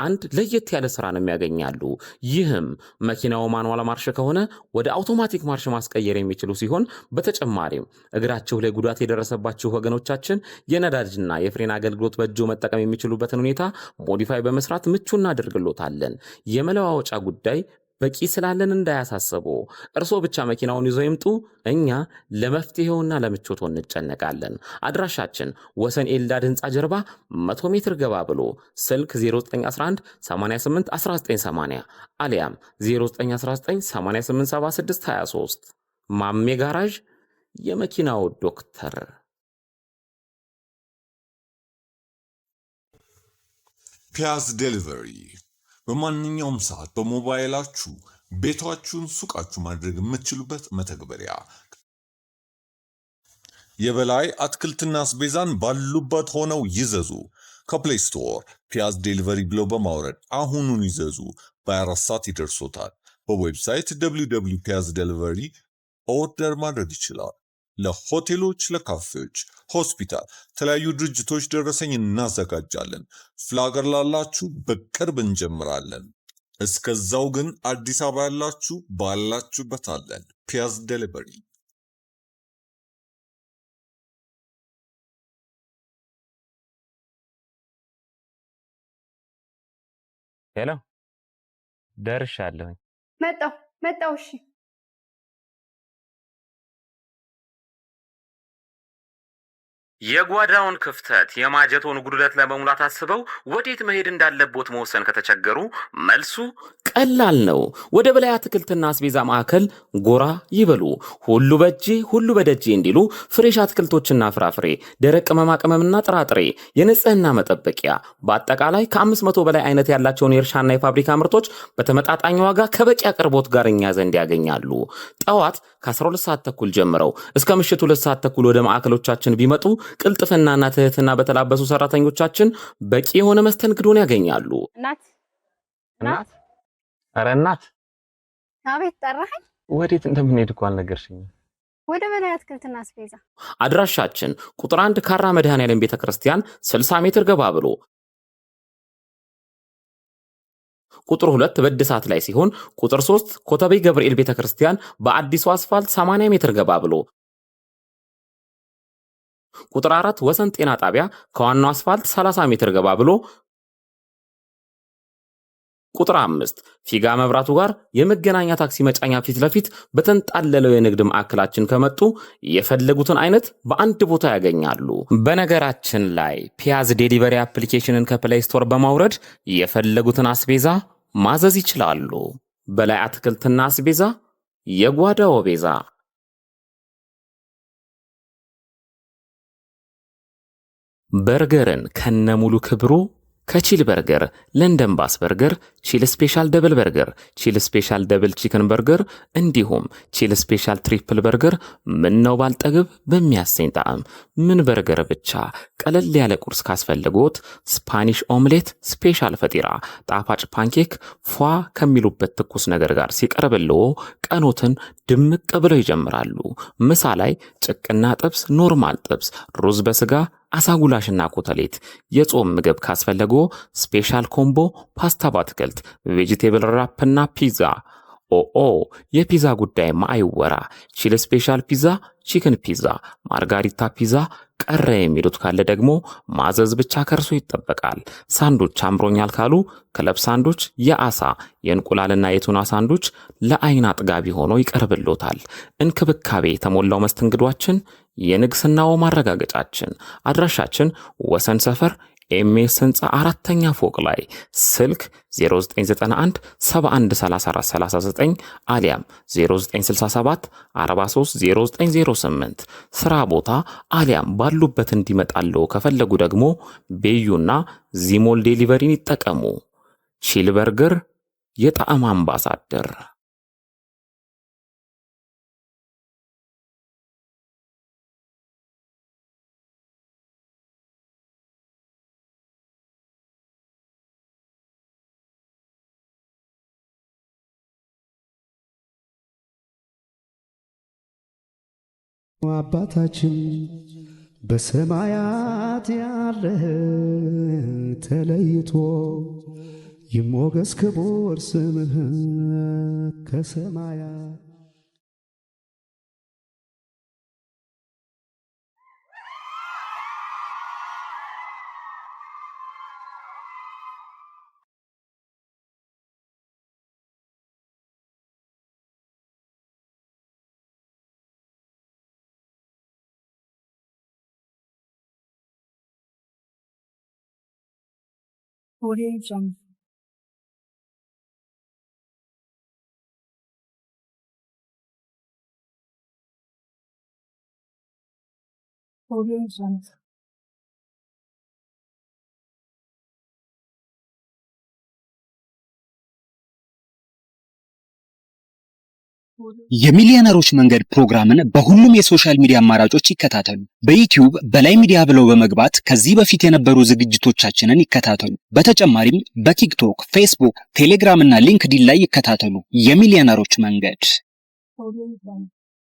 አንድ ለየት ያለ ስራንም ያገኛሉ። ይህም መኪናው ማኑዋል ማርሽ ከሆነ ወደ አውቶማቲክ ማርሽ ማስቀየር የሚችሉ ሲሆን በተጨማሪም እግራቸው ላይ ጉዳት የደረሰባቸው ወገኖቻችን የነዳጅና የፍሬን አገልግሎት በእጆ መጠቀም የሚችሉበትን ሁኔታ ሞዲፋይ በመስራት ምቹ እናደርግሎታለን። የመለዋወጫ ጉዳይ በቂ ስላለን እንዳያሳስቡ፣ እርሶ ብቻ መኪናውን ይዘው ይምጡ። እኛ ለመፍትሄውና ለምቾቶ እንጨነቃለን። አድራሻችን ወሰን ኤልዳድ ህንፃ ጀርባ 100 ሜትር ገባ ብሎ ስልክ 0911 88 1980 አሊያም 0919 8876 23 ማሜ ጋራዥ የመኪናው ዶክተር። ፒያዝ ዴሊቨሪ በማንኛውም ሰዓት በሞባይላችሁ ቤታችሁን ሱቃችሁ ማድረግ የምትችሉበት መተግበሪያ። የበላይ አትክልትና አስቤዛን ባሉበት ሆነው ይዘዙ። ከፕሌይ ስቶር ፒያዝ ዴሊቨሪ ብለው በማውረድ አሁኑን ይዘዙ። በ24 ሰዓት ይደርሶታል። በዌብሳይት www.piazdelivery ኦርደር ማድረግ ይችላል። ለሆቴሎች፣ ለካፌዎች፣ ሆስፒታል፣ የተለያዩ ድርጅቶች ደረሰኝ እናዘጋጃለን። ፍላገር ላላችሁ በቅርብ እንጀምራለን። እስከዛው ግን አዲስ አበባ ያላችሁ ባላችሁበት አለን። ፒያዝ ዴሊቨሪ። ሄሎ፣ ደርሻለሁ። መጣው። እሺ የጓዳውን ክፍተት የማጀቶን ጉድለት ለመሙላት አስበው ወዴት መሄድ እንዳለቦት መወሰን ከተቸገሩ መልሱ ቀላል ነው። ወደ በላይ አትክልትና አስቤዛ ማዕከል ጎራ ይበሉ። ሁሉ በእጄ ሁሉ በደጄ እንዲሉ ፍሬሽ አትክልቶችና ፍራፍሬ፣ ደረቅ ቅመማ ቅመምና ጥራጥሬ፣ የንጽህና መጠበቂያ በአጠቃላይ ከ500 በላይ አይነት ያላቸውን የእርሻና የፋብሪካ ምርቶች በተመጣጣኝ ዋጋ ከበቂ አቅርቦት ጋር እኛ ዘንድ ያገኛሉ። ጠዋት ከ12 ሰዓት ተኩል ጀምረው እስከ ምሽቱ 2 ሰዓት ተኩል ወደ ማዕከሎቻችን ቢመጡ ቅልጥፍናና ትህትና በተላበሱ ሰራተኞቻችን በቂ የሆነ መስተንግዶን ያገኛሉ። እናት ኧረ እናት አቤት ጠራኸኝ? ወዴት እንደምንሄድ እኮ አልነገርሽኝም። ወደ በላይ አትክልትና አስቤዛ። አድራሻችን ቁጥር 1 ካራ መድኃኔዓለም ቤተክርስቲያን 60 ሜትር ገባ ብሎ፣ ቁጥር 2 በእድሳት ላይ ሲሆን፣ ቁጥር 3 ኮተቤ ገብርኤል ቤተክርስቲያን በአዲሱ አስፋልት 80 ሜትር ገባ ብሎ፣ ቁጥር 4 ወሰን ጤና ጣቢያ ከዋናው አስፋልት 30 ሜትር ገባ ብሎ፣ ቁጥር 5 ፊጋ መብራቱ ጋር የመገናኛ ታክሲ መጫኛ ፊት ለፊት በተንጣለለው የንግድ ማዕከላችን ከመጡ የፈለጉትን አይነት በአንድ ቦታ ያገኛሉ። በነገራችን ላይ ፒያዝ ዴሊቨሪ አፕሊኬሽንን ከፕሌይ ስቶር በማውረድ የፈለጉትን አስቤዛ ማዘዝ ይችላሉ። በላይ አትክልትና አስቤዛ የጓዳው ቤዛ። በርገርን ከነሙሉ ክብሩ ከቺል በርገር፣ ለንደን ባስ በርገር፣ ቺል ስፔሻል ደብል በርገር፣ ቺል ስፔሻል ደብል ቺክን በርገር እንዲሁም ቺል ስፔሻል ትሪፕል በርገር ምነው ባልጠግብ በሚያሰኝ ጣዕም ምን በርገር ብቻ ቀለል ያለ ቁርስ ካስፈልጎት ስፓኒሽ ኦምሌት፣ ስፔሻል ፈጢራ፣ ጣፋጭ ፓንኬክ ፏ ከሚሉበት ትኩስ ነገር ጋር ሲቀርብልዎ ቀኖትን ድምቅ ብለው ይጀምራሉ። ምሳ ላይ ጭቅና ጥብስ፣ ኖርማል ጥብስ፣ ሩዝ በስጋ አሳጉላሽና ኮተሌት፣ የጾም ምግብ ካስፈለጎ ስፔሻል ኮምቦ ፓስታ በአትክልት፣ ቬጂቴብል ራፕና ፒዛ። የፒዛ ጉዳይ አይወራ። ቺል ስፔሻል ፒዛ፣ ቺክን ፒዛ፣ ማርጋሪታ ፒዛ ቀረ የሚሉት ካለ ደግሞ ማዘዝ ብቻ ከርሶ ይጠበቃል። ሳንዱች አምሮኛል ካሉ ክለብ ሳንዱች የአሳ የእንቁላልና የቱና ሳንዱች ለአይን አጥጋቢ ሆኖ ይቀርብሎታል። እንክብካቤ የተሞላው መስተንግዷችን የንግስናው ማረጋገጫችን። አድራሻችን ወሰን ሰፈር ኤምኤስ ህንፃ 4ኛ ፎቅ ላይ፣ ስልክ 0991 713439 አሊያም 0967 430908። ስራ ቦታ አሊያም ባሉበት እንዲመጣለው ከፈለጉ ደግሞ ቤዩና ዚሞል ዴሊቨሪን ይጠቀሙ። ቺል በርገር የጣዕም አምባሳደር። አባታችን በሰማያት ያለህ ተለይቶ ይሞገስ ክቡር ስምህ ከሰማያት Audio Jungle. የሚሊዮነሮች መንገድ ፕሮግራምን በሁሉም የሶሻል ሚዲያ አማራጮች ይከታተሉ። በዩቲዩብ በላይ ሚዲያ ብለው በመግባት ከዚህ በፊት የነበሩ ዝግጅቶቻችንን ይከታተሉ። በተጨማሪም በቲክቶክ፣ ፌስቡክ፣ ቴሌግራም እና ሊንክዲን ላይ ይከታተሉ። የሚሊዮነሮች መንገድ